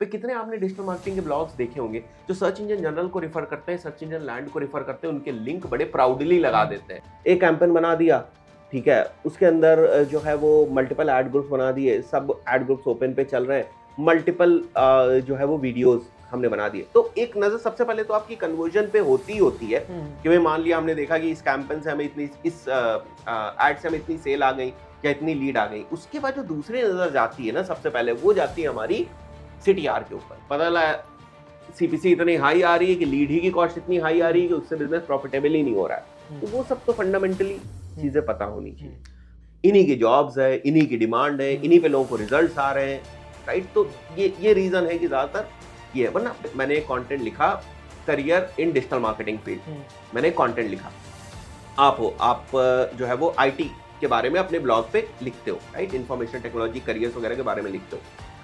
पे कितने आपने डिजिटल मार्केटिंग के ब्लॉग्स देखे होंगे जो सर्च इंजन जनरल को रेफर करते हैं, सर्च इंजन लैंड को रेफर करते हैं, उनके लिंक बड़े प्राउडली लगा देते हैं। एक कैंपेन बना दिया, ठीक है, उसके अंदर जो है वो मल्टीपल एड ग्रुप्स बना दिए, सब एड ग्रुप्स ओपन पे चल रहे हैं, मल्टीपल जो है वो वीडियोस हमने बना दिए। तो एक नजर सबसे पहले तो आपकी कन्वर्जन पे होती ही होती है कि भाई मान लिया हमने देखा कि इस कैंपेन से हमें इतनी, इस एड से हमें इतनी सेल आ गई या इतनी लीड आ गई। उसके बाद जो दूसरी नजर जाती है ना, सबसे पहले वो जाती है हमारी सीटीआर के ऊपर। पता लगा सीपीसी इतनी हाई आ रही है कि लीड ही की कॉस्ट इतनी हाई आ रही है कि उससे बिजनेस प्रॉफिटेबल ही नहीं हो रहा है। तो वो सब तो फंडामेंटली चीजें पता होनी चाहिए। इन्हीं की जॉब्स है, इन्हीं की डिमांड है, इन्हीं पे लोगों को रिजल्ट्स आ रहे हैं, राइट। तो ये रीजन है कि ज्यादातर ये है। वरना मैंने एक कंटेंट लिखा, career in digital marketing field, मैंने एक कंटेंट लिखा। आप जो है वो आईटी के बारे में अपने ब्लॉग पे लिखते हो, राइट, इंफॉर्मेशन टेक्नोलॉजी करियर्स वगैरह के बारे में लिखते हो।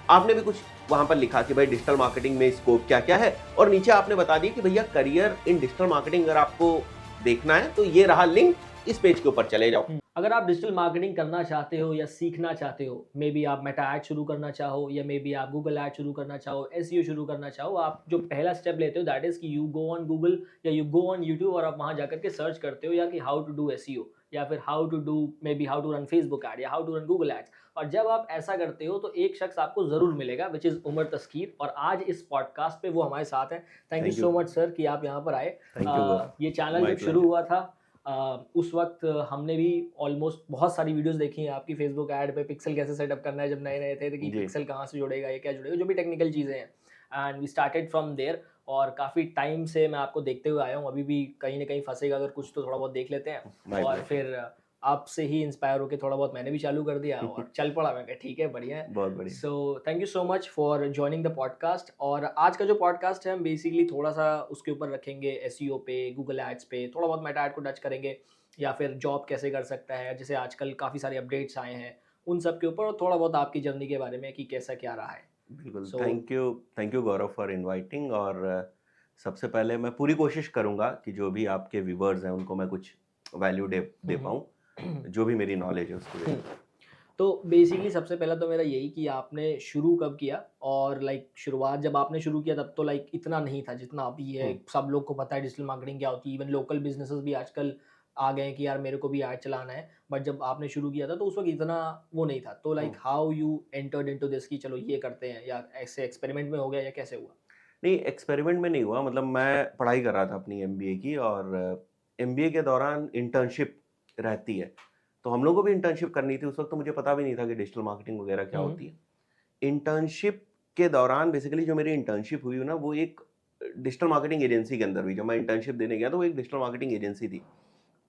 आपने भी कुछ वहां पर लिखा कि भाई डिजिटल मार्केटिंग में स्कोप क्या क्या है, और नीचे आपने बता दिया कि भैया करियर इन डिजिटल मार्केटिंग अगर आपको देखना है तो ये रहा लिंक, इस पेज के ऊपर चले जाओ। अगर आप डिजिटल मार्केटिंग करना चाहते हो या सीखना चाहते हो, मे बी आप मेटा ऐड शुरू करना चाहो या मे बी आप गूगल ऐड शुरू करना चाहो, एसईओ शुरू करना चाहो, आप जो पहला स्टेप लेते हो दैट इज कि यू गो ऑन गूगल या यू गो ऑन यूट्यूब और आप वहां जाकर के सर्च करते हो या कि हाउ टू डू एसईओ या फिर how to do maybe how to run Facebook ad या how to run Google ads. और जब आप ऐसा करते हो तो एक शख्स आपको जरूर मिलेगा विच इज उमर तस्कीर, और आज इस पॉडकास्ट पे वो हमारे साथ हैं। Thank you thank you. So much sir कि आप यहाँ पर आए। थैंक यू गौरव। ये चैनल माय जब शुरू प्लेजर। हुआ था उस वक्त हमने भी ऑलमोस्ट बहुत सारी वीडियोस देखी हैं आपकी फेसबुक ऐड पे, पिक्सल कैसे सेटअप करना है, जब नए नए थे तो कि जी। पिक्सल कहाँ से जुड़ेगा, ये क्या जुड़ेगा, जो भी टेक्निकल चीज़ें हैं। And we started from there, और काफ़ी टाइम से मैं आपको देखते हुए आया हूँ। अभी भी कहीं ना कहीं फंसेगा अगर कुछ तो थोड़ा बहुत देख लेते हैं। माय और प्लेजर। फिर आपसे ही इंस्पायर होकर थोड़ा बहुत मैंने भी चालू कर दिया और चल पड़ा। मैं कहा ठीक है, बढ़िया है। बहुत बढ़िया। सो thank you so much for joining the podcast. और आज का जो पॉडकास्ट है हम बेसिकली थोड़ा सा उसके ऊपर रखेंगे एसईओ पे, गूगल एड्स पे, थोड़ा बहुत मेटा ऐड को टच करेंगे, या फिर जॉब कैसे कर सकता है, जैसे आजकल काफ़ी सारे अपडेट्स आए हैं उन सब के ऊपर, और थोड़ा बहुत आपकी जर्नी के बारे में कि कैसा क्या रहा है। बिल्कुल। सो thank you Gaurav for inviting. और सबसे पहले मैं पूरी कोशिश करूंगा कि जो भी आपके व्यूवर्स हैं उनको मैं कुछ वैल्यू दे दे पाऊँ, जो भी मेरी नॉलेज है उसको दे। तो बेसिकली सबसे पहला तो मेरा यही कि आपने शुरू कब किया, और लाइक शुरुआत जब आपने शुरू किया तब तो लाइक इतना नहीं था जितना अभी है। हम्म। सब लोग को पता है डिजिटल मार्केटिंग क्या होती है, इवन लोकल बिजनेसेस भी आजकल आ गए हैं कि यार मेरे को भी ऐड चलाना है। बट जब आपने शुरू किया था तो उस वक्त इतना वो नहीं था। तो like hmm. How you entered into this कि चलो ये करते हैं, या ऐसे एक्सपेरिमेंट में हो गया या कैसे हुआ? नहीं, एक्सपेरिमेंट में नहीं हुआ। मतलब मैं पढ़ाई कर रहा था अपनी एमबीए की, और एमबीए के दौरान इंटर्नशिप रहती है, तो हम लोग को भी इंटर्नशिप करनी थी। उस वक्त तो मुझे पता भी नहीं था कि डिजिटल मार्केटिंग वगैरह क्या हम्म। होती है। इंटर्नशिप के दौरान बेसिकली जो मेरी इंटर्नशिप हुई ना, वो एक डिजिटल मार्केटिंग एजेंसी के अंदर हुई। जब मैं इंटर्नशिप देने गया तो वो एक डिजिटल मार्केटिंग एजेंसी थी।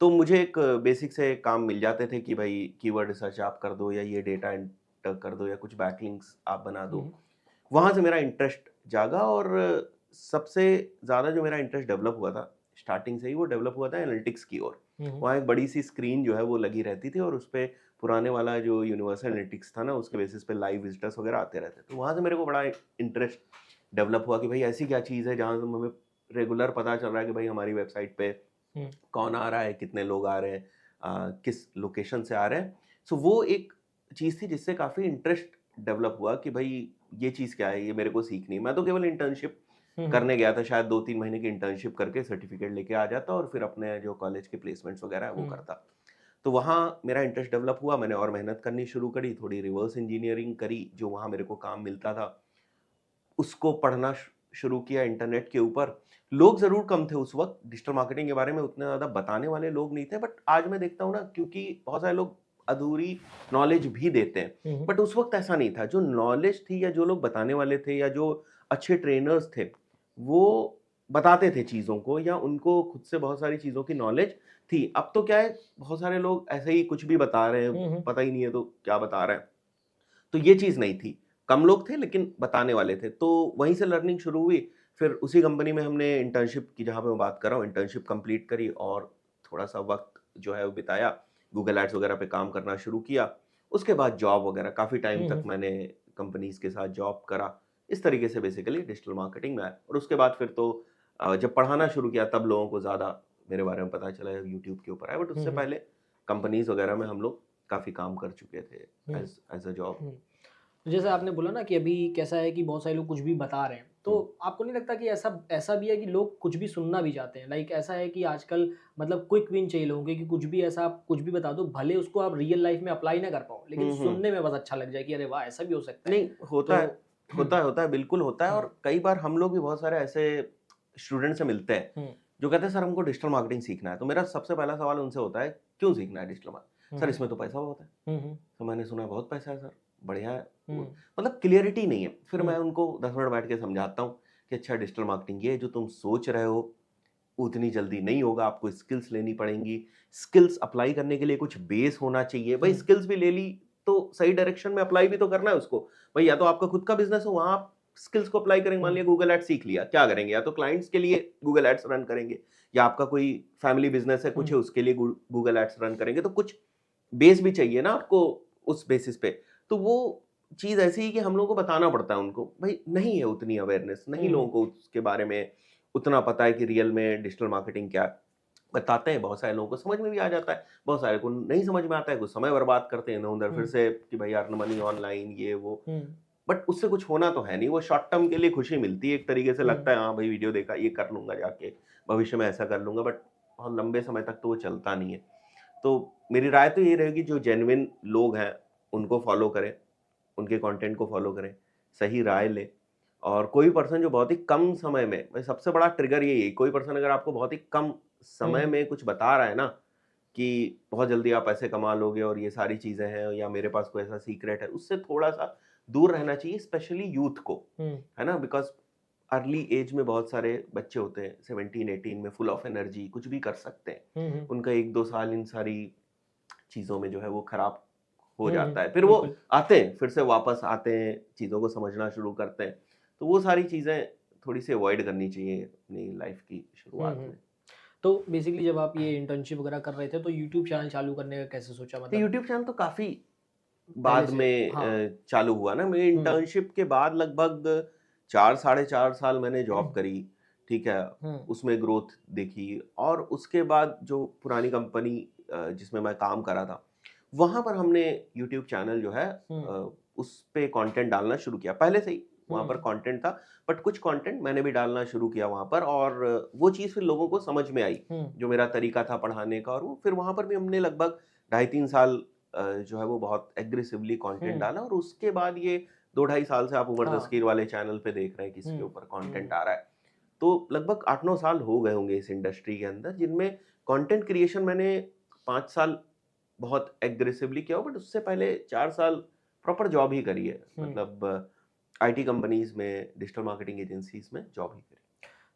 तो मुझे एक बेसिक से काम मिल जाते थे कि भाई कीवर्ड रिसर्च आप कर दो, या ये डेटा एंटर कर दो, या कुछ बैकलिंक्स आप बना दो। हम्म। वहाँ से मेरा इंटरेस्ट जागा, और सबसे ज़्यादा जो मेरा इंटरेस्ट डेवलप हुआ था, स्टार्टिंग से ही वो डेवलप हुआ था एनालिटिक्स की ओर। हम्म। वहाँ एक बड़ी सी स्क्रीन जो है वो लगी रहती थी, और उस पे पुराने वाला जो यूनिवर्सल एनालिटिक्स था ना, उसके बेसिस पे लाइव विजिटर्स वगैरह आते रहते। तो वहाँ से मेरे को बड़ा इंटरेस्ट डेवलप हुआ कि भाई ऐसी क्या चीज़ है जहाँ से हमें रेगुलर पता चल रहा है कि भाई हमारी वेबसाइट पे हम्म। कौन आ रहा है, कितने लोग आ रहे हैं, किस लोकेशन से आ रहे हैं। सो वो एक चीज़ थी जिससे काफ़ी इंटरेस्ट डेवलप हुआ कि भाई ये चीज़ क्या है, ये मेरे को सीखनी है। मैं तो केवल इंटर्नशिप हम्म। करने गया था, शायद 2-3 महीने की इंटर्नशिप करके सर्टिफिकेट लेके आ जाता, और फिर अपने जो कॉलेज के प्लेसमेंट्स वगैरह है वो हम्म। करता। तो वहाँ मेरा इंटरेस्ट डेवलप हुआ, मैंने और मेहनत करनी शुरू करी, थोड़ी रिवर्स इंजीनियरिंग करी, जो वहाँ मेरे को काम मिलता था उसको पढ़ना शुरू किया इंटरनेट के ऊपर। लोग ज़रूर कम थे उस वक़्त, डिजिटल मार्केटिंग के बारे में उतने ज़्यादा बताने वाले लोग नहीं थे, बट आज मैं देखता हूँ ना, क्योंकि बहुत सारे लोग अधूरी नॉलेज भी देते हैं। हम्म। बट उस वक़्त ऐसा नहीं था, जो नॉलेज थी या जो लोग बताने वाले थे या जो अच्छे ट्रेनर्स थे, वो बताते थे चीज़ों को, या उनको खुद से बहुत सारी चीज़ों की नॉलेज थी। अब तो क्या है, बहुत सारे लोग ऐसे ही कुछ भी बता रहे हैं, हम्म। पता ही नहीं है तो क्या बता रहे हैं। तो ये चीज़ नहीं थी। कम लोग थे लेकिन बताने वाले थे। तो वहीं से लर्निंग शुरू हुई। फिर उसी कंपनी में हमने इंटर्नशिप की, जहाँ पे मैं बात कर रहा हूँ, इंटर्नशिप कंप्लीट करी, और थोड़ा-सा वक़्त जो है वो बिताया। गूगल एड्स वगैरह पे काम करना शुरू किया। उसके बाद जॉब वगैरह काफ़ी टाइम तक हम्म। मैंने कंपनीज़ के साथ जॉब करा। इस तरीके से बेसिकली डिजिटल मार्केटिंग में आया, और उसके बाद फिर तो जब पढ़ाना शुरू किया तब लोगों को ज़्यादा मेरे बारे में पता चला, यूट्यूब के ऊपर आया। बट उससे हम्म। पहले कंपनीज़ वगैरह में हम लोग काफ़ी काम कर चुके थे hmm. As as a job. Hmm. तो जैसे आपने बोला ना कि अभी कैसा है कि बहुत सारे लोग कुछ भी बता रहे हैं, तो आपको नहीं लगता कि ऐसा ऐसा भी है कि लोग कुछ भी सुनना भी चाहते हैं? लाइक ऐसा है कि आजकल मतलब क्विक विन चाहिए लोगों को कि कुछ भी ऐसा आप कुछ भी बता दो, भले उसको आप रियल लाइफ में अप्लाई ना कर पाओ, लेकिन हम्म। सुनने में बस अच्छा लग जाए कि अरे वाह! ऐसा भी हो सकता है। नहीं होता है, तो हुँ, होता है, बिल्कुल होता है। हुँ, और कई बार हम लोग भी बहुत सारे ऐसे स्टूडेंट से मिलते हैं हुँ, जो कहते हैं सर हमको डिजिटल मार्केटिंग सीखना है। तो मेरा सबसे पहला सवाल उनसे होता है क्यों सीखना है डिजिटल मार्केटिंग? हुँ, सर हुँ, इसमें तो पैसा बहुत है। हुँ, हुँ, तो मैंने सुना है बहुत पैसा है सर, बढ़िया है। हुँ, मतलब क्लियरिटी नहीं है। फिर हुँ, मैं उनको 10 मिनट बैठ के समझाता हूँ कि अच्छा डिजिटल मार्केटिंग ये जो तुम सोच रहे हो उतनी जल्दी नहीं होगा, आपको स्किल्स लेनी पड़ेंगी। स्किल्स अप्लाई करने के लिए कुछ बेस होना चाहिए। भाई हुँ, स्किल्स भी ले ली तो सही डायरेक्शन में अप्लाई भी तो करना है उसको। भाई या तो आपका खुद का बिज़नेस हो, वहाँ आप स्किल्स को अप्लाई करेंगे। मान हुँ, लिया गूगल एड्स सीख लिया, क्या करेंगे? या तो क्लाइंट्स के लिए गूगल एड्स रन करेंगे, या आपका कोई फैमिली बिज़नेस है, कुछ हुँ, है, उसके लिए गूगल एड्स रन करेंगे। तो कुछ बेस भी चाहिए ना आपको उस बेसिस पे। तो वो चीज़ ऐसी है कि हम लोगों को बताना पड़ता है उनको। भाई नहीं है उतनी अवेयरनेस, नहीं हुँ, लोगों को उसके बारे में उतना पता है कि रियल में डिजिटल मार्केटिंग क्या है। बताते हैं, बहुत सारे लोगों को समझ में भी आ जाता है, बहुत सारे को नहीं समझ में आता है, कुछ समय बर्बाद करते हैं इधर-उधर फिर हुँ, से कि भाई अर्न मनी ऑनलाइन ये वो। हुँ, बट उससे कुछ होना तो है नहीं, वो शॉर्ट टर्म के लिए खुशी मिलती है, एक तरीके से हुँ, लगता है हाँ भाई वीडियो देखा, ये कर लूँगा जाके, भविष्य में ऐसा कर लूँगा, बट बहुत लंबे समय तक तो वो चलता नहीं है। तो मेरी राय तो ये रहेगी जो जेन्युइन लोग हैं, उनको फॉलो करें, उनके कंटेंट को फॉलो करें, सही राय लें। और कोई पर्सन जो बहुत ही कम समय में, भाई सबसे बड़ा ट्रिगर यही है, कोई पर्सन अगर आपको बहुत ही कम समय हुँ, में कुछ बता रहा है ना, कि बहुत जल्दी आप पैसे कमा लोगे और ये सारी चीज़ें हैं या मेरे पास कोई ऐसा सीक्रेट है, उससे थोड़ा-सा दूर रहना चाहिए स्पेशली यूथ को, हुँ, है ना? बिकॉज़ अर्ली एज में बहुत सारे बच्चे होते हैं 17-18 में फुल ऑफ एनर्जी, कुछ भी कर सकते हैं। हुँ, हुँ, उनका 1-2 साल इन सारी चीज़ों में जो है वो खराब हो हुँ, हुँ, जाता है। फिर वो बिल्कुल। आते हैं, फिर से वापस आते हैं, चीज़ों को समझना शुरू करते हैं। तो वो सारी चीज़ें थोड़ी-सी अवॉइड करनी चाहिए अपनी लाइफ़ की हुँ, शुरुआत हुँ। में। तो बेसिकली जब आप ये इंटर्नशिप वगैरह कर रहे थे, तो यूट्यूब चैनल चालू करने का कैसे सोचा? तो मतलब यूट्यूब चैनल तो काफ़ी पहले बाद से में हाँ। चालू हुआ ना। मेरी हुँ, इंटर्नशिप के बाद लगभग 4 साढ़े 4 साल मैंने जॉब करी, ठीक है? हुँ, उसमें ग्रोथ देखी और उसके बाद जो पुरानी कंपनी जिसमें मैं काम कर रहा था, वहाँ पर हमने यूट्यूब चैनल जो है हुँ, उस पे कंटेंट डालना शुरू किया। पहले से ही वहाँ पर हुँ, कंटेंट था, बट कुछ कंटेंट मैंने भी डालना शुरू किया वहाँ पर और वो चीज़ फिर लोगों को समझ में आई, हुँ, जो मेरा तरीका था पढ़ाने का। और वो फिर वहाँ पर भी हमने लगभग ढाई 3 साल जो है वो बहुत एग्रेसिवली कंटेंट हुँ, डाला और उसके बाद ये 2 ढाई साल से आप उमर हाँ, दस्तगीर वाले चैनल पे देख रहे हैं हुँ, किसके ऊपर कंटेंट हुँ, आ रहा है। तो लगभग 8-9 साल हो गए होंगे इस इंडस्ट्री के अंदर, जिनमें कंटेंट क्रिएशन मैंने 5 साल बहुत एग्रेसिवली किया हो, बट उससे पहले 4 साल प्रॉपर जॉब ही करी है। हुँ। मतलब आईटी कंपनीज़ में, डिजिटल मार्केटिंग एजेंसीज़ में जॉब ही करी।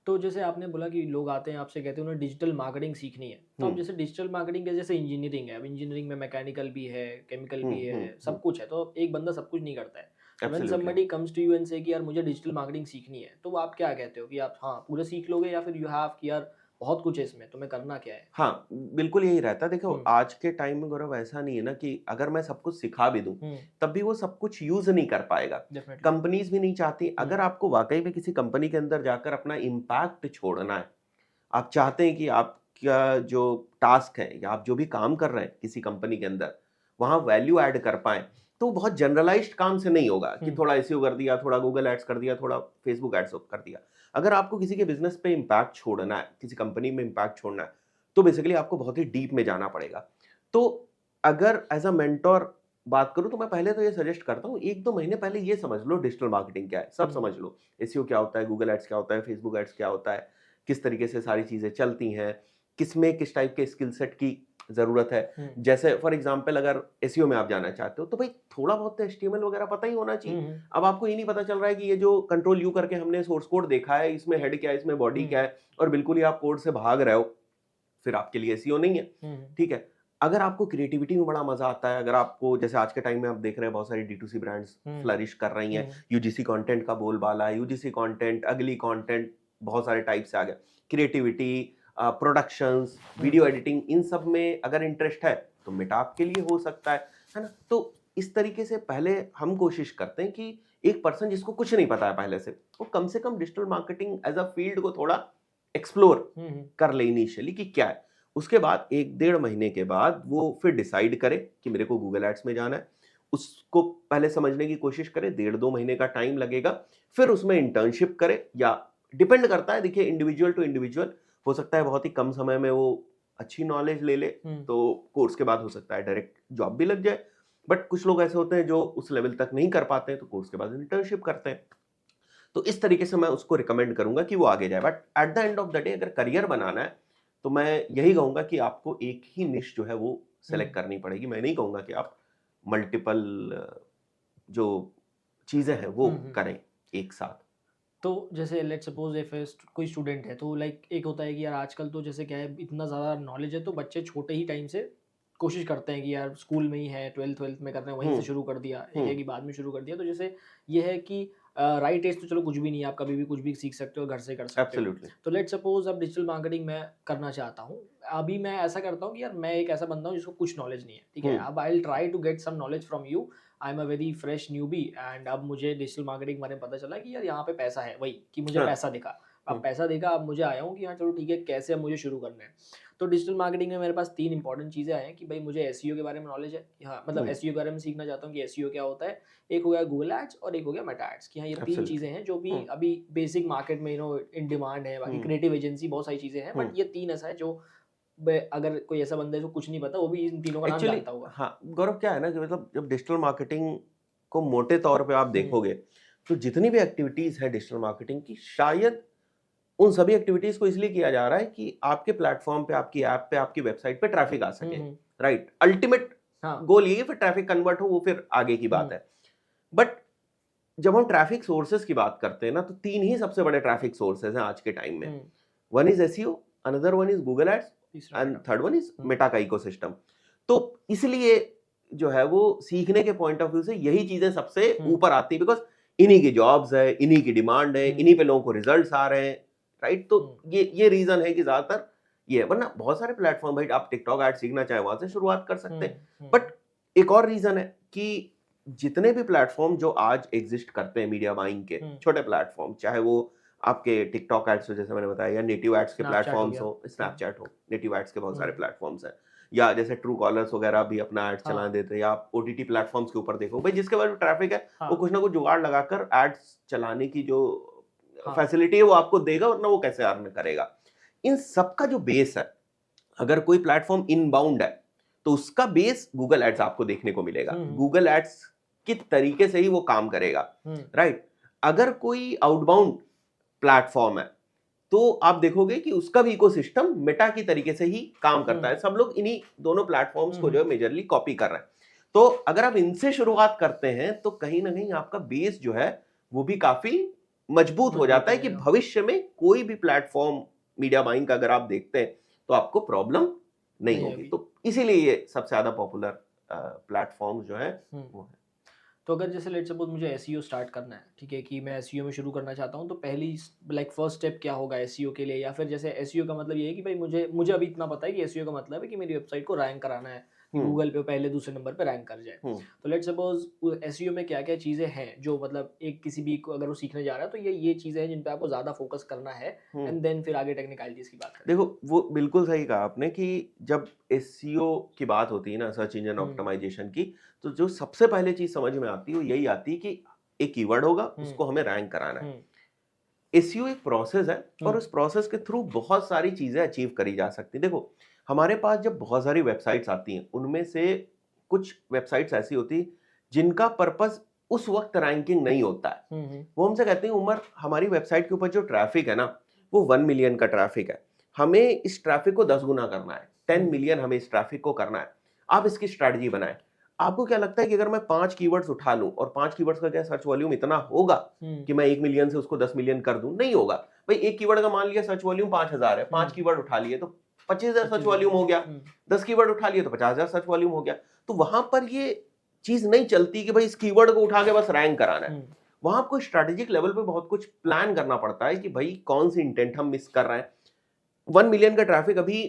तो जैसे आपने बोला कि लोग आते हैं आपसे कहते हैं उन्हें डिजिटल मार्केटिंग सीखनी है। तो हुँ, अब जैसे डिजिटल मार्केटिंग के जैसे इंजीनियरिंग है, अब इंजीनियरिंग में मैकेनिकल भी है, केमिकल हुँ, भी हुँ, है, हुँ। सब कुछ है। तो अब एक बंदा सब कुछ नहीं करता है। तो when absolutely. Somebody comes to you and say कि यार मुझे डिजिटल मार्केटिंग सीखनी है, तो आप क्या कहते हो कि आप हाँ, पूरा सीख लोगे या फिर यू हैव कि यार बहुत कुछ है इसमें, तुम्हें करना क्या है? हाँ, बिल्कुल यही रहता है। देखो, हुँ, आज के टाइम में गौरव ऐसा नहीं है ना कि अगर मैं सब कुछ सिखा भी दूँ, हुँ, तब भी वो सब कुछ यूज़ नहीं कर पाएगा। डेफिनिटली। कंपनीज़ भी नहीं चाहती। हुँ, अगर आपको वाक़ई में किसी कंपनी के अंदर जाकर अपना इम्पैक्ट छोड़ना है, आप चाहते हैं कि आपका जो टास्क है या आप जो भी काम कर रहे हैं किसी कंपनी के अंदर, वहाँ वैल्यू ऐड कर पाएँ, तो बहुत जनरलाइज़्ड काम से नहीं होगा कि हुँ, थोड़ा एसईओ कर दिया, थोड़ा गूगल एड्स कर दिया, थोड़ा फेसबुक एड्स कर दिया। अगर आपको किसी के बिज़नेस पे इम्पैक्ट छोड़ना है, किसी कंपनी में इम्पैक्ट छोड़ना है, तो बेसिकली आपको बहुत ही डीप में जाना पड़ेगा। तो अगर एज़ अ मेंटर बात करूँ तो मैं पहले तो ये सजेस्ट करता हूँ, 1-2 महीने पहले ये समझ लो डिजिटल मार्केटिंग क्या है, सब हुँ, समझ लो। एसईओ क्या होता है, गूगल एड्स क्या होता है, फेसबुक एड्स क्या होता है, किस तरीके से सारी चीज़ें चलती हैं, किसमें किस टाइप के स्किल सेट की ज़रूरत है। हुँ, जैसे फॉर एग्ज़ाम्पल अगर एसईओ में आप जाना चाहते हो, तो भई थोड़ा बहुत तो एचटीएमएल वगैरह पता ही होना हुँ, चाहिए। हुँ, अब आपको ये नहीं पता चल रहा है कि ये जो कंट्रोल यू करके हमने सोर्स कोड देखा है, इसमें हेड क्या है, इसमें बॉडी हुँ, क्या है और बिल्कुल ही आप कोड से भाग रहे हो, फिर आपके लिए एसईओ नहीं है, हुँ, हुँ, ठीक है? अगर आपको क्रिएटिविटी में बड़ा मज़ा आता है, अगर आपको जैसे आज के टाइम में आप देख रहे हैं बहुत सारी डी2सी ब्रांड्स हुँ, फ्लरिश कर रही हैं, हुँ, यूजीसी कंटेंट का बोलबाला है, यूजीसी कंटेंट, अगली कंटेंट, बहुत सारे टाइप से आ गया। क्रिएटिविटी, प्रोडक्शंस, हुँ, वीडियो एडिटिंग, इन सब में अगर इंटरेस्ट है, तो मेटा आपके लिए हो सकता है ना? तो इस तरीके से पहले हम कोशिश करते हैं कि एक पर्सन जिसको कुछ नहीं पता है पहले से, वो कम से कम digital marketing as a field को थोड़ा एक्सप्लोर हुँ, हुँ, कर ले इनिशियली कि क्या है। उसके बाद 1 डेढ़ महीने के बाद वो फिर डिसाइड करे कि मेरे को गूगल एड्स में जाना है। उसको पहले समझने की कोशिश करें, 1.5-2 महीने का टाइम लगेगा, फिर उसमें इंटर्नशिप करें, या डिपेंड करता है, देखिए इंडिविजुअल टू इंडिविजुअल, हो सकता है बहुत ही कम समय में वो अच्छी नॉलेज ले ले, तो कोर्स के बाद हो सकता है डायरेक्ट जॉब भी लग जाए, बट कुछ लोग ऐसे होते हैं जो उस लेवल तक नहीं कर पाते हैं, तो कोर्स के बाद इंटर्नशिप करते हैं। तो इस तरीके से मैं उसको रिकमेंड करूंगा कि वो आगे जाए, but at the end of the day अगर करियर बनाना है तो मैं यही कहूंगा कि आपको एक ही निश जो है वो सेलेक्ट करनी पड़ेगी। मैं नहीं कहूंगा कि आप मल्टीपल जो चीजें हैं वो करें एक साथ। तो जैसे लेट सपोज इफ कोई स्टूडेंट है, तो लाइक एक होता है कि यार आजकल तो जैसे क्या है, इतना ज़्यादा नॉलेज है, तो बच्चे छोटे ही टाइम से कोशिश करते हैं कि यार स्कूल में ही है, ट्वेल्थ में कर रहे हैं, वहीं से शुरू कर दिया, एक है कि बाद में शुरू कर दिया। तो जैसे ये है कि राइट एज तो चलो कुछ भी नहीं है, आप कभी भी कुछ भी सीख सकते हो, घर से कर सकते हो। एब्सोल्युटली। तो लेट सपोज अब डिजिटल मार्केटिंग मैं करना चाहता हूँ, अभी मैं ऐसा करता हूँ कि यार मैं एक ऐसा बंदा हूँ जिसको कुछ नॉलेज नहीं है, ठीक है। अब I will try to get some knowledge from you, I am a very fresh newbie, and अब मुझे डिजिटल मार्केटिंग बारे में पता चला कि यार यहाँ पे पैसा है, वही कि मुझे हाँ। पैसा दिखा। अब पैसा देखा, अब मुझे आया हूँ कि हाँ चलो ठीक है, कैसे अब मुझे शुरू करना है। तो डिजिटल मार्केटिंग में मेरे पास 3 इंपॉर्टेंट चीज़ें आए हैं कि भाई मुझे एसईओ के बारे में नॉलेज है, हाँ मतलब एसईओ के बारे में सीखना चाहता हूँ कि एसईओ क्या होता है। एक हो गया गूगल एड्स और एक हो गया मेटा एड्स, कि हाँ ये 3 एब्सोल्युटली। चीज़ें हैं जो भी अभी बेसिक मार्केट में इन डिमांड है। बाकी क्रिएटिव एजेंसी बहुत सारी चीज़ें हैं, बट ये 3 ऐसा है जो अगर कोई ऐसा बंदा है जो कुछ नहीं पता, वो भी इन तीनों का नाम एक्चुअली जानता होगा। हाँ गौरव, क्या है ना कि मतलब जब डिजिटल मार्केटिंग को मोटे तौर पे आप देखोगे तो जितनी भी एक्टिविटीज है डिजिटल मार्केटिंग की, शायद उन सभी एक्टिविटीज को इसलिए किया जा रहा है कि आपके प्लेटफॉर्म पे, आपकी ऐप पे, आपकी वेबसाइट पे ट्रैफिक आ सके, राइट। अल्टीमेट हाँ। गोल ये है, फिर ट्रैफिक कन्वर्ट हो वो फिर आगे की बात है। बट जब हम ट्रैफिक सोर्सेज की बात करते हैं ना, तो 3 ही सबसे बड़े ट्रैफिक सोर्सेज हैं आज के टाइम में। One is SEO, another one is Google ads, तीसरा and Meta. Third one is Meta का इकोसिस्टम। तो इसलिए जो है वो सीखने के पॉइंट ऑफ व्यू से यही चीजें सबसे ऊपर आती हैं, बिकॉज इन्हीं की जॉब्स है, इन्हीं की डिमांड है, इन्हीं पे लोगों को रिजल्ट्स आ रहे हैं, राइट। तो ये रीजन है कि ज्यादातर ये है, वरना बहुत सारे प्लेटफॉर्म, भाई आप टिकटॉक ऐड सीखना चाहे वहां से शुरुआत कर सकते हैं। बट एक और रीजन है कि जितने भी प्लेटफॉर्म जो आज एग्जिस्ट करते हैं मीडिया बाइंग के, छोटे प्लेटफॉर्म, चाहे वो आपके टिकटॉक एड्स हो जैसे मैंने बताया, या नेटिव एड्स के प्लेटफॉर्म्स हो, स्नैपचैट हो, नेटिव एड्स के बहुत सारे प्लेटफॉर्म्स हैं, या जैसे ट्रू कॉलर्स वगैरह भी अपना एड्स चला देते हैं, या आप ओटीटी प्लेटफॉर्म्स के ऊपर देखो, भाई जिसके पास ट्रैफिक है वो कुछ ना कुछ जुगाड़ लगाकर एड्स चलाने की जो फैसिलिटी है वो आपको देगा, वरना वो कैसे अर्न करेगा। इन सबका जो बेस है, अगर कोई प्लेटफॉर्म इनबाउंड है तो उसका बेस गूगल एड्स आपको देखने को मिलेगा। गूगल एड्स किस तरीके से ही वो काम करेगा, राइट। अगर कोई आउटबाउंड प्लेटफॉर्म है तो आप देखोगे कि उसका भी इकोसिस्टम मेटा की तरीके से ही काम करता है। सब लोग इन्हीं दोनों प्लेटफॉर्म्स को जो है मेजरली कॉपी कर रहे हैं। तो अगर आप इनसे शुरुआत करते हैं तो कहीं ना कहीं आपका बेस जो है वो भी काफी मजबूत हो जाता है कि भविष्य में कोई भी प्लेटफॉर्म मीडिया बाइंग का अगर आप देखते हैं तो आपको प्रॉब्लम नहीं होगी। तो इसीलिए ये सबसे ज्यादा पॉपुलर प्लेटफॉर्म जो है वो है। तो अगर जैसे लेट्स सपोज मुझे एसईओ स्टार्ट करना है, ठीक है, कि मैं एसईओ में शुरू करना चाहता हूँ, तो पहली लाइक फर्स्ट स्टेप क्या होगा एसईओ के लिए? या फिर जैसे एसईओ का मतलब ये है कि भाई मुझे अभी इतना पता है कि एसईओ का मतलब है कि मेरी वेबसाइट को रैंक कराना है, कि गूगल पे पहले दूसरे नंबर पे रैंक कर जाए। तो लेट्स सपोज एसईओ में क्या क्या चीज़ें हैं जो मतलब एक किसी भी को अगर वो सीखने जा रहा है, तो ये चीज़ें हैं जिन पे आपको ज़्यादा फोकस करना है, एंड देन फिर आगे टेक्निकलिटीज़ की बात करें। देखो वो बिल्कुल सही कहा आपने कि जब एसईओ की बात होती है ना, सर्च इंजन ऑप्टिमाइजेशन की, तो जो सबसे पहले चीज समझ में आती है वो यही आती है कि एक कीवर्ड होगा, उसको हमें रैंक कराना है। एसईओ एक प्रोसेस है और उस प्रोसेस के थ्रू बहुत सारी चीजें अचीव करी जा सकती है। देखो हमारे पास जब बहुत सारी वेबसाइट्स आती हैं, उनमें से कुछ वेबसाइट्स ऐसी होती है जिनका पर्पस उस वक्त रैंकिंग नहीं होता है। वो हमसे कहते हैं उमर, हमारी वेबसाइट के ऊपर जो ट्रैफिक है ना वो 1 मिलियन का ट्रैफिक है, हमें इस ट्रैफिक को 10 गुना करना है, 10 मिलियन हमें इस ट्रैफिक को करना है। आप इसकी स्ट्रैटेजी बनाएं। आपको क्या लगता है कि अगर मैं 5 कीवर्ड्स उठा लूं और 5 कीवर्ड्स का क्या सर्च वॉल्यूम इतना होगा कि मैं 1 मिलियन से उसको 10 मिलियन कर दूं? नहीं होगा। भाई एक कीवर्ड का मान लिया सर्च वॉल्यूम 5000 है, 5 कीवर्ड उठा लिए तो 25,000 सर्च वॉल्यूम हो गया, 10 कीवर्ड उठा लिए तो 50,000 सर्च वॉल्यूम हो गया। तो वहां पर ये चीज नहीं चलती कि भाई इस कीवर्ड को उठा के बस रैंक कराना है। वहां आपको स्ट्रेटेजिक लेवल पे बहुत कुछ प्लान करना पड़ता है कि भाई कौन सी इंटेंट हम मिस कर रहे हैं। 1 मिलियन का ट्रैफिक अभी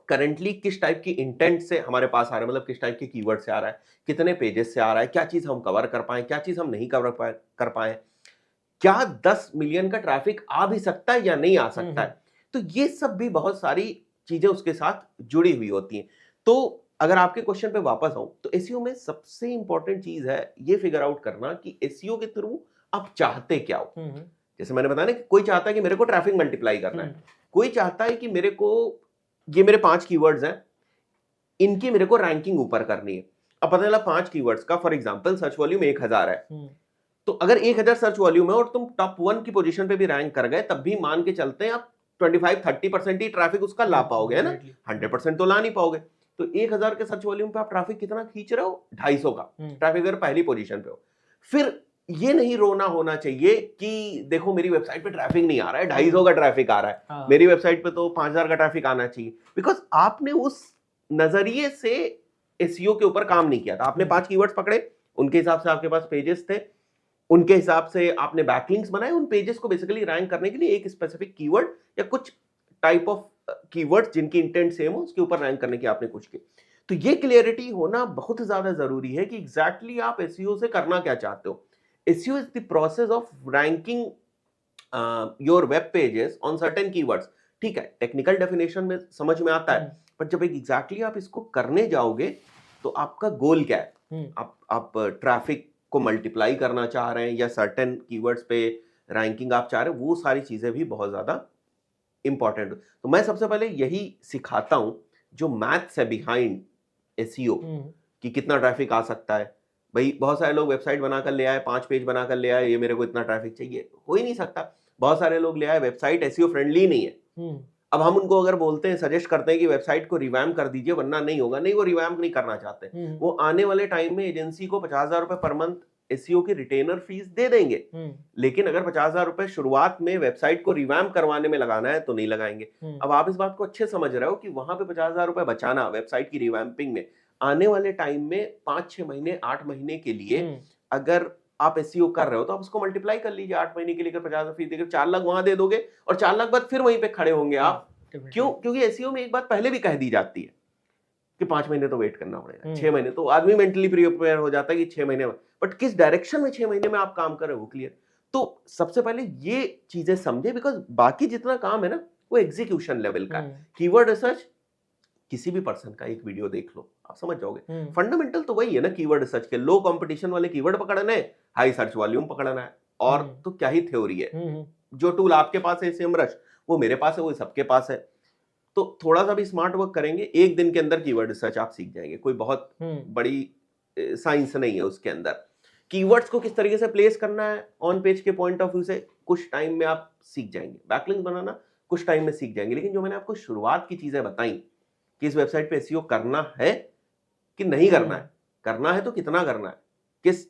करंटली किस टाइप की इंटेंट से हमारे पास आ रहा है, मतलब किस टाइप के कीवर्ड से आ रहा है, कितने पेजेस से आ रहा है, क्या चीज हम कवर कर पाए, क्या चीज हम नहीं कवर कर पाए, क्या 10 मिलियन का ट्रैफिक आ भी सकता है या नहीं आ सकता है। तो ये सब भी बहुत सारी चीजें उसके साथ जुड़ी हुई होती हैं। तो अगर आपके क्वेश्चन पे वापस आऊं तो एसईओ में सबसे इंपॉर्टेंट चीज है ये फिगर आउट करना कि एसईओ के थ्रू आप चाहते क्या हो। जैसे मैंने बताया ना कि कोई चाहता है कि मेरे को ट्रैफिक मल्टीप्लाई करना है, कोई चाहता है कि मेरे को ये मेरे 5 कीवर्ड्स हैं, इनकी मेरे को रैंकिंग ऊपर करनी है। अब पता चला 5 कीवर्ड्स का फॉर एग्जांपल सर्च वॉल्यूम 1000 है, तो अगर 1000 सर्च वॉल्यूम है और तुम टॉप 1 की पोजीशन पे भी रैंक कर गए, तब भी मान के चलते हैं आप 25-30% ही ट्रैफिक उसका ला पाओगे, है ना, 100% तो ला नहीं पाओगे। तो 1000 के सर्च वॉल्यूम पे आप ट्रैफिक कितना खींच रहे हो, 250 का ट्रैफिक अगर पहली पोजीशन पे हो। फिर ये नहीं रोना होना चाहिए कि देखो मेरी वेबसाइट पे ट्रैफिक नहीं आ रहा है, 250 का ट्रैफिक आ रहा है, मेरी वेबसाइट पे तो 5000 का ट्रैफिक आना चाहिए, बिकॉज आपने उस नजरिए से एसईओ के ऊपर काम नहीं किया था। आपने 5 कीवर्ड्स पकड़े, उनके हिसाब से आपके पास पेजेस थे, उनके हिसाब से आपने बैकलिंक्स बनाए, उन पेजेस को बेसिकली रैंक करने के लिए एक स्पेसिफिक कीवर्ड या कुछ टाइप ऑफ कीवर्ड्स जिनकी इंटेंट सेम हो उसके ऊपर रैंक करने की आपने कुछ की। तो ये क्लियरिटी होना बहुत ज्यादा जरूरी है कि एग्जैक्टली आप एसईओ से करना क्या चाहते हो। SEO is the process of ranking your web pages on certain keywords. ठीक है, टेक्निकल डेफिनेशन में समझ में आता है, पर जब एग्जैक्टली आप इसको करने जाओगे तो आपका गोल क्या है, आप ट्रैफिक को मल्टीप्लाई करना चाह रहे हैं या सर्टेन कीवर्ड्स पे रैंकिंग आप चाह रहे हैं, वो सारी चीजें भी बहुत ज्यादा इंपॉर्टेंट। तो मैं सबसे पहले यही सिखाता हूं जो मैथ्स है बिहाइंड एसईओ कि कितना ट्रैफिक आ सकता है। भाई बहुत सारे लोग वेबसाइट बनाकर ले आए, 5 पेज बनाकर ले आए, ये मेरे को इतना ट्रैफिक चाहिए, हो ही नहीं सकता। बहुत सारे लोग ले आए, वेबसाइट एसईओ फ्रेंडली नहीं है। अब हम उनको अगर बोलते हैं, सजेस्ट करते हैं कि वेबसाइट को रिवैम्प कर दीजिए वरना नहीं होगा, नहीं, वो रिवैम्प नहीं करना चाहते। वो आने वाले टाइम में एजेंसी को 50,000 रुपए पर मंथ एसईओ की रिटेनर फीस दे देंगे, लेकिन अगर 50,000 रुपए शुरुआत में वेबसाइट को रिवैम्प करवाने में लगाना है तो नहीं लगाएंगे। अब आप इस बात को अच्छे समझ रहे हो कि वहां पे 50,000 रुपए बचाना वेबसाइट की रिवैम्पिंग में आने वाले टाइम में 5-6 महीने 8 महीने के लिए अगर आप एसईओ कर रहे हो तो आप उसको मल्टीप्लाई कर लीजिए। 8 महीने के लिए 50,000 देकर 4 लाख वहां दे दोगे और 4 लाख बाद फिर वहीं पे खड़े होंगे आप। क्यों? क्योंकि एसईओ में एक बात पहले भी कह दी जाती है कि 5 महीने तो वेट करना पड़ेगा, 6 महीने तो आदमी मेंटली प्रिपेयर हो जाता है कि 6 महीने में, बट किस डायरेक्शन में 6 महीने में आप काम कर रहे हो वो क्लियर। तो सबसे पहले ये चीजें समझे, बिकॉज बाकी जितना काम है ना वो एग्जीक्यूशन लेवल का है। कीवर्ड रिसर्च किसी भी पर्सन का एक वीडियो देख लो आप समझ जाओगे। फंडामेंटल तो वही है ना कीवर्ड रिसर्च के, लो कंपटीशन वाले कीवर्ड पकड़ना है, हाई सर्च वॉल्यूम पकड़ना है, और तो क्या ही थ्योरी है। जो टूल आपके पास है सेमरश, वो मेरे पास है, वो सबके पास है। तो थोड़ा सा भी स्मार्ट वर्क करेंगे, एक दिन के अंदर कीवर्ड रिसर्च आप सीख जाएंगे। कोई बहुत बड़ी साइंस नहीं है उसके अंदर। कीवर्ड्स को किस तरीके से प्लेस करना है ऑन पेज के पॉइंट ऑफ व्यू से कुछ टाइम में आप सीख जाएंगे। बैकलिंक बनाना कुछ टाइम में सीख जाएंगे। लेकिन जो मैंने आपको शुरुआत की चीजें बताई कि इस वेबसाइट पे एसईओ करना है कि नहीं करना है तो कितना करना है, किस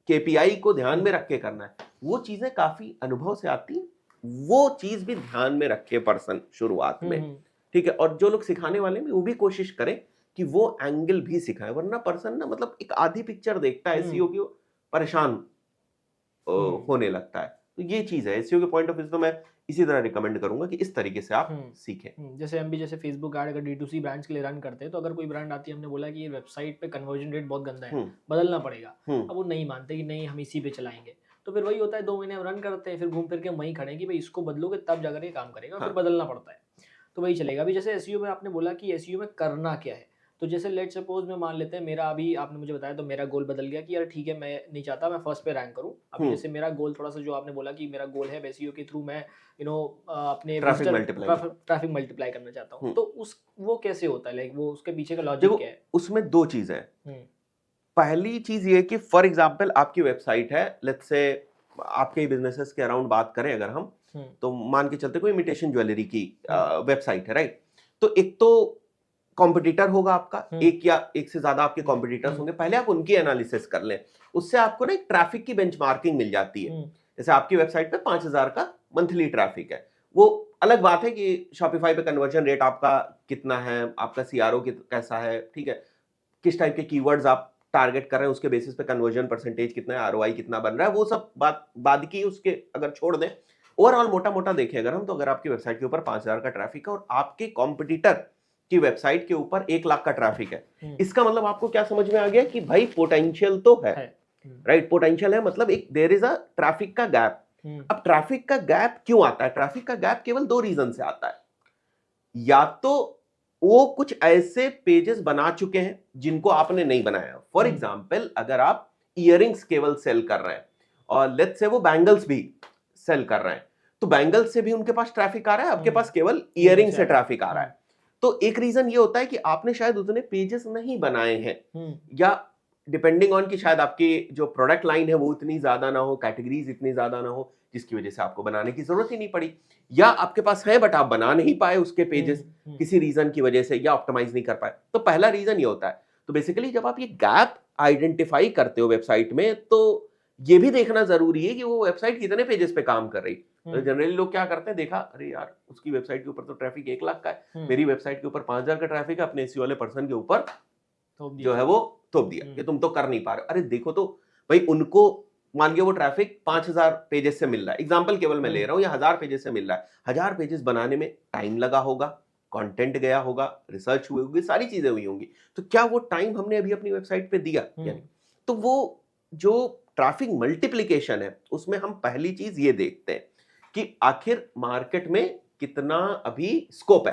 केपीआई को ध्यान में रख के करना है, वो चीजें काफी अनुभव से आती हैं। वो चीज भी ध्यान में रखे पर्सन शुरुआत में, ठीक है। और जो लोग सिखाने वाले हैं वो भी कोशिश करें कि वो एंगल भी सिखाए, वरना पर्सन ना मतलब एक आधी पिक्चर देखता है एसईओ की, परेशान होने लगता है। तो ये चीज है एसईओ के पॉइंट ऑफ व्यू। तो मैं इसी तरह रिकमेंड करूंगा कि इस तरीके से आप सीखें। जैसे हम भी जैसे फेसबुक ऐड अगर D2C ब्रांड्स के लिए रन करते हैं, तो अगर कोई ब्रांड आती है, हमने बोला कि ये वेबसाइट पे कन्वर्जन रेट बहुत गंदा है, बदलना पड़ेगा, अब वो नहीं मानते कि नहीं हम इसी पे चलाएंगे, तो फिर वही होता है 2 महीने हम रन करते हैं, फिर घूम फिर के वहीं खड़े हैं कि भाई इसको बदलोगे तब जाकर ये काम करेगा, फिर बदलना पड़ता है, तो वही चलेगा। अभी जैसे एसईओ में आपने बोला कि एसईओ में करना क्या है, तो जैसे लेट सपोज में मान लेते हैं मेरा, अभी आपने मुझे बताया तो मेरा गोल बदल गया कि यार ठीक है मैं नहीं चाहता मैं फर्स्ट पे रैंक करूं। अभी जैसे मेरा गोल थोड़ा सा जो आपने बोला कि मेरा गोल है एसईओ के थ्रू मैं अपने ट्रैफिक मल्टीप्लाई करना चाहता हूं, तो उस वो कैसे होता है, लाइक वो उसके पीछे का लॉजिक क्या है? उसमें 2 चीजें हैं। पहली चीज ये कि फॉर एग्जांपल आपकी वेबसाइट है, लेट्स से आपके बिजनेसेस के अराउंड बात करें अगर हम, तो मान के चलते कोई इमिटेशन ज्वेलरी की वेबसाइट है, राइट। तो एक तो कॉम्पिटिटर होगा आपका, एक या एक से ज्यादा आपके कॉम्पिटिटर्स होंगे, पहले आप उनकी एनालिसिस कर लें, उससे आपको ना एक ट्रैफिक की बेंचमार्किंग मिल जाती है। जैसे आपकी वेबसाइट पे 5,000 का मंथली ट्रैफिक है, वो अलग बात है कि शॉपिफाई पे कन्वर्जन रेट आपका कितना है, आपका सीआरओ कैसा है, ठीक है, किस टाइप के कीवर्ड्स आप टारगेट कर रहे हैं, उसके बेसिस पे कन्वर्जन परसेंटेज कितना है, आरओआई कितना बन रहा है, वो सब बात बाद की, उसके अगर छोड़ दें, ओवरऑल मोटा मोटा देखें अगर हम, तो अगर आपकी वेबसाइट के ऊपर 5,000 का ट्रैफिक है और आपके कॉम्पिटिटर की वेबसाइट के ऊपर 1 लाख का ट्रैफिक है, इसका मतलब आपको क्या समझ में आ गया कि भाई पोटेंशियल तो है, राइट। पोटेंशियल है मतलब एक देयर इज अ ट्रैफिक का गैप। अब ट्रैफिक का गैप क्यों आता है? ट्रैफिक का गैप केवल 2 रीजन से आता है। या तो वो कुछ ऐसे पेजेस बना चुके हैं जिनको आपने नहीं बनाया। फॉर एग्जाम्पल, अगर आप इयरिंग्स केवल सेल कर रहे हैं और लेट्स से वो बैंगल्स भी सेल कर रहे हैं, तो बैंगल्स से भी उनके पास ट्रैफिक आ रहा है, आपके पास केवल इयरिंग से ट्रैफिक आ रहा है। तो एक रीजन ये होता है कि आपने शायद उतने पेजेस नहीं बनाए हैं, या डिपेंडिंग ऑन कि शायद आपकी जो प्रोडक्ट लाइन है वो इतनी ज्यादा ना हो, कैटेगरीज इतनी ज्यादा ना हो, जिसकी वजह से आपको बनाने की जरूरत ही नहीं पड़ी, या आपके पास है बट आप बना नहीं पाए उसके पेजेस किसी रीजन की वजह से, या ऑप्टिमाइज नहीं कर पाए। तो पहला रीजन ये होता है। तो बेसिकली जब आप ये गैप आइडेंटिफाई करते हो वेबसाइट में, तो ये भी देखना जरूरी है कि वो वेबसाइट कितने पेजेस पे काम कर रही है। जनरली लोग क्या करते हैं, देखा अरे यार उसकी वेबसाइट के ऊपर तो ट्रैफिक 1 लाख का है, मेरी वेबसाइट के ऊपर 5,000 का ट्रैफिक है, अपने एसईओ वाले पर्सन के ऊपर जो है वो थोप दिया कि तुम तो कर नहीं पा रहे हो। अरे देखो तो भाई, उनको मान लिया वो ट्रैफिक 5,000 पेजेस से मिल रहा है, एग्जांपल केवल मैं ले रहा हूं, या 1,000 पेजेस से मिल रहा है। 1,000 पेजेस बनाने में टाइम लगा होगा, कंटेंट गया होगा, रिसर्च हुई होगी, सारी चीजें हुई होंगी। तो क्या वो टाइम हमने अभी अपनी वेबसाइट पे दिया? यानी तो वो जो ट्रैफिक मल्टीप्लिकेशन है, उसमें हम पहली चीज ये देखते हैं कि आखिर मार्केट में कितना अभी स्कोप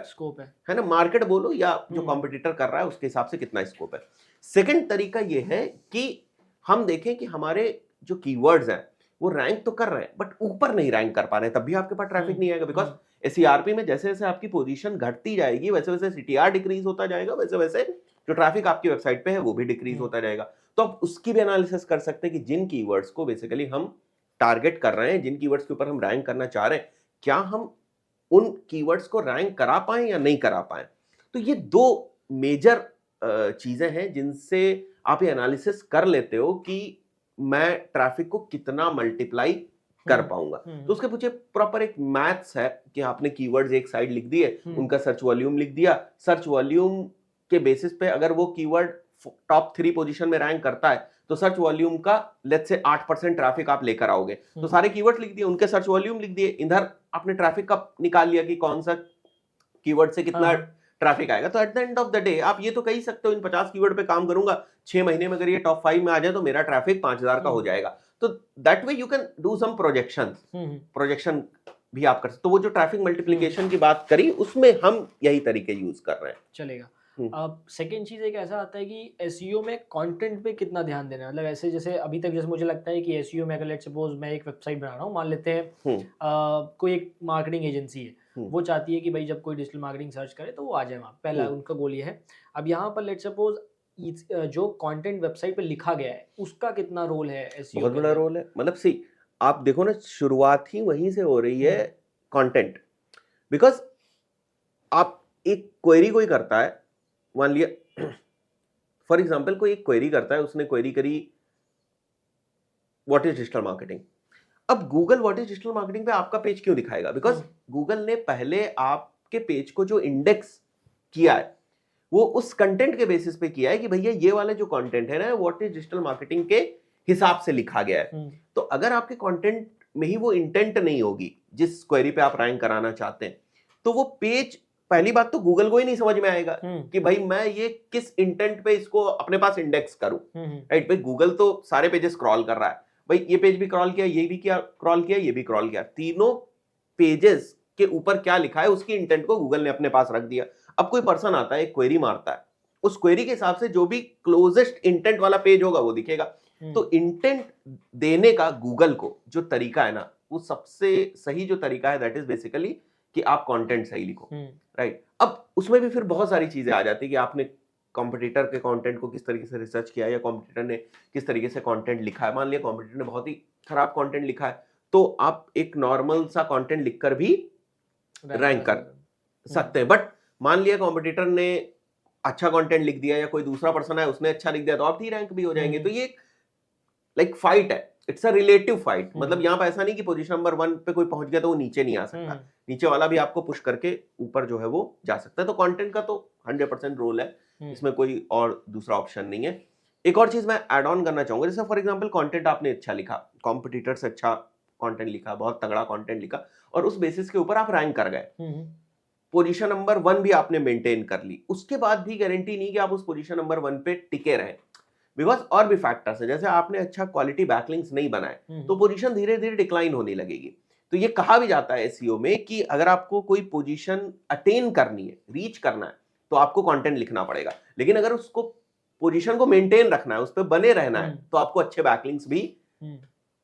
है ना, मार्केट बोलो या जो कॉम्पिटिटर कर रहा है उसके हिसाब से कितना स्कोप है। सेकंड तरीका ये है कि हम देखें कि हमारे जो कीवर्ड्स हैं वो रैंक तो कर रहे हैं बट ऊपर नहीं रैंक कर पा रहे हैं, तब भी आपके पास ट्रैफिक नहीं आएगा। बिकॉज एसईआरपी में जैसे जैसे आपकी पोजीशन घटती जाएगी, वैसे वैसे सीटीआर डिक्रीज होता जाएगा, वैसे वैसे जो ट्रैफिक आपकी वेबसाइट पे है वो भी डिक्रीज होता जाएगा। तो आप उसकी भी एनालिसिस कर सकते हैं कि जिन कीवर्ड्स को बेसिकली हम टारगेट कर रहे हैं, जिन कीवर्ड्स के ऊपर हम रैंक करना चाह रहे हैं, क्या हम उन कीवर्ड्स को रैंक करा पाए या नहीं करा पाए। तो ये दो मेजर चीजें हैं जिनसे आप ये एनालिसिस कर लेते हो कि मैं ट्रैफिक को कितना मल्टीप्लाई कर पाऊंगा। तो उसके पीछे प्रॉपर एक मैथ्स है कि आपने कीवर्ड्स एक साइड लिख दिए, उनका सर्च वॉल्यूम लिख दिया, सर्च वॉल्यूम के बेसिस पे अगर वो कीवर्ड टॉप 3 पोजीशन में रैंक करता है तो सर्च वॉल्यूम का लेट्स से 8% ट्रैफिक आप लेकर आओगे। तो सारे कीवर्ड लिख दिए, उनके सर्च वॉल्यूम लिख दिए, इधर आपने ट्रैफिक का निकाल लिया कि कौन सा कीवर्ड से कितना ट्रैफिक आएगा। तो at the end of the day आप ये तो कह ही सकते हो, इन 50 कीवर्ड पे काम करूंगा, 6 महीने में अगर ये टॉप 5 में आ जाए तो मेरा ट्रैफिक 5,000 का हो जाएगा। तो that way you can do some projection भी आप कर सकते। तो वो जो ट्रैफिक मल्टीप्लिकेशन की बात करी, उसमें हम यही तरीके यूज कर रहे हैं। चलेगा। अब सेकेंड चीज़ एक ऐसा आता है कि एसईओ में कंटेंट पे कितना ध्यान देना है। मतलब ऐसे जैसे अभी तक जैसे मुझे लगता है कि एसईओ में अगर लेट्स सपोज मैं एक वेबसाइट बना रहा हूँ, मान लेते हैं कोई एक मार्केटिंग एजेंसी है, वो चाहती है कि भाई जब कोई डिजिटल मार्केटिंग सर्च करे तो वो आ जाए वहाँ, पहला उनका गोल ये है। अब यहाँ पर लेट्स सपोज जो कंटेंट वेबसाइट पे लिखा गया है उसका कितना रोल है एसईओ? बहुत बड़ा रोल है। मतलब सी, आप देखो ना, शुरुआत ही वहीं से हो रही है, कंटेंट। बिकॉज आप एक क्वेरी कोई करता है, मान लिया फॉर एग्जांपल कोई एक क्वेरी करता है, उसने क्वेरी करी व्हाट इज डिजिटल मार्केटिंग। अब Google what is digital marketing पे आपका पेज क्यों दिखाएगा? बिकॉज गूगल ने पहले आपके पेज को जो इंडेक्स किया है वो उस कंटेंट के बेसिस पे किया है कि भैया ये वाला जो कंटेंट है ना, व्हाट इज डिजिटल मार्केटिंग के हिसाब से लिखा गया है। तो अगर आपके कंटेंट में ही वो इंटेंट नहीं होगी जिस क्वेरी पे आप रैंक कराना चाहते हैं, तो वो पेज, पहली बात तो गूगल को ही नहीं समझ में आएगा कि भाई मैं ये किस इंटेंट पे इसको अपने पास इंडेक्स करूं। राइट भाई, गूगल तो सारे पेजेस क्रॉल कर रहा है, भाई ये पेज भी क्रॉल किया, ये भी किया क्रॉल किया, ये भी क्रॉल किया, तीनों पेजेस के ऊपर क्या लिखा है उसकी इंटेंट को गूगल ने अपने पास रख दिया। अब कोई पर्सन आता है, एक क्वेरी मारता है, उस क्वेरी के हिसाब से जो भी क्लोजेस्ट इंटेंट वाला पेज होगा वो दिखेगा। तो इंटेंट देने का गूगल को जो तरीका है ना, वो सबसे सही जो तरीका है दैट इज बेसिकली कि आप कंटेंट सही लिखो। राइट। अब उसमें भी फिर बहुत सारी चीजें आ जाती है कि आपने कॉम्पिटिटर के कंटेंट को किस तरीके से रिसर्च किया, या कॉम्पिटिटर ने किस तरीके से कंटेंट लिखा है। मान लिया कॉम्पिटिटर ने बहुत ही खराब कंटेंट लिखा है, तो आप एक नॉर्मल सा कंटेंट लिखकर भी रैंक कर सकते हैं। बट मान लिया कॉम्पिटिटर ने अच्छा कंटेंट लिख दिया, या कोई दूसरा पर्सन है उसने अच्छा लिख दिया, तो आप डी रैंक भी हो जाएंगे। तो ये लाइक फाइट है, इट्स अ रिलेटिव फाइट। मतलब यहाँ पर ऐसा नहीं कि पोजीशन नंबर 1 पे कोई पहुंच गया तो वो नीचे नहीं आ सकता, नीचे वाला भी आपको पुश करके ऊपर जो है वो जा सकता है। तो कंटेंट का तो 100% रोल है, इसमें कोई और दूसरा ऑप्शन नहीं है। एक और चीज मैं ऐड ऑन करना चाहूंगा, जैसे फॉर एग्जांपल कंटेंट आपने अच्छा लिखा, कॉम्पिटिटर से अच्छा कंटेंट लिखा, बहुत तगड़ा कंटेंट लिखा, और उस बेसिस के ऊपर आप रैंक कर गए, पोजीशन नंबर 1 भी आपने मेंटेन कर ली, उसके बाद भी गारंटी नहीं कि आप उस पोजीशन नंबर 1 पे टिके रहें। बिकॉज और भी फैक्टर्स है, जैसे आपने अच्छा क्वालिटी बैकलिंक्स नहीं बनाए तो पोजीशन धीरे धीरे डिक्लाइन होने लगेगी। तो ये कहा भी जाता है एसईओ में कि अगर आपको कोई पोजीशन अटेन करनी है, रीच करना है, तो आपको कंटेंट लिखना पड़ेगा। लेकिन अगर उसको पोजीशन को मेंटेन रखना है, उस पर बने रहना है, तो आपको अच्छे बैकलिंक्स भी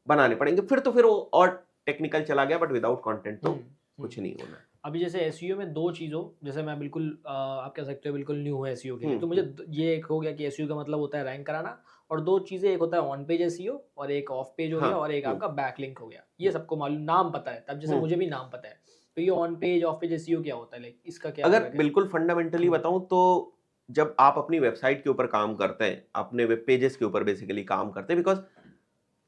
बनाने पड़ेंगे। फिर तो फिर वो और टेक्निकल चला गया, बट विदाउट कंटेंट तो कुछ नहीं होना। अभी जैसे एसईओ में दो चीज़ों, जैसे मैं बिल्कुल आप कह सकते हो बिल्कुल न्यू हूँ एसईओ के लिए, तो मुझे ये एक हो गया कि एसईओ का मतलब होता है रैंक कराना, और दो चीज़ें, एक होता है ऑन पेज एसईओ और एक ऑफ पेज हो गया, और एक आपका बैकलिंक हो गया। ये सबको मालूम, नाम पता है, तब जैसे मुझे भी नाम पता है। तो ये on page of page SEO क्या होता है, लाइक इसका क्या अगर बिल्कुल फंडामेंटली बताऊं तो जब आप अपनी वेबसाइट के ऊपर काम करते हैं, अपने वेब पेजेस के ऊपर बेसिकली काम करते हैं, बिकॉज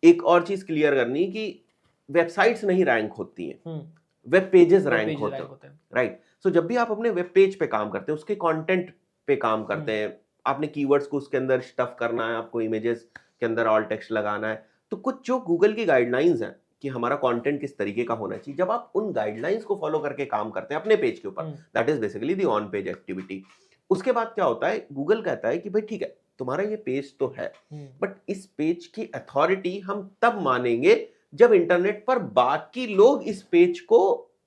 एक और चीज क्लियर करनी कि वेबसाइट्स नहीं रैंक होती हैं, वेब पेजेस रैंक होते हैं, राइट। सो जब भी आप अपने वेब पेज पे काम करते हैं, उसके कंटेंट पे काम करते हैं, आपने कीवर्ड्स को उसके अंदर स्टफ करना है, आपको इमेजेस के अंदर ऑल टेक्स्ट लगाना है, तो कुछ जो गूगल की गाइडलाइंस हैं कि हमारा कंटेंट किस तरीके का होना चाहिए, जब आप उन गाइडलाइंस को फॉलो करके काम करते हैं अपने पेज के ऊपर, that is basically the on page activity. उसके बाद क्या होता है, गूगल कहता है कि भाई ठीक है, तुम्हारा ये पेज तो है, बट इस पेज की अथॉरिटी हम तब मानेंगे जब इंटरनेट पर बाकी लोग इस पेज को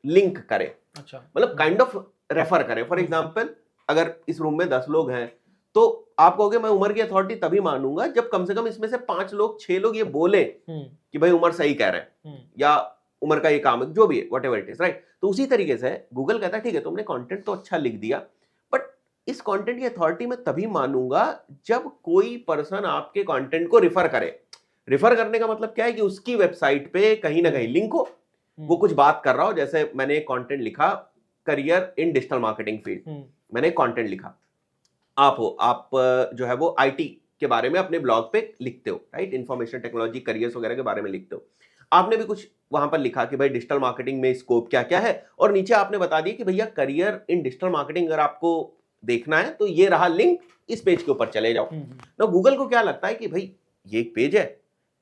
लिंक करें, अच्छा, मतलब काइंड ऑफ रेफर करें। फॉर एग्जांपल, अगर इस रूम में 10 लोग हैं, तो आप कहोगे मैं उमर की अथॉरिटी तभी मानूंगा जब कम से कम इसमें से 5 लोग 6 लोग ये बोले कि भाई उमर सही कह रहे हैं, या उमर का ये काम है, जो भी है, व्हाटएवर इट इज, राइट। तो उसी तरीके से गूगल कहता है ठीक है, तुमने कंटेंट तो अच्छा लिख दिया, बट इस कंटेंट की अथॉरिटी मैं तभी मानूंगा जब कोई पर्सन आपके कंटेंट को रिफर करे। रिफर करने का मतलब क्या है कि उसकी वेबसाइट पे कहीं ना कहीं लिंक हो, वो कुछ बात कर रहा हो। जैसे मैंने एक कंटेंट लिखा, career in digital marketing field, मैंने एक कंटेंट लिखा, आप जो है वो आईटी के बारे में अपने ब्लॉग पे लिखते हो, राइट, इंफॉर्मेशन टेक्नोलॉजी करियर्स वगैरह के बारे में लिखते हो। आपने भी कुछ वहां पर लिखा कि भाई डिजिटल मार्केटिंग में स्कोप क्या क्या है, और नीचे आपने बता दिया कि भैया करियर इन डिजिटल मार्केटिंग अगर आपको देखना है तो ये रहा लिंक, इस पेज के ऊपर चले जाओ। ना गूगल को क्या लगता है कि भाई ये एक पेज है,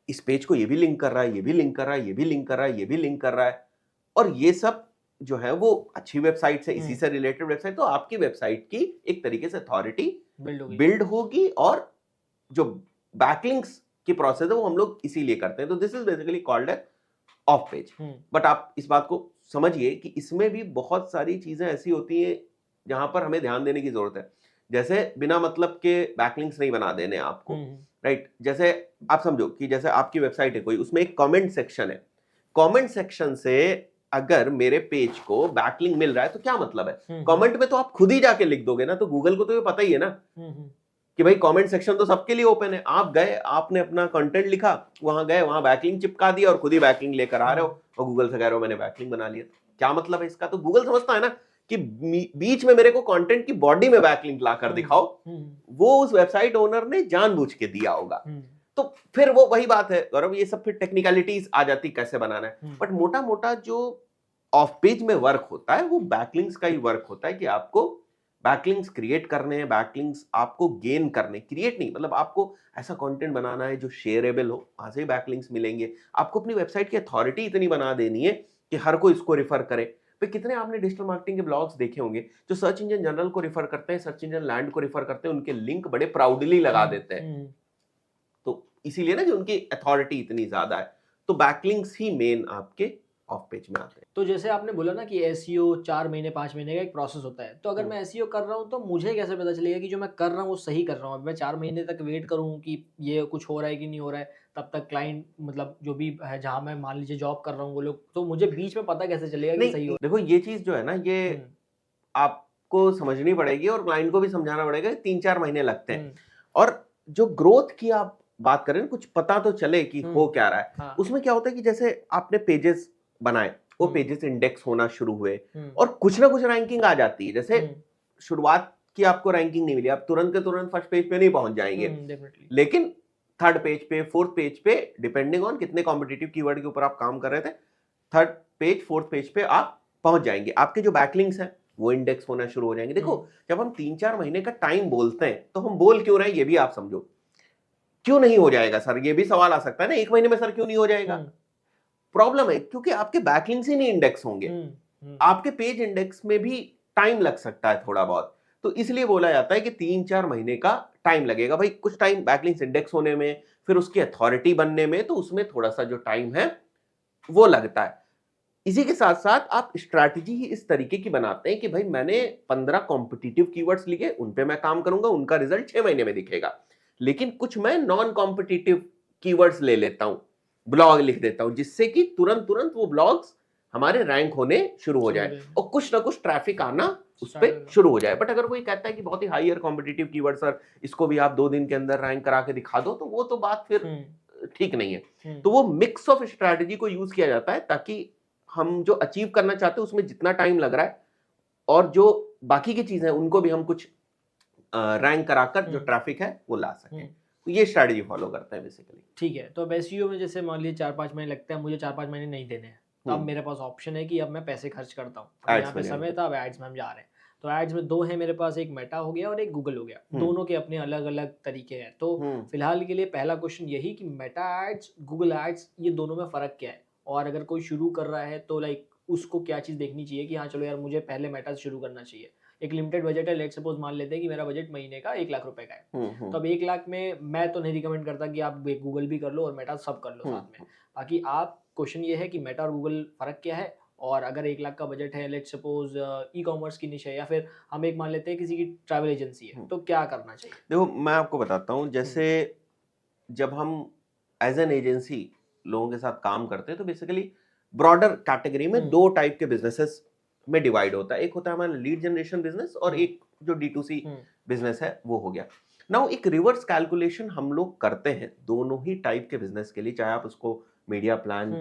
इस पेज को ये भी लिंक कर रहा है, ये भी लिंक कर रहा है, ये भी लिंक कर रहा है, ये भी लिंक कर रहा है, और ये सब जो है वो अच्छी वेबसाइट है, इसी से रिलेटेड वेबसाइट, तो आपकी वेबसाइट की एक तरीके से अथॉरिटी बिल्ड होगी। और जो बैकलिंक्स की प्रोसेस है वो हम लोग इसीलिए करते हैं। तो दिस इज बेसिकली कॉल्ड है ऑफ पेज। बट आप इस बात को समझिए कि इसमें भी बहुत सारी चीजें ऐसी होती हैं जहां पर हमें ध्यान देने की जरूरत है। जैसे बिना मतलब के बैकलिंक्स नहीं बना देने आपको, राइट। जैसे आप समझो कि जैसे आपकी वेबसाइट है कोई, उसमें एक कमेंट सेक्शन है, कमेंट सेक्शन से अगर मेरे पेज को बैकलिंक मिल रहा है तो क्या मतलब है, कमेंट में तो आप खुद ही जाके लिख दोगे ना, तो गूगल को तो ये पता ही है ना कि भाई कमेंट सेक्शन तो सबके लिए ओपन है। आप गए, आपने अपना कंटेंट लिखा, वहां गए, वहां बैकलिंक चिपका दिया और खुद ही बैकलिंक लेकर आ रहे हो और गूगल से कह रहे हो मैंने बैकलिंक बना लिया। क्या मतलब है इसका? तो गूगल समझता है ना कि बीच में मेरे को कंटेंट की बॉडी में बैकलिंक लाकर दिखाओ, वो उस वेबसाइट ओनर ने जानबूझ के दिया होगा। तो फिर वो वही बात है गौरव, ये सब फिर टेक्निकलिटीज आ जाती कैसे बनाना है, बट मोटा मोटा जो ऑफ पेज में वर्क होता है वो बैकलिंक्स का ही वर्क होता है कि आपको बैकलिंक्स क्रिएट करने हैं, बैकलिंक्स आपको गेन करने, क्रिएट नहीं, मतलब आपको ऐसा कंटेंट बनाना है जो शेयरेबल हो, वहां से बैकलिंक्स मिलेंगे। आपको अपनी वेबसाइट की अथॉरिटी इतनी बना देनी है कि हर कोई इसको रिफर करे। फिर कितने आपने डिजिटल मार्केटिंग के ब्लॉग्स देखे होंगे जो सर्च इंजन जनरल को रिफर करते हैं, सर्च इंजन लैंड को रिफर करते हैं, उनके लिंक बड़े प्राउडली लगा देते हैं, तो इसीलिए ना कि उनकी अथॉरिटी इतनी ज्यादा है। तो बैकलिंक्स ही मेन आपके ऑफ पेज में आते हैं। तो जैसे आपने बोला ना कि एसईओ 4 महीने 5 महीने का एक प्रोसेस होता है, तो अगर मैं एसईओ कर रहा हूँ तो मुझे कैसे पता चलेगा कि जो मैं कर रहा हूँ वो सही कर रहा हूँ? अब मैं 4 महीने तक वेट करूँ कि ये कुछ हो रहा है कि नहीं हो रहा है, तब तक क्लाइंट मतलब जो भी है जहाँ मैं मान लीजिए जॉब कर रहा हूँ वो लोग, तो मुझे बीच में पता कैसे चलेगा कि सही हो? देखो ये चीज जो है ना, ये आपको समझनी पड़ेगी और क्लाइंट को भी समझाना पड़ेगा। 3-4 महीने लगते हैं, और जो ग्रोथ की आप बात करें, कुछ पता तो चले कि हो क्या रहा है। हाँ। उसमें क्या होता है कि जैसे आपने पेजेस बनाए, वो पेजेस इंडेक्स होना शुरू हुए और कुछ ना कुछ रैंकिंग आ जाती है। जैसे शुरुआत की आपको रैंकिंग नहीं मिली, आप तुरंत के तुरंत फर्स्ट पेज पे नहीं पहुंच जाएंगे, लेकिन थर्ड पेज पे, फोर्थ पेज पे, डिपेंडिंग ऑन कितने कॉम्पिटिटिव कीवर्ड के ऊपर आप काम कर रहे थे, थर्ड पेज, फोर्थ पेज पे आप पहुंच जाएंगे। आपके जो बैकलिंक्स हैं वो इंडेक्स होना शुरू हो जाएंगे। देखो जब हम 3-4 महीने का टाइम बोलते हैं तो हम बोल क्यों रहे हैं ये भी आप समझो। क्यों नहीं हो जाएगा सर, ये भी सवाल आ सकता है ना, 1 महीने में सर क्यों नहीं हो जाएगा? प्रॉब्लम है क्योंकि आपके बैकलिंक्स ही नहीं इंडेक्स होंगे, आपके पेज इंडेक्स में भी टाइम लग सकता है थोड़ा बहुत। तो इसलिए बोला जाता है कि 3-4 महीने का टाइम लगेगा भाई, कुछ टाइम बैकलिंक्स इंडेक्स होने में, फिर उसकी अथॉरिटी बनने में, तो उसमें थोड़ा सा जो टाइम है वो लगता है। इसी के साथ साथ आप स्ट्रैटेजी ही इस तरीके की बनाते हैं कि भाई मैंने 15 कॉम्पिटिटिव कीवर्ड्स लिए, उन पे मैं काम करूंगा, उनका रिजल्ट 6 महीने में दिखेगा। लेकिन कुछ मैं नॉन कॉम्पिटिटिव कीवर्ड्स ले लेता हूं, ब्लॉग लिख देता हूं, जिससे कि तुरंत तुरंत वो ब्लॉग्स हमारे रैंक होने शुरू हो जाए और कुछ ना कुछ ट्रैफिक आना उस पर शुरू हो जाए। बट अगर कोई कहता है कि बहुत ही हायर कॉम्पिटिटिव कीवर्ड सर, इसको भी आप 2 दिन के अंदर रैंक करा के दिखा दो, तो वो तो बात फिर ठीक नहीं है। तो वो मिक्स ऑफ स्ट्रैटेजी को यूज किया जाता है ताकि हम जो अचीव करना चाहते हैं उसमें जितना टाइम लग रहा है और जो बाकी की चीजें हैं उनको भी हम कुछ रैंक कराकर जो ट्रैफिक है वो ला सकें। तो ये स्ट्रैटेजी फॉलो करते हैं बेसिकली। ठीक है, तो अब एसईओ में जैसे मान लीजिए 4-5 महीने लगते हैं, मुझे 4-5 महीने नहीं देने हैं, तो अब मेरे पास ऑप्शन है कि अब मैं पैसे खर्च करता हूँ। अब यहाँ पे समय था, अब एड्स में हम जा रहे हैं। तो एड्स में 2 हैं मेरे पास, एक मेटा हो गया और एक गूगल हो गया। दोनों के अपने अलग-अलग तरीके हैं। तो फिलहाल के लिए पहला क्वेश्चन यही कि मेटा एड्स, गूगल एड्स, ये दोनों में फ़र्क क्या है? और अगर कोई शुरू कर रहा है तो लाइक उसको क्या चीज़ देखनी चाहिए कि हाँ चलो यार मुझे पहले मेटा से शुरू करना चाहिए। एक लिमिटेड बजट है, लेट्स सपोज मान लेते हैं कि मेरा बजट महीने का 1 लाख रुपए का है। तो अब 1 लाख में मैं तो नहीं रिकमेंड करता कि आप गूगल भी कर लो और मेटा सब कर लो साथ में। बाकी आप क्वेश्चन ये है कि मेटा और गूगल फ़र्क क्या है? और अगर 1 लाख का बजट है, लेट्स सपोज ई-कॉमर्स की निश है या फिर हम एक मान लेते हैं किसी की ट्रैवल एजेंसी है, तो क्या करना चाहिए? देखो मैं आपको बताता हूँ, जैसे जब हम एज एन एजेंसी लोगों के साथ काम करते हैं तो बेसिकली ब्रॉडर कैटेगरी में 2 टाइप के बिजनेसेस में डिवाइड होता है। एक होता है हमारा लीड जनरेशन बिजनेस और एक जो D2C बिजनेस है वो हो गया। नाउ एक रिवर्स कैलकुलेशन हम लोग करते हैं दोनों ही टाइप के बिजनेस के लिए, चाहे आप उसको मीडिया प्लान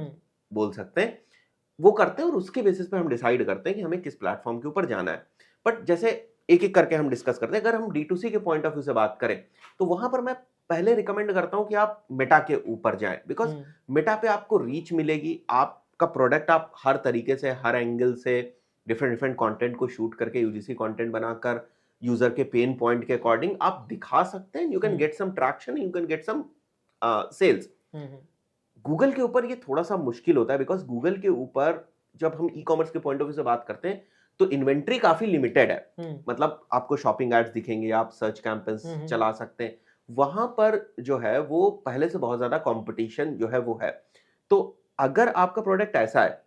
बोल सकते हैं, वो करते हैं और उसके बेसिस पे हम डिसाइड करते हैं कि हमें किस प्लेटफॉर्म के ऊपर जाना है। बट जैसे एक एक करके हम डिस्कस करते हैं। अगर हम D2C के पॉइंट ऑफ व्यू से बात करें तो वहां पर मैं पहले रिकमेंड करता हूं कि आप मेटा के ऊपर जाएं, बिकॉज मेटा पे आपको रीच मिलेगी, आपका प्रोडक्ट आप हर तरीके से, हर एंगल से डिफरेंट डिफरेंट कंटेंट को शूट करके यूजीसी कंटेंट बनाकर यूजर के पेन पॉइंट के अकॉर्डिंग आप दिखा सकते हैं। You can get some traction, you can get some sales. Google के ऊपर ये थोड़ा सा मुश्किल होता है, बिकॉज गूगल के ऊपर जब हम ई कॉमर्स के पॉइंट ऑफ व्यू से बात करते हैं तो इन्वेंट्री काफी लिमिटेड है। मतलब आपको शॉपिंग एड्स दिखेंगे, आप सर्च कैंपेन्स चला सकते हैं, वहां पर जो है वो पहले से बहुत ज्यादा कंपटीशन जो है वो है। तो अगर आपका प्रोडक्ट ऐसा है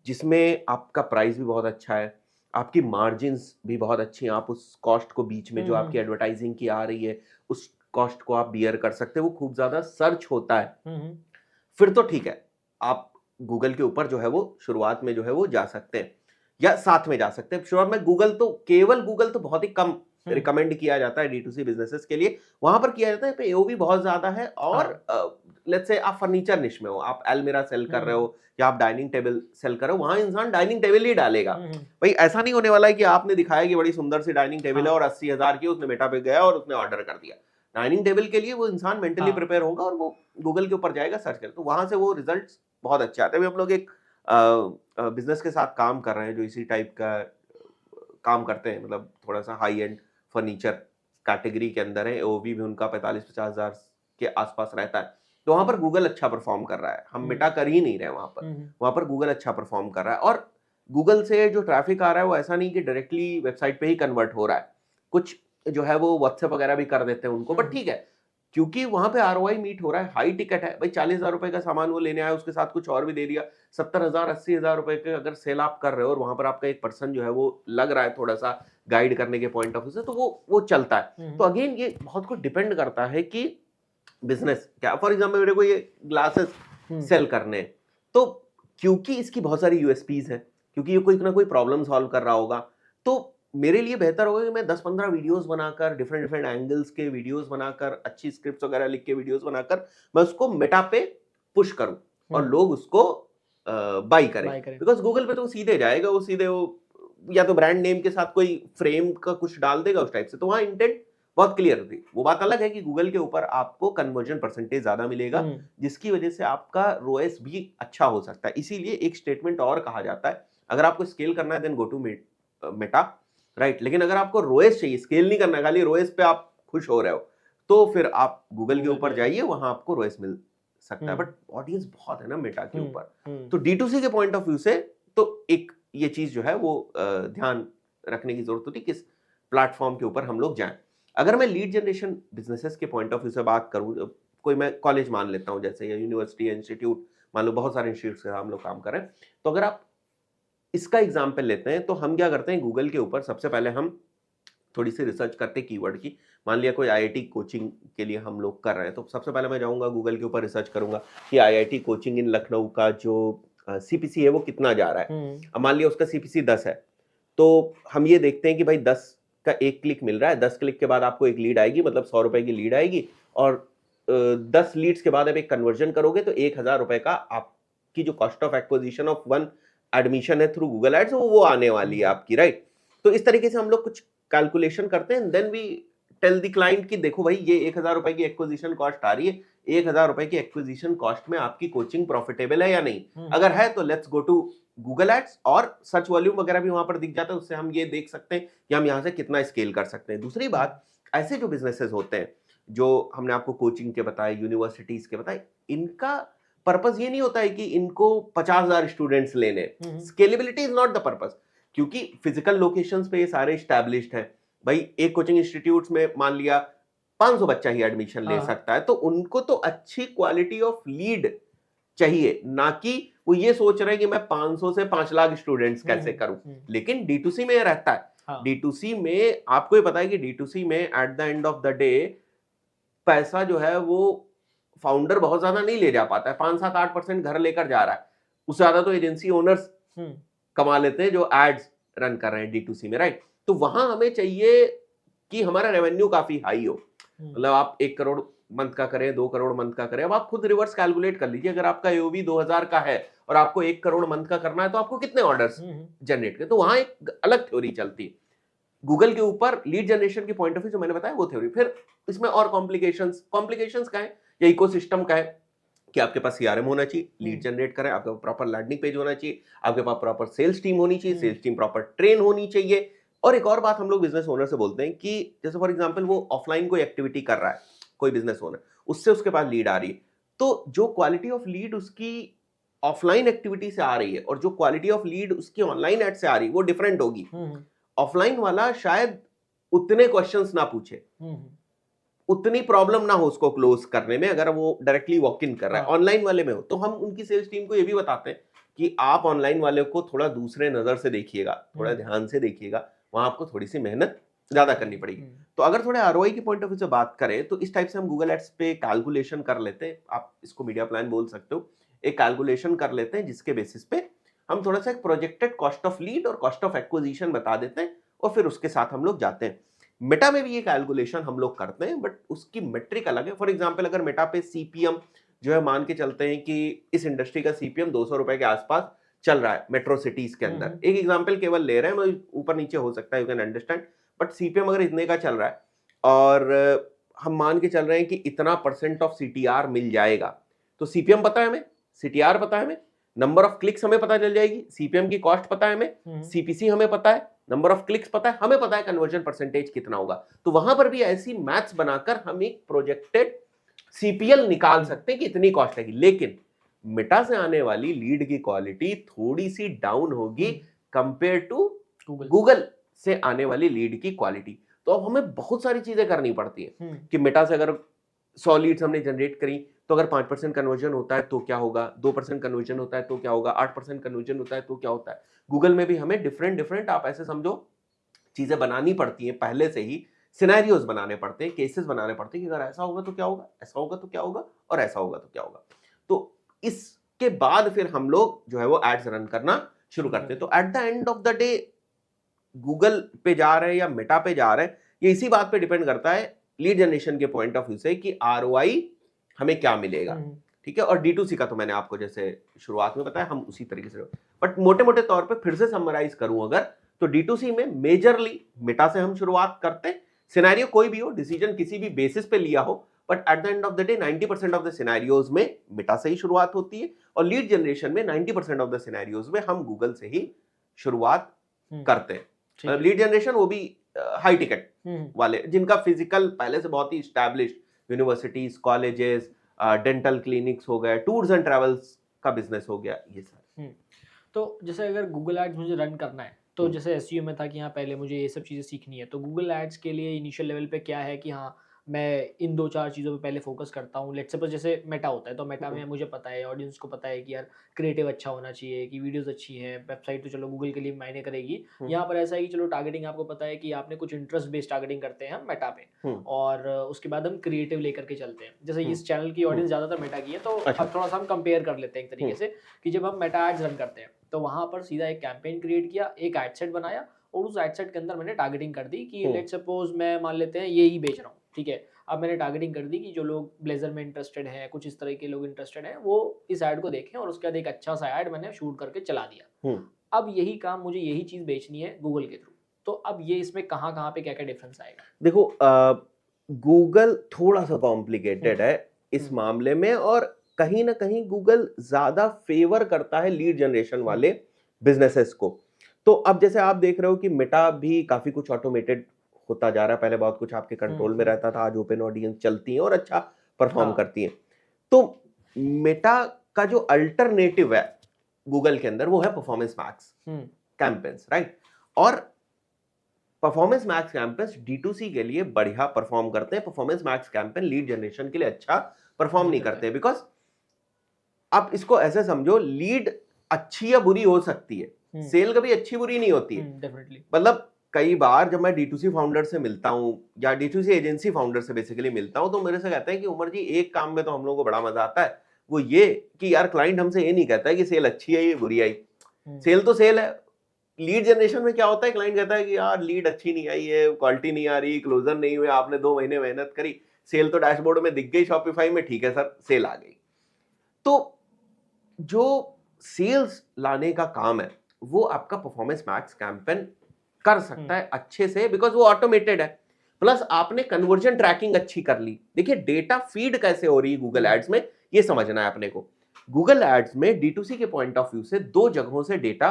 जिसमें आपका प्राइस भी बहुत अच्छा है, आपकी मार्जिन्स भी बहुत अच्छी हैं, आप उस कॉस्ट को बीच में जो आपकी एडवर्टाइजिंग की आ रही है उस कॉस्ट को आप बियर कर सकते हैं, वो खूब ज्यादा सर्च होता है, फिर तो ठीक है, आप गूगल के ऊपर जो है वो शुरुआत में जो है वो जा सकते हैं या साथ में जा सकते हैं। शुरुआत में केवल गूगल तो बहुत ही कम रिकमेंड किया जाता है D2C बिजनेसेस के लिए। वहां पर किया जाता है पे AOV बहुत ज्यादा है और लेट्स से आप फर्नीचर निश में हो, आप अलमीरा सेल कर रहे हो या आप डाइनिंग टेबल सेल कर रहे हो, वहां इंसान डाइनिंग टेबल ही डालेगा। भाई ऐसा नहीं होने वाला है कि आपने दिखाया कि बड़ी सुंदर सी डाइनिंग टेबल है और 80,000 की, उसने मेटा पे गया और उसने ऑर्डर कर दिया। डाइनिंग टेबल के लिए वो इंसान मेंटली प्रिपेयर होगा और वो गूगल के ऊपर जाएगा, सर्च करेगा, तो वहां से वो रिजल्ट्स बहुत अच्छे आते हैं। हम लोग एक बिजनेस के साथ काम कर रहे हैं जो इसी टाइप का काम करते हैं, मतलब थोड़ा सा हाई एंड फर्नीचर कैटेगरी के अंदर है। AOV भी उनका 45-50 हजार के आसपास रहता है। तो वहां पर गूगल अच्छा परफॉर्म कर रहा है, हम मेटा कर ही नहीं रहे वहां पर गूगल अच्छा परफॉर्म कर रहा है। और गूगल से जो ट्रैफिक आ रहा है वो ऐसा नहीं कि डायरेक्टली वेबसाइट पे ही कन्वर्ट हो रहा है, कुछ जो है वो व्हाट्सएप वगैरह भी कर देते हैं उनको, बट ठीक है क्योंकि वहां पे ROI मीट हो रहा है, हाई टिकट है। भाई 40,000 रुपए का सामान वो लेने आया, उसके साथ कुछ और भी दे दिया, 70,000 80,000 रुपए के अगर सेल आप कर रहे हो और वहां पर आपका एक पर्सन जो है वो लग रहा है थोड़ा सा गाइड करने के पॉइंट ऑफ व्यू से, तो वो चलता है। तो अगेन ये बहुत कुछ डिपेंड करता है कि बिजनेस क्या। फॉर एग्जाम्पल मेरे को ये ग्लासेस सेल करने हैं, तो क्योंकि इसकी बहुत सारी यूएसपीज है, क्योंकि ये कोई ना कोई प्रॉब्लम सॉल्व कर रहा होगा, तो मेरे लिए बेहतर होगा कि मैं 10-15 वीडियोस बनाकर, डिफरेंट डिफरेंट एंगल्स के वीडियोस बनाकर, अच्छी स्क्रिप्ट्स वगैरह लिख के वीडियोस बनाकर मैं उसको मेटा पे पुश करूं और लोग उसको बाई करें। बिकॉज गूगल पे तो सीधे जाएगा, वो सीधे वो या तो ब्रांड नेम के साथ कोई फ्रेम का कुछ डाल देगा उस टाइप से, तो वहां इंटेंट बहुत क्लियर होती है। वो बात अलग है कि गूगल के ऊपर आपको कन्वर्जन परसेंटेज ज्यादा मिलेगा, जिसकी वजह से आपका ROAS भी अच्छा हो सकता है। इसीलिए एक स्टेटमेंट और कहा जाता है, अगर आपको स्केल करना है then go to Meta, right. लेकिन अगर आपको ROAS चाहिए, स्केल नहीं करना, खाली ROAS पे आप खुश हो रहे हो, तो फिर आप गूगल के ऊपर जाइए, वहां आपको ROAS मिल सकता है। बट ऑडियंस बहुत है ना मेटा के ऊपर, तो D2C के पॉइंट ऑफ व्यू से तो एक ये चीज जो है वो ध्यान रखने की जरूरत होती है किस प्लेटफॉर्म के ऊपर हम लोग जाएं। अगर मैं लीड जनरेशन बिजनेसेस के पॉइंट ऑफ व्यू से बात करूं, कोई मैं कॉलेज मान लेता हूं जैसे, या यूनिवर्सिटी इंस्टीट्यूट मान लो, बहुत सारे इंस्टीट्यूट से हम लोग काम कर रहे हैं, तो अगर आप इसका एग्जाम्पल लेते हैं, तो हम क्या करते हैं गूगल के ऊपर सबसे पहले हम थोड़ी सी रिसर्च करते हैं कीवर्ड की। मान लिया कोई आईआईटी कोचिंग के लिए हम लोग कर रहे हैं, तो सबसे पहले मैं जाऊंगा गूगल के ऊपर रिसर्च करूंगा कि आईआईटी कोचिंग इन लखनऊ का जो सीपीसी है वो कितना जा रहा है। अब मान लिया उसका सीपीसी 10 है, तो हम ये देखते हैं कि भाई 10 का एक क्लिक मिल रहा है, 10 क्लिक के बाद आपको एक लीड आएगी, मतलब 100 रुपए की लीड आएगी, और 10 लीड्स के बाद आप एक कन्वर्जन करोगे तो 1000 रुपए का आपकी जो cost of acquisition of one admission है थ्रू गूगल एड्स वो आने वाली है आपकी, राइट। तो इस तरीके से हम लोग कुछ कैलकुलेशन करते हैं, then we tell the client कि देखो भाई ये 1000 रुपए की एक्विजिशन कॉस्ट आ रही है, 1000 रुपए की एक्विजिशन कॉस्ट में आपकी कोचिंग प्रॉफिटेबल है या नहीं। अगर है तो let's go to Google ads, और सर्च वॉल्यूम वगैरह भी वहां पर दिख जाता है, उससे हम ये देख सकते हैं कि हम यहाँ से कितना स्केल कर सकते हैं। दूसरी बात, ऐसे जो बिजनेसेस होते हैं जो हमने आपको कोचिंग के बताए, यूनिवर्सिटीज के बताए, इनका पर्पस ये नहीं होता है कि इनको 50,000 स्टूडेंट्स लेने, scalability is not the purpose, क्योंकि फिजिकल लोकेशंस पे ये सारे स्टैब्लिश्ड हैं। भाई एक कोचिंग इंस्टीट्यूट्स में मान लिया 500 बच्चा ही एडमिशन ले सकता है, तो उनको तो अच्छी क्वालिटी ऑफ लीड चाहिए, ना कि वो ये सोच रहे हैं कि मैं 500 से 5 लाख स्टूडेंट्स कैसे करूं। लेकिन D2C में ये रहता है। D2C में आपको ये पता है कि D2C में at the end of the day पैसा जो है वो फाउंडर बहुत ज्यादा नहीं ले जा पाता है, 5-7-8% घर लेकर जा रहा है, उससे ज्यादा तो एजेंसी ओनर्स कमा लेते हैं जो एड्स रन कर रहे हैं D2C में, राइट। तो वहां हमें चाहिए कि हमारा रेवेन्यू काफी हाई हो, मतलब आप 1 करोड़ मंथ का करें, 2 करोड़ मंथ का करें। अब आप खुद रिवर्स कैलकुलेट कर लीजिए, अगर आपका एओवी 2000 का है और आपको 1 करोड़ मंथ का करना है तो आपको कितने ऑर्डर्स जनरेट करें, तो वहां एक अलग थ्योरी चलती है। गूगल के ऊपर लीड जनरेशन के पॉइंट ऑफ व्यू जो मैंने बताया वो थ्योरी। फिर इसमें और कॉम्प्लिकेशंस का है या इकोसिस्टम का है कि आपके पास सीआरएम होना चाहिए, लीड जनरेट करें, आपके पास प्रॉपर लैंडिंग पेज होना चाहिए, आपके पास प्रॉपर सेल्स टीम होनी चाहिए, सेल्स टीम प्रॉपर ट्रेन होनी चाहिए। और एक और बात हम लोग बिजनेस ओनर से बोलते हैं कि जैसे फॉर एग्जांपल वो ऑफलाइन कोई एक्टिविटी कर रहा है, कोई बिजनेस ओनर, उससे उसके पास लीड आ रही है, तो जो क्वालिटी ऑफ लीड उसकी ऑफलाइन एक्टिविटी से आ रही है और जो क्वालिटी ऑफ लीड उसकी ऑनलाइन एड से आ रही है वो डिफरेंट होगी। ऑफलाइन वाला शायद उतने क्वेश्चंस ना पूछे, उतनी प्रॉब्लम ना हो उसको क्लोज करने में अगर वो डायरेक्टली वॉक इन कर रहा है, ऑनलाइन वाले में हो। तो हम उनकी सेल्स टीम को ये भी बताते हैं कि आप ऑनलाइन वाले को थोड़ा दूसरे नजर से देखिएगा, थोड़ा ध्यान से देखिएगा, वहां आपको थोड़ी सी मेहनत ज्यादा करनी पड़ेगी। तो अगर थोड़े आरओआई की पॉइंट ऑफ व्यू से बात करें तो इस टाइप से हम गूगल एड्स पे कैलकुलेशन कर लेते हैं, आप इसको मीडिया प्लान बोल सकते हो, एक कैलकुलेशन कर लेते हैं जिसके बेसिस पे हम थोड़ा सा एक प्रोजेक्टेड कॉस्ट ऑफ लीड और कॉस्ट ऑफ एक्विजिशन बता देते हैं और फिर उसके साथ हम लोग जाते हैं। मेटा में भी ये कैलकुलेशन हम लोग करते हैं, बट उसकी मेट्रिक अलग है। फॉर एग्जांपल अगर मेटा पे सीपीएम जो है मान के चलते हैं कि इस इंडस्ट्री का सीपीएम 200 रुपए के आसपास चल रहा है मेट्रो सिटीज के अंदर, एक एग्जांपल केवल ले रहे हैं, ऊपर नीचे हो सकता है, you can understand, but CPM अगर इतने का चल रहा है और हम मान के चल रहे हैं कि इतना % ऑफ सीटीआर मिल जाएगा, तो सीपीएम पता है हमें, सीटीआर पता है हमें, नंबर ऑफ क्लिक्स हमें पता चल जाएगी, सीपीएम की कॉस्ट पता है हमें, सीपीसी हमें पता है, नंबर ऑफ क्लिक्स पता है, हमें पता है कन्वर्जन परसेंटेज कितना होगा। तो वहां पर भी ऐसी मैथ्स बनाकर हम एक प्रोजेक्टेड सीपीएल निकाल सकते हैं कि इतनी कॉस्ट आएगी। लेकिन मेटा से आने वाली लीड की क्वालिटी थोड़ी सी डाउन होगी कंपेयर टू गूगल से आने वाली लीड की क्वालिटी। तो अब हमें बहुत सारी चीजें करनी पड़ती है कि मेटा से अगर 100 लीड्स हमने जनरेट करी तो अगर 5% कन्वर्जन होता है तो क्या होगा, 2% कन्वर्जन होता है तो क्या होगा, 8% कन्वर्जन होता है तो क्या होता है। गूगल में भी हमें डिफरेंट आप ऐसे समझो चीजें बनानी पड़ती हैं, पहले से ही सिनेरियोज बनाने पड़ते हैं, केसेस बनाने पड़ते हैं कि अगर ऐसा होगा तो क्या होगा, ऐसा होगा तो क्या होगा और ऐसा होगा तो क्या होगा। तो इसके बाद फिर हम लोग जो है वो एड्स रन करना शुरू करते हैं। तो at the end of the day Google पे जा रहे हैं या मेटा पे जा रहे हैं, ये इसी बात पे डिपेंड करता है लीड जनरेशन के पॉइंट ऑफ व्यू से कि आरओआई हमें क्या मिलेगा, ठीक है। और D2C का तो मैंने आपको जैसे शुरुआत में बताया, हम उसी तरीके से, बट मोटे मोटे तौर पे फिर से समराइज करूं अगर, तो D2C में मेजरली मेटा से हम शुरुआत करते हैं। सिनेरियो कोई भी हो, डिसीजन किसी भी बेसिस पे लिया हो, but at the end of the day 90% of the scenarios में मेटा से ही शुरुआत होती है और लीड जनरेशन में 90% ऑफ द सिनेरियोज में हम गूगल से ही शुरुआत करते हैं। लीड जनरेशन वो भी हाई टिकट वाले जिनका फिजिकल पहले से बहुत ही established, universities, colleges, dental clinics हो गए, टूर्स एंड ट्रैवल्स का बिजनेस हो गया, ये सर। तो जैसे अगर गूगल एड्स मुझे रन करना है तो जैसे एसईओ में था कि हाँ पहले मुझे ये सब चीज़ें सीखनी है, तो गूगल एड्स के लिए इनिशियल लेवल पे क्या है कि हाँ मैं इन 2-4 चीज़ों पे पहले फ़ोकस करता हूँ। लेट्स सपोज़ जैसे मेटा होता है, तो मेटा में मुझे पता है, ऑडियंस को पता है कि यार क्रिएटिव अच्छा होना चाहिए, कि वीडियोज़ अच्छी हैं, वेबसाइट तो चलो गूगल के लिए मायने करेगी। यहाँ पर ऐसा है कि चलो टारगेटिंग आपको पता है कि आपने कुछ इंटरेस्ट बेस्ड टारगेटिंग करते हैं हम मेटा पे, और उसके बाद हम क्रिएटिव लेकर के चलते हैं। जैसे इस चैनल की ऑडियंस ज़्यादातर मेटा की है, तो अच्छा। अब थोड़ा-सा हम कंपेयर कर लेते हैं एक तरीके से, कि जब हम मेटा एड्स रन करते हैं, तो वहाँ पर सीधा एक कैंपेन क्रिएट किया, एक एड सेट बनाया, और उस एड सेट के अंदर मैंने टारगेटिंग कर दी कि लेट्स सपोज़ मैं मान लेते हैं ये ही बेच रहा हूँ, ठीक है? अब मैंने टारगेटिंग कर दी कि जो लोग ब्लेज़र में इंटरेस्टेड हैं, कुछ इस तरह के लोग इंटरेस्टेड हैं, वो इस ऐड को देखें, और उसके बाद एक अच्छा-सा ऐड मैंने शूट करके चला दिया। अब यही काम मुझे यही चीज़ बेचनी है गूगल के थ्रू। तो अब ये इसमें कहाँ-कहाँ पे क्या-क्या डिफरेंस आएगा? देखो, गूगल थोड़ा-सा कॉम्प्लिकेटेड हुँ, है इस हुँ, मामले में, और कहीं न कहीं गूगल ज़्यादा फ़ेवर करता है लीड जनरेशन हुँ, वाले बिज़नेसेस को। तो अब जैसे आप देख रहे हो कि मेटा भी काफ़ी कुछ ऑटोमेटेड होता जा रहा है, पहले बहुत कुछ आपके हुँ, कंट्रोल में हुँ। रहता था, आज ओपन ऑडियंस चलती हैं और अच्छा परफ़ॉर्म हाँ, करती हैं। तो मेटा का जो अल्टरनेटिव है गूगल के अंदर, वो है परफॉर्मेंस मैक्स हुँ, कैंपेन्स, राइट? और परफॉर्मेंस मैक्स कैंपेन्स D2C के लिए बढ़िया परफॉर्म करते हैं। Performance max campaign lead generation के लिए अच्छा परफॉर्म नहीं नहीं करते। करते, बिकॉज आप इसको ऐसे समझो, लीड अच्छी या बुरी हो सकती है, हुँ, सेल कभी अच्छी बुरी नहीं होती है। डेफिनिटली। मतलब कई बार जब मैं D2C फाउंडर से मिलता हूं या D2C एजेंसी फाउंडर से बेसिकली मिलता हूं, तो मेरे से कहते हैं कि उमर जी, एक काम में तो हम लोगों को बड़ा मजा आता है, वो ये कि यार क्लाइंट हमसे ये नहीं कहता है कि सेल अच्छी है या बुरी आई। हुँ, सेल तो सेल है। लीड जनरेशन में क्या होता है, क्लाइंट कहता है कि यार लीड अच्छी नहीं आई है, क्वालिटी नहीं आ रही, क्लोजर नहीं हुए, आपने 2 महीने मेहनत करी, सेल तो डैशबोर्ड में दिख गई शॉपिफाई में, ठीक है सर, सेल आ गई। तो जो सेल्स लाने का काम है, वो आपका परफॉर्मेंस मैक्स कैंपेन कर हुँ, सकता है अच्छे से, बिकॉज वो ऑटोमेटेड है। प्लस आपने कन्वर्जन ट्रैकिंग अच्छी कर ली। देखिए, डेटा फीड कैसे हो रही है गूगल हुँ, एड्स में, ये समझना है अपने को। गूगल एड्स में D2C के पॉइंट ऑफ व्यू से दो जगहों से डेटा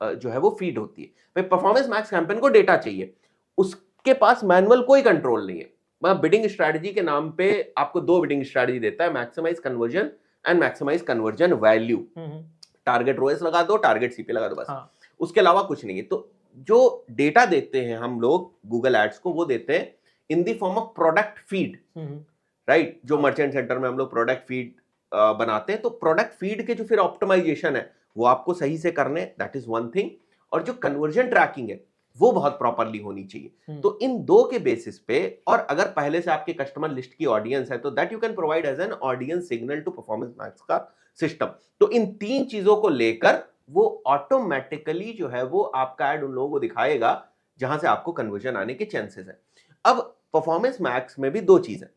जो है वो फीड होती है। भाई, परफॉर्मेंस मैक्स कैंपेन को डेटा चाहिए, उसके पास मैनुअल कोई कंट्रोल नहीं है। मतलब बिडिंग स्ट्रेटजी के नाम पे आपको दो बिडिंग स्ट्रेटजी देता है, maximise conversion and maximise conversion value. हुँ, हुँ, टारगेट रोएस लगा दो, टारगेट सीपी लगा दो, बस। हाँ, उसके अलावा कुछ नहीं है। तो जो डेटा देते हैं हम लोग गूगल एड्स को, वो देते हैं in the form of product feed, हुँ, हुँ, राइट? जो हाँ, मर्चेंट सेंटर में हम लोग प्रोडक्ट फीड बनाते हैं, तो प्रोडक्ट फीड के जो फिर ऑप्टिमाइजेशन है, वो आपको सही से करने, दैट इज वन थिंग। और जो कन्वर्जन ट्रैकिंग है, वो बहुत प्रॉपरली होनी चाहिए। हुँ, तो इन दो के बेसिस पे, और अगर पहले से आपके कस्टमर लिस्ट की ऑडियंस है, तो that you can provide as an audience signal to performance max का सिस्टम। तो इन तीन चीजों को लेकर वो ऑटोमेटिकली जो है वो आपका ऐड उन लोगों को दिखाएगा जहां से आपको कन्वर्जन आने के चांसेस है। अब परफॉर्मेंस मैक्स में भी दो चीजें,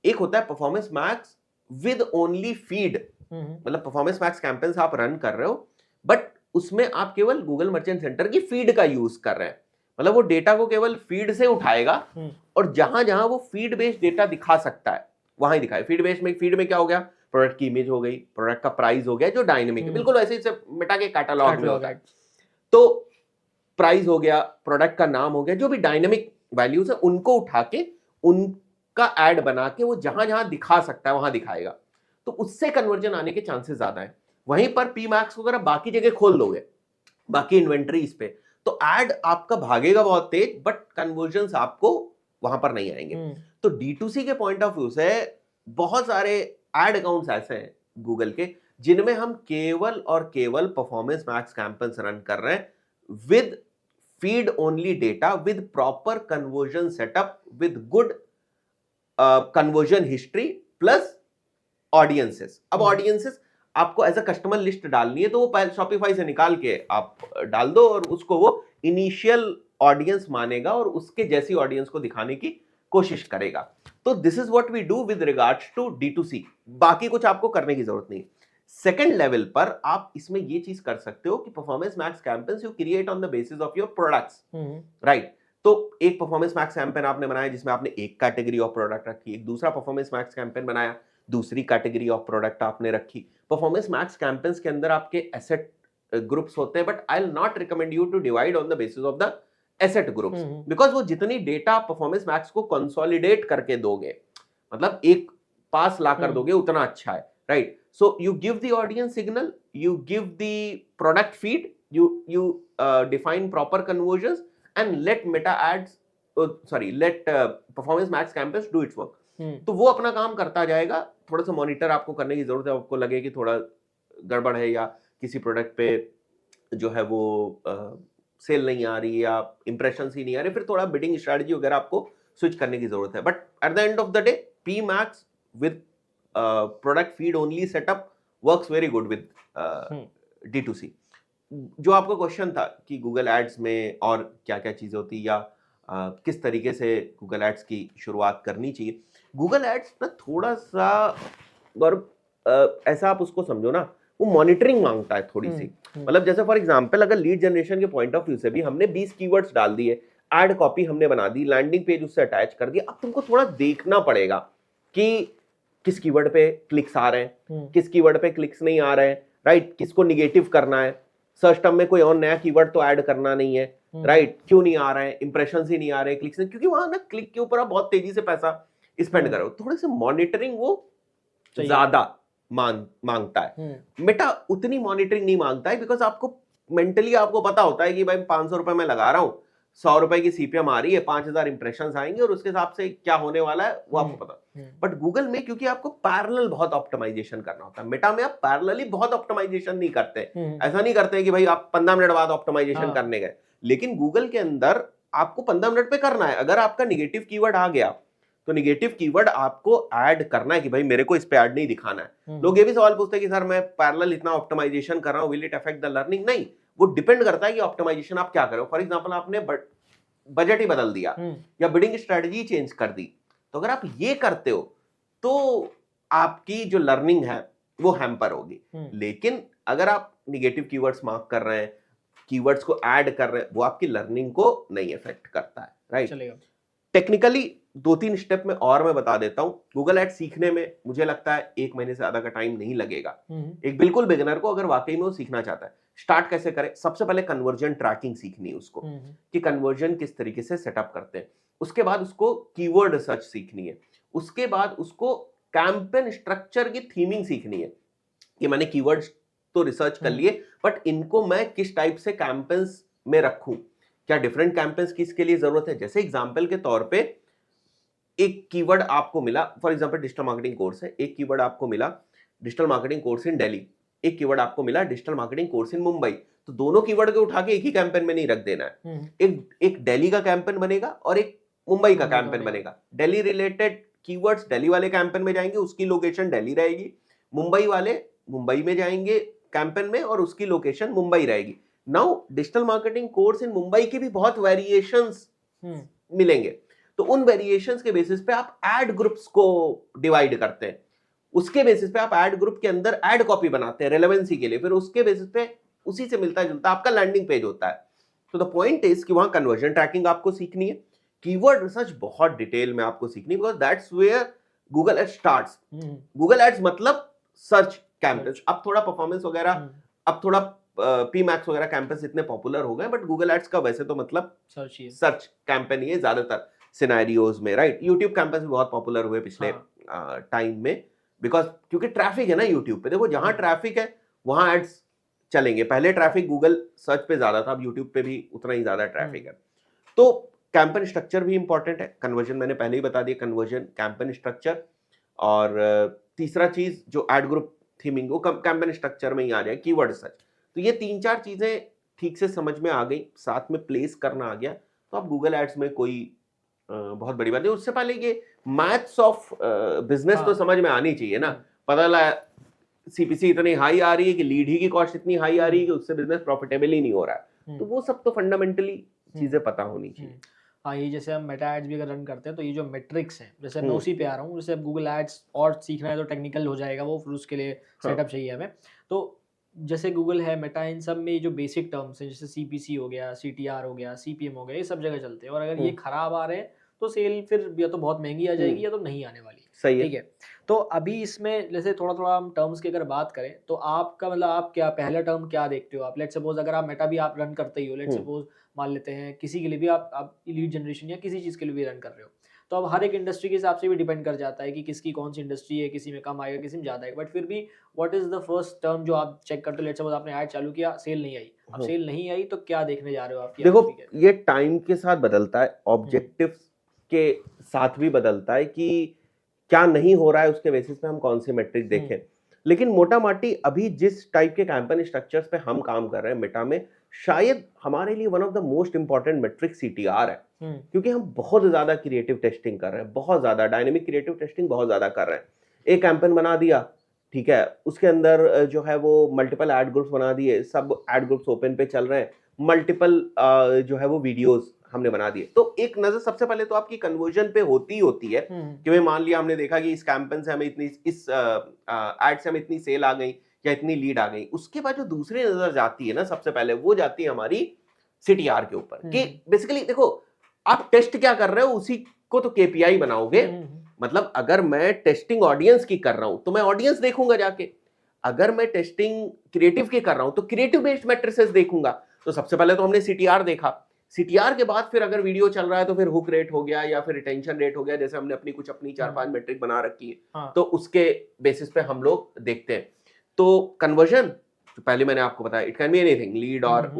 एक होता है performance max with only feed. हुँ, हुँ, मतलब परफॉर्मेंस मैक्स कैंपेन्स आप रन कर रहे हो, बट उसमें आप केवल गूगल मर्चेंट सेंटर की फीड का यूज कर रहे हैं। मतलब वो डेटा को केवल फीड से उठाएगा, हुँ, और जहां जहां वो फीड बेस्ड डेटा दिखा सकता है वहां ही दिखाए। फीड में क्या हो गया, प्रोडक्ट की इमेज हो गई, प्रोडक्ट का प्राइस हो गया, जो डायनेमिक है, हुँ, बिल्कुल ऐसे ही मेटा के कैटलॉग में कैटलॉग होता है। एड्स। तो प्राइस हो गया, प्रोडक्ट का नाम हो गया, जो भी डायनेमिक वैल्यूज है, उनको उठा के उनका एड बना के वो जहां जहां दिखा सकता है वहां दिखाएगा। तो उससे कन्वर्जन आने के चांसेस ज्यादा है। वहीं पर पी मैक्स वगैरह बाकी जगह खोल दोगे, बाकी इन्वेंट्रीज पे, तो एड आपका भागेगा बहुत तेज, बट कन्वर्जन आपको वहां पर नहीं आएंगे। हुँ, तो D2C के पॉइंट ऑफ व्यू से बहुत सारे एड अकाउंट्स ऐसे हैं गूगल के, जिनमें हम केवल और केवल परफॉर्मेंस मैक्स कैंपेन्स रन कर रहे हैं with feed only data, with proper conversion setup, with good conversion history plus audiences. अब हुँ, ऑडियंसेस आपको एज अ कस्टमर लिस्ट डालनी है, तो वो शॉपिफाई से निकाल के आप डाल दो, और उसको वो इनिशियल ऑडियंस मानेगा और उसके जैसी ऑडियंस को दिखाने की कोशिश करेगा। तो this is what we do with regards to D2C। बाकी कुछ आपको करने की जरूरत नहीं। सेकेंड लेवल पर आप इसमें ये चीज कर सकते हो कि performance max campaigns you create on the basis of your products, hmm, right? तो एक परफॉर्मेंस मैक्स कैंपेन आपने बनाया जिसमें आपने एक कैटेगरी ऑफ प्रोडक्ट रखी, एक दूसरा परफॉर्मेंस मैक्स कैंपेन बनाया, दूसरी कैटेगरी ऑफ प्रोडक्ट आपने रखी। परफॉर्मेंस मैक्स कैंपेन्स के अंदर आपके एसेट ग्रुप्स होते हैं, but I will not recommend you to divide on the basis of the asset hmm, groups, hmm, because वो जितनी डेटा परफॉर्मेंस मैक्स को कंसोलिडेट करके दोगे, मतलब एक पास ला कर हुँ, दोगे, उतना अच्छा है, right? So you give the audience signal, you give the product feed, you define proper conversions and let meta ads sorry let performance max campaigns do its work. तो वो अपना काम करता जाएगा, थोड़ा सा मॉनिटर आपको करने की जरूरत है, आपको लगे कि थोड़ा गड़बड़ है या किसी प्रोडक्ट पे जो है वो सेल नहीं आ रही या इंप्रेशन ही नहीं आ रही, फिर थोड़ा बिडिंग स्ट्रेटजी वगैरह आपको स्विच करने की जरूरत है। But at the end of the day P max with product feed only setup works very good with D2C। जो आपका क्वेश्चन था कि गूगल एड्स में और क्या क्या चीज़ें होती या किस तरीके से गूगल एड्स की शुरुआत करनी चाहिए, गूगल एड्स ना थोड़ा सा और ऐसा आप उसको समझो ना, वो मॉनिटरिंग मांगता है थोड़ी सी। मतलब जैसे फॉर एग्जांपल अगर लीड जनरेशन के पॉइंट ऑफ व्यू से भी हमने 20 कीवर्ड्स डाल दिए, एड कॉपी हमने बना दी, लैंडिंग पेज उससे अटैच कर दिया, अब तुमको थोड़ा देखना पड़ेगा कि किस कीवर्ड पे क्लिक्स आ रहे हैं, किस कीवर्ड पे क्लिक्स नहीं आ रहे हैं, राइट, किसको निगेटिव करना है, सर्च टर्म में कोई और नया कीवर्ड तो ऐड करना नहीं है, राइट, क्यों नहीं आ रहे हैं, इंप्रेशंस ही नहीं आ रहे हैं, क्लिक्स नहीं, क्योंकि वहां ना क्लिक के ऊपर आप बहुत तेजी से पैसा स्पेंड करो, थोड़े से मॉनिटरिंग वो ज्यादा मांगता है। मेटा उतनी मॉनिटरिंग नहीं मांगता है, बिकॉज आपको मेंटली आपको पता होता है कि भाई 500 रुपए मैं लगा रहा हूं, 100 रुपए की सीपीएम आ रही है, 5000 इंप्रेशंस आएंगे और उसके हिसाब से क्या होने वाला है वो आपको पता। बट गूगल में क्योंकि आपको पैरेलल बहुत ऑप्टिमाइजेशन करना होता है, मेटा में आप पैरेलली बहुत ऑप्टिमाइजेशन नहीं करते, ऐसा नहीं करते कि भाई आप 15 मिनट बाद ऑप्टिमाइजेशन करने गए, लेकिन गूगल के अंदर आपको 15 मिनट पे करना है। अगर आपका निगेटिव कीवर्ड आ गया तो निगेटिव कीवर्ड आपको ऐड करना है कि भाई मेरे को इस पे ऐड नहीं दिखाना है। लोग ये भी सवाल पूछते हैं कि सर मैं पैरेलल इतना ऑप्टिमाइजेशन कर रहा हूं, will it affect the learning? नहीं, वो डिपेंड करता है कि ऑप्टिमाइजेशन आप क्या करो। फॉर एग्जांपल आपने बजट ही बदल दिया या बिडिंग स्ट्रेटजी चेंज कर दी, तो अगर आप ये करते हो तो आपकी जो लर्निंग है वो हैम्पर होगी। लेकिन अगर आप निगेटिव कीवर्ड्स मार्क कर रहे हैं, कीवर्ड्स को ऐड कर रहे हैं, वो आपकी लर्निंग को नहीं इफेक्ट करता है, राइट। चलेगा। टेक्निकली 2-3 स्टेप में और मैं बता देता हूं। गूगल एड सीखने में मुझे लगता है 1 महीने से ज्यादा का टाइम नहीं लगेगा एक बिल्कुल बिगिनर को, अगर वाकई में वो सीखना चाहता है। स्टार्ट कैसे करें? सबसे पहले कन्वर्जन ट्रैकिंग सीखनी है उसको, कि कन्वर्जन किस तरीके से सेटअप करते हैं। उसके बाद उसको कीवर्ड रिसर्च सीखनी है। उसके बाद उसको कैंपेन स्ट्रक्चर की थीमिंग सीखनी है कि मैंने कीवर्ड्स तो रिसर्च कर लिए, बट इनको मैं किस टाइप से कैंपेन्स में रखूं, क्या डिफरेंट कैंपेन्स किसके लिए जरूरत है। जैसे एग्जांपल के तौर पे एक कीवर्ड आपको मिला, for example digital marketing course है, एक कीवर्ड आपको मिला digital marketing course in Delhi, एक कीवर्ड आपको मिला digital marketing course in Mumbai, तो दोनों कीवर्ड को उठा के एक ही कैंपेन में नहीं रख देना है। एक दिल्ली का कैंपेन बनेगा और एक मुंबई का कैंपेन बनेगा। दिल्ली रिलेटेड कीवर्ड्स दिल्ली वाले कैंपेन में जाएंगे, उसकी लोकेशन दिल्ली रहेगी। मुंबई वाले मुंबई में जाएंगे कैंपेन में और उसकी लोकेशन मुंबई रहेगी। Now digital marketing course in Mumbai के भी बहुत वेरिएशंस मिलेंगे, तो उन वेरिएशंस के बेसिस पे आप एड ग्रुप्स को डिवाइड करते हैं। उसके बेसिस पे आप एड ग्रुप के अंदर एड कॉपी बनाते हैं रेलेवेंसी के लिए, फिर उसके बेसिस पे उसी से मिलता जुलता आपका लैंडिंग पेज होता है। तो द पॉइंट इज कि वहां कन्वर्जन ट्रैकिंग आपको सीखनी है, कीवर्ड रिसर्च बहुत डिटेल में आपको सीखनी है, because that's where Google ads starts. Google ads मतलब सर्च कैंपेन्स। अब थोड़ा परफॉर्मेंस वगैरह, अब थोड़ा पी मैक्स वगैरह कैंपेन्स इतने पॉपुलर हो गए, बट गूगल एड्स का वैसे तो मतलब सर्च कैंपेन ही है ज्यादातर सिनेरियोज में, राइट। यूट्यूब कैंपेन्स भी बहुत पॉपुलर हुए पिछले टाइम में, बिकॉज क्योंकि ट्रैफिक है ना यूट्यूब पे। देखो जहां ट्रैफिक है वहां एड्स चलेंगे। पहले ट्रैफिक गूगल सर्च पे ज्यादा था, अब यूट्यूब पे भी उतना ही ज्यादा ट्रैफिक है। तो कैंपेन स्ट्रक्चर भी इंपॉर्टेंट है। कन्वर्जन मैंने पहले ही बता दिया, कन्वर्जन, कैंपेन स्ट्रक्चर, और तीसरा चीज जो एड ग्रुप थीमिंग, वो कैंपेन स्ट्रक्चर में ही आ जाए, कीवर्ड सर्च। तो ये 3-4 चीजें ठीक से समझ में आ गई, साथ में प्लेस करना आ गया, तो आप गूगल एड्स में कोई बहुत बड़ी बात नहीं। उससे पहले ये मैथ्स ऑफ बिजनेस तो समझ में आनी चाहिए ना। पता लगा सीपीसी इतनी हाई आ रही है कि लीड ही की कॉस्ट इतनी हाई आ रही है कि उससे बिजनेस प्रॉफिटेबल ही नहीं हो रहा है, तो वो सब तो फंडामेंटली चीजें पता होनी चाहिए। हाँ, ये जैसे हम मेटा एड्स भी अगर रन करते हैं तो ये जो मेट्रिक्स हैं, जैसे मैं उसी पे आ रहा हूँ, जैसे अब गूगल एड्स और सीखना है तो टेक्निकल हो जाएगा वो, फिर उसके लिए सेटअप चाहिए हमें। तो जैसे गूगल है, मेटा, इन सब में जो बेसिक टर्म्स हैं, जैसे सीपीसी हो गया, सीटीआर हो गया, सीपीएम हो गया, ये सब जगह चलते हैं, और अगर ये खराब आ रहे हैं तो सेल फिर या तो बहुत महंगी आ जाएगी या तो नहीं आने वाली। सही है। ठीक है, तो अभी इसमें जैसे थोड़ा थोड़ा हम टर्म्स की अगर बात करें तो आपका मतलब आप क्या पहला टर्म क्या देखते हो? आप लेट सपोज अगर आप मेटा भी आप रन करते ही हो, लेट सपोज मान लेते हैं किसी के लिए भी आप लीड जनरेशन या किसी चीज़ के लिए भी रन कर रहे हो, तो अब हर एक इंडस्ट्री के हिसाब से भी डिपेंड कर जाता है कि किसकी कौन सी इंडस्ट्री है, किसी में कम आएगा, किसी में ज़्यादा आएगा। बट फिर भी what is the first term जो आप चेक करते हो? लेट्स सपोज़ आपने ऐड चालू किया, सेल नहीं आई। अब हम्म, सेल नहीं आई तो क्या देखने जा रहे हो आपकी देखो आरओपी के? ये टाइम के साथ बदलता है, ऑब्जेक्टिव्स के साथ भी बदलता है कि क्या नहीं हो रहा है, उसके बेसिस पे हम कौन सी मेट्रिक देखें। लेकिन मोटा माटी अभी जिस टाइप के कैंपेन स्ट्रक्चर्स पे हम काम कर रहे हैं मेटा में, शायद हमारे लिए one of the most important metric CTR है, क्योंकि हम बहुत ज्यादा क्रिएटिव टेस्टिंग कर रहे हैं, बहुत ज्यादा डायनेमिक क्रिएटिव टेस्टिंग बहुत ज्यादा कर रहे हैं। एक कैंपेन बना दिया, ठीक है, उसके अंदर जो है वो मल्टीपल एड ग्रुप्स बना दिए, सब एड ग्रुप्स ओपन पे चल रहे हैं, मल्टीपल जो है वो वीडियोस हमने बना दिए। तो एक नजर सबसे पहले तो आपकी कन्वर्जन पे होती ही होती है कि भाई मान लिया हमने देखा कि इस कैंपेन से हमें इतनी, इस एड से हमें इतनी सेल आ गई या इतनी लीड आ गई। उसके बाद जो दूसरी नजर जाती है ना, सबसे पहले वो जाती है हमारी सीटीआर के ऊपर कि बेसिकली देखो आप टेस्ट क्या कर रहे हो उसी को तो केपीआई बनाओगे। मतलब अगर मैं टेस्टिंग ऑडियंस की कर रहा हूं तो मैं ऑडियंस देखूंगा जाके, अगर मैं टेस्टिंग क्रिएटिव की कर रहा हूं तो क्रिएटिव बेस्ड मैट्रिसेस देखूंगा। तो सबसे पहले तो हमने सीटीआर देखा, सीटीआर के बाद फिर अगर वीडियो चल रहा है तो फिर हुक रेट हो गया या फिर रिटेंशन रेट हो गया, जैसे हमने अपनी 4-5 मेट्रिक बना रखी है, तो उसके बेसिस पे हम लोग देखते हैं। तो कन्वर्जन तो पहले मैंने आपको बताया, it can be anything, lead और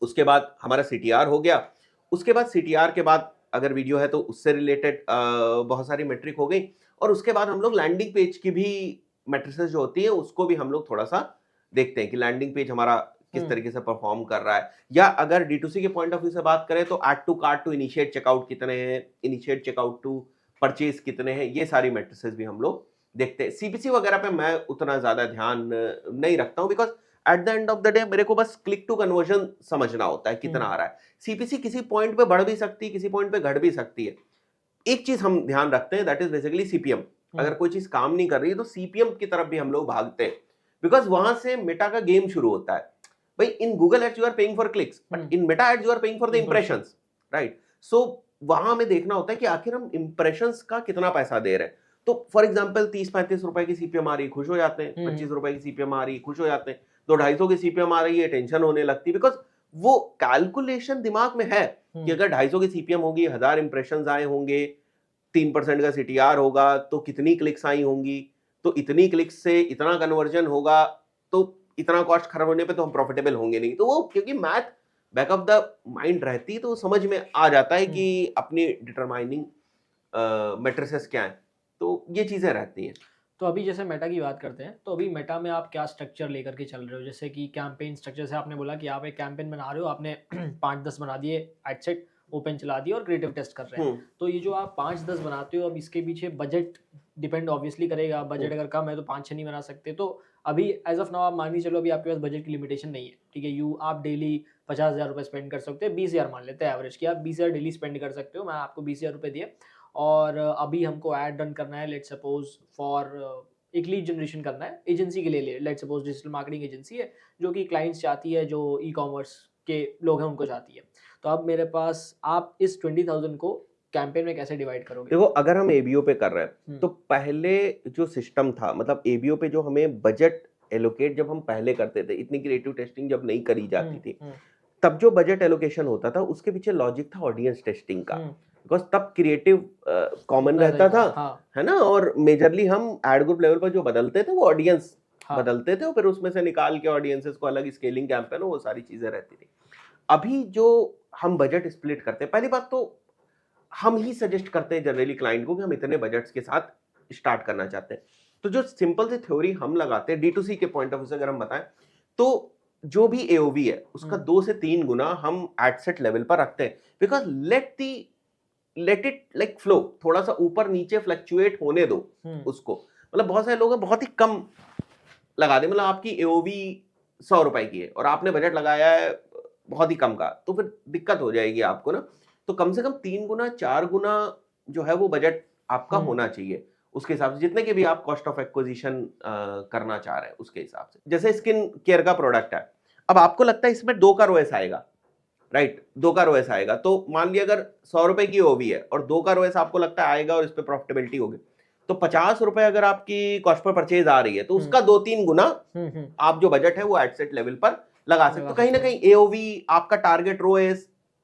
उसके बाद हमारा सीटीआर हो गया। उसके बाद सीटीआर के बाद अगर वीडियो है तो उससे रिलेटेड बहुत सारी मेट्रिक हो गई, और उसके बाद हम लोग लैंडिंग पेज की भी मैट्रिसेस जो होती है उसको भी हम लोग थोड़ा सा देखते हैं कि लैंडिंग पेज हमारा किस तरीके से परफॉर्म कर रहा है। या अगर D2C के पॉइंट ऑफ व्यू से बात करें तो add to cart to initiate checkout कितने हैं, इनिशिएट चेकआउट टू परचेज कितने हैं, ये सारी मैट्रिसेस भी हम लोग देखते हैं। सीपीसी वगैरह पे मैं उतना ज्यादा ध्यान नहीं रखता हूँ, because at the end of the day मेरे को बस क्लिक टू कन्वर्जन समझना होता है कितना आ रहा है। सीपीसी किसी पॉइंट पे बढ़ भी सकती है, किसी पॉइंट पे घट भी सकती है। एक चीज हम ध्यान रखते हैं, दैट इज बेसिकली सीपीएम। अगर कोई चीज काम नहीं कर रही है तो सीपीएम की तरफ भी हम लोग भागते हैं, बिकॉज वहां से मेटा का गेम शुरू होता है। भाई in Google ads you are paying for clicks, but in Meta ads you are paying for the impressions, right? So वहां हमें देखना होता है कि आखिर हम इंप्रेशंस का कितना पैसा दे रहे हैं। तो फॉर एग्जाम्पल 30-35 रुपए की सीपीएम आ रही है, खुश हो जाते हैं। 25 रुपए की सीपीएम आ रही है, खुश हो जाते हैं। 200-250 की सीपीएम आ रही है, टेंशन होने लगती है, बिकॉज वो कैलकुलेशन दिमाग में है कि अगर 250 की सीपीएम होगी, 1000 इंप्रेशंस आए होंगे, 3% का सीटीआर होगा, तो कितनी क्लिक्स आई होंगी, तो इतनी क्लिक्स से इतना कन्वर्जन होगा, तो इतना कॉस्ट खर्च होने पे तो हम प्रॉफिटेबल होंगे नहीं। तो वो क्योंकि math back of the mind रहती है तो समझ में आ जाता है कि अपनी डिटरमाइनिंग मैट्रिसेस क्या है, तो ये चीजें रहती हैं। तो अभी जैसे मेटा की बात करते हैं, तो अभी मेटा में आप क्या स्ट्रक्चर लेकर के चल रहे हो? जैसे कि कैंपेन स्ट्रक्चर से आपने बोला कि आप एक कैंपेन बना रहे हो, आपने 5-10 बना दिए, एड सेट ओपन चला दिया और क्रिएटिव टेस्ट कर रहे हैं। तो ये जो आप 5-10 बनाते हो, अब इसके पीछे बजट डिपेंड ऑब्वियसली करेगा। बजट अगर कम है तो 5-6 नहीं बना सकते। तो अभी एज ऑफ नाउ आप मान के चलो अभी आपके पास बजट की लिमिटेशन नहीं है, ठीक है? आप डेली 50,000 रुपये स्पेंड कर सकते हैं, 20,000 मान लेते हैं एवरेज की, आप 20,000 डेली स्पेंड कर सकते हो। मैं आपको 20,000 रुपये दिए और अभी हमको ऐड रन करना है, लेट्स सपोज फॉर एक लीड जनरेशन करना है एजेंसी के लिए। Let's suppose digital marketing agency है जो कि क्लाइंट्स चाहती है, जो ई कॉमर्स के लोग हैं उनको चाहती है। तो अब मेरे पास आप इस 20,000 को कैंपेन में कैसे डिवाइड करोगे? देखो अगर हम एबीओ पे कर रहे हैं तो पहले जो सिस्टम था, मतलब एबीओ पे जो हमें बजट एलोकेट जब हम पहले करते थे, इतनी क्रिएटिव टेस्टिंग जब नहीं करी जाती थी, तब जो बजट एलोकेशन होता था उसके पीछे लॉजिक था ऑडियंस टेस्टिंग का, बिकॉज तब क्रिएटिव कॉमन रहता था, है ना? और मेजरली हम एड ग्रुप लेवल पर जो बदलते थे वो ऑडियंस बदलते थे, और फिर उसमें से निकाल के ऑडियंसेस को अलग स्केलिंग कैंपेन, वो सारी चीजें रहती थी। अभी जो हम बजट स्प्लिट करते हैं, पहली बात तो हम ही सजेस्ट करते हैं जनरली क्लाइंट को कि हम इतने बजट्स के साथ स्टार्ट करना चाहते हैं। तो जो सिंपल सी थ्योरी हम लगाते हैं D2C के पॉइंट ऑफ व्यू से अगर हम बताएं, तो जो भी AOV है उसका 2 से 3 गुना हम एड सेट लेवल पर रखते हैं, because let it like flow, थोड़ा सा ऊपर नीचे फ्लक्चुएट होने दो उसको। मतलब बहुत सारे लोग हैं बहुत ही कम लगा दे, मतलब आपकी AOV 100 रुपए की है और आपने बजट लगाया है बहुत ही कम का, तो फिर दिक्कत हो जाएगी आपको ना। तो कम से कम 3 गुना 4 गुना जो है वो बजट आपका होना चाहिए, उसके हिसाब से जितने के भी आप कॉस्ट ऑफ एक्विजिशन करना चाह रहे हैं उसके हिसाब से। जैसे स्किन केयर का प्रोडक्ट है, अब आपको लगता है इसमें 2 का ROAS आएगा, राइट? 2 का ROAS आएगा, तो मान लिया अगर 100 रुपए की OV है और 2 का ROAS आपको लगता है आएगा और इस पे प्रॉफिटेबिलिटी होगी, तो 50 रुपए अगर आपकी कॉस्ट पर परचेज आ रही है तो उसका 2-3 गुना आप जो बजट है वो एड सेट लेवल पर लगा सकते हो। कहीं ना कहीं AOV, आपका टारगेट ROAS,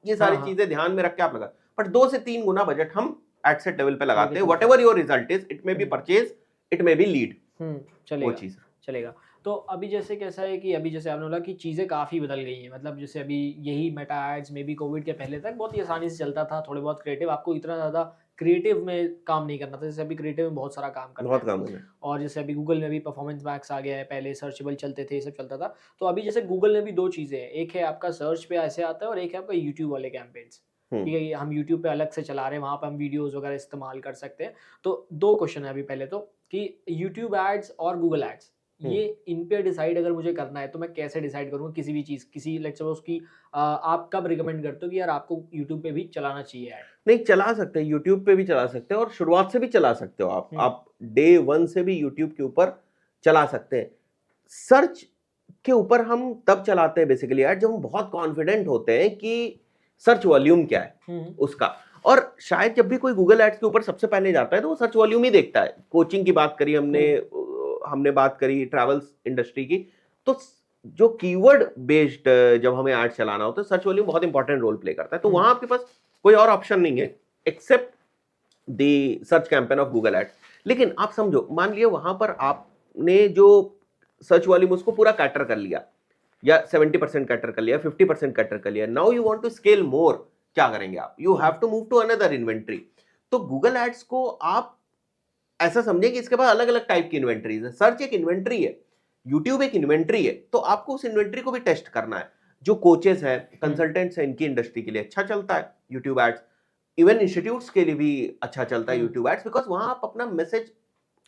ये सारी चीजें ध्यान में रख के आप लगा, बट 2 से 3 गुना बजट हम एड सेट लेवल पे लगाते हैं, चलता what ever your result is, it may be purchase, it may be lead, वो चलेगा चीज। चलेगा। तो अभी जैसे कैसा है कि अभी जैसे आपने बोला कि चीज़ें काफ़ी बदल गई हैं, मतलब जैसे अभी यही मेटा एड्स में भी कोविड के पहले तक बहुत ही आसानी से चलता था, थोड़े बहुत क्रिएटिव, आपको इतना ज़्यादा क्रिएटिव में काम नहीं करना था, जैसे अभी क्रिएटिव में बहुत सारा काम करना बहुत है। काम हो गया। और जैसे अभी गूगल में भी परफॉर्मेंस मैक्स आ गया है, पहले सर्चेबल चलते थे, ये सब चलता था। तो अभी जैसे गूगल में भी 2 चीज़ें हैं, एक है आपका सर्च पे ऐसे आता है और एक है आपका यूट्यूब वाले कैंपेन्स। ठीक है, ये हम यूट्यूब पे अलग से चला रहे हैं, वहाँ पे हम वीडियोज़ वगैरह इस्तेमाल कर सकते हैं। तो 2 क्वेश्चन है अभी पहले तो कि यूट्यूब एड्स और गूगल एड्स, ये इन पे डिसाइड अगर मुझे करना है तो मैं कैसे डिसाइड करूँगा किसी भी चीज़, किसी लेट्स सपोज़ कि आप कब रिकमेंड करते हो कि यार आपको यूट्यूब पे भी चलाना चाहिए ऐड? नहीं, चला सकते हैं, यूट्यूब पे भी चला सकते हैं और शुरुआत से भी चला सकते हो आप। हुँ। आप डे 1 से भी यूट्यूब के ऊपर चला सकते हैं। सर्च के ऊपर हम तब चलाते हैं बेसिकली ऐड, जब हम बहुत कॉन्फिडेंट होते हैं कि सर्च वॉल्यूम क्या है उसका। और शायद जब भी कोई गूगल एड्स के ऊपर सबसे पहले जाता है तो वो सर्च वॉल्यूम ही देखता है। कोचिंग की बात करी हमने, हमने बात करी ट्रैवल्स इंडस्ट्री की, तो जो कीवर्ड बेस्ड जब हमें ऐड चलाना होता है, सर्च वॉल्यूम बहुत इंपॉर्टेंट रोल प्ले करता है। तो वहां आपके पास कोई और ऑप्शन नहीं है except the search campaign of Google ads. लेकिन आप समझो, मान लिया वहां पर आपने जो सर्च वॉल्यूम उसको पूरा कैटर कर लिया, या 70% कैटर कर लिया, 50% कैटर कर लिया, now you want to scale more, क्या करेंगे आप? You have to move to another inventory. तो गूगल एड्स को आप ऐसा समझे कि इसके पास अलग अलग टाइप की इन्वेंट्रीज है। सर्च एक इन्वेंट्री है, यूट्यूब एक इन्वेंट्री है, तो आपको उस इन्वेंट्री को भी टेस्ट करना है। जो कोचेस हैं, कंसल्टेंट्स हैं, इनकी इंडस्ट्री के लिए अच्छा चलता है यूट्यूब एड्स। इवन इंस्टीट्यूट्स के लिए भी अच्छा चलता है यूट्यूब एड्स, बिकॉज वहां आप अपना मैसेज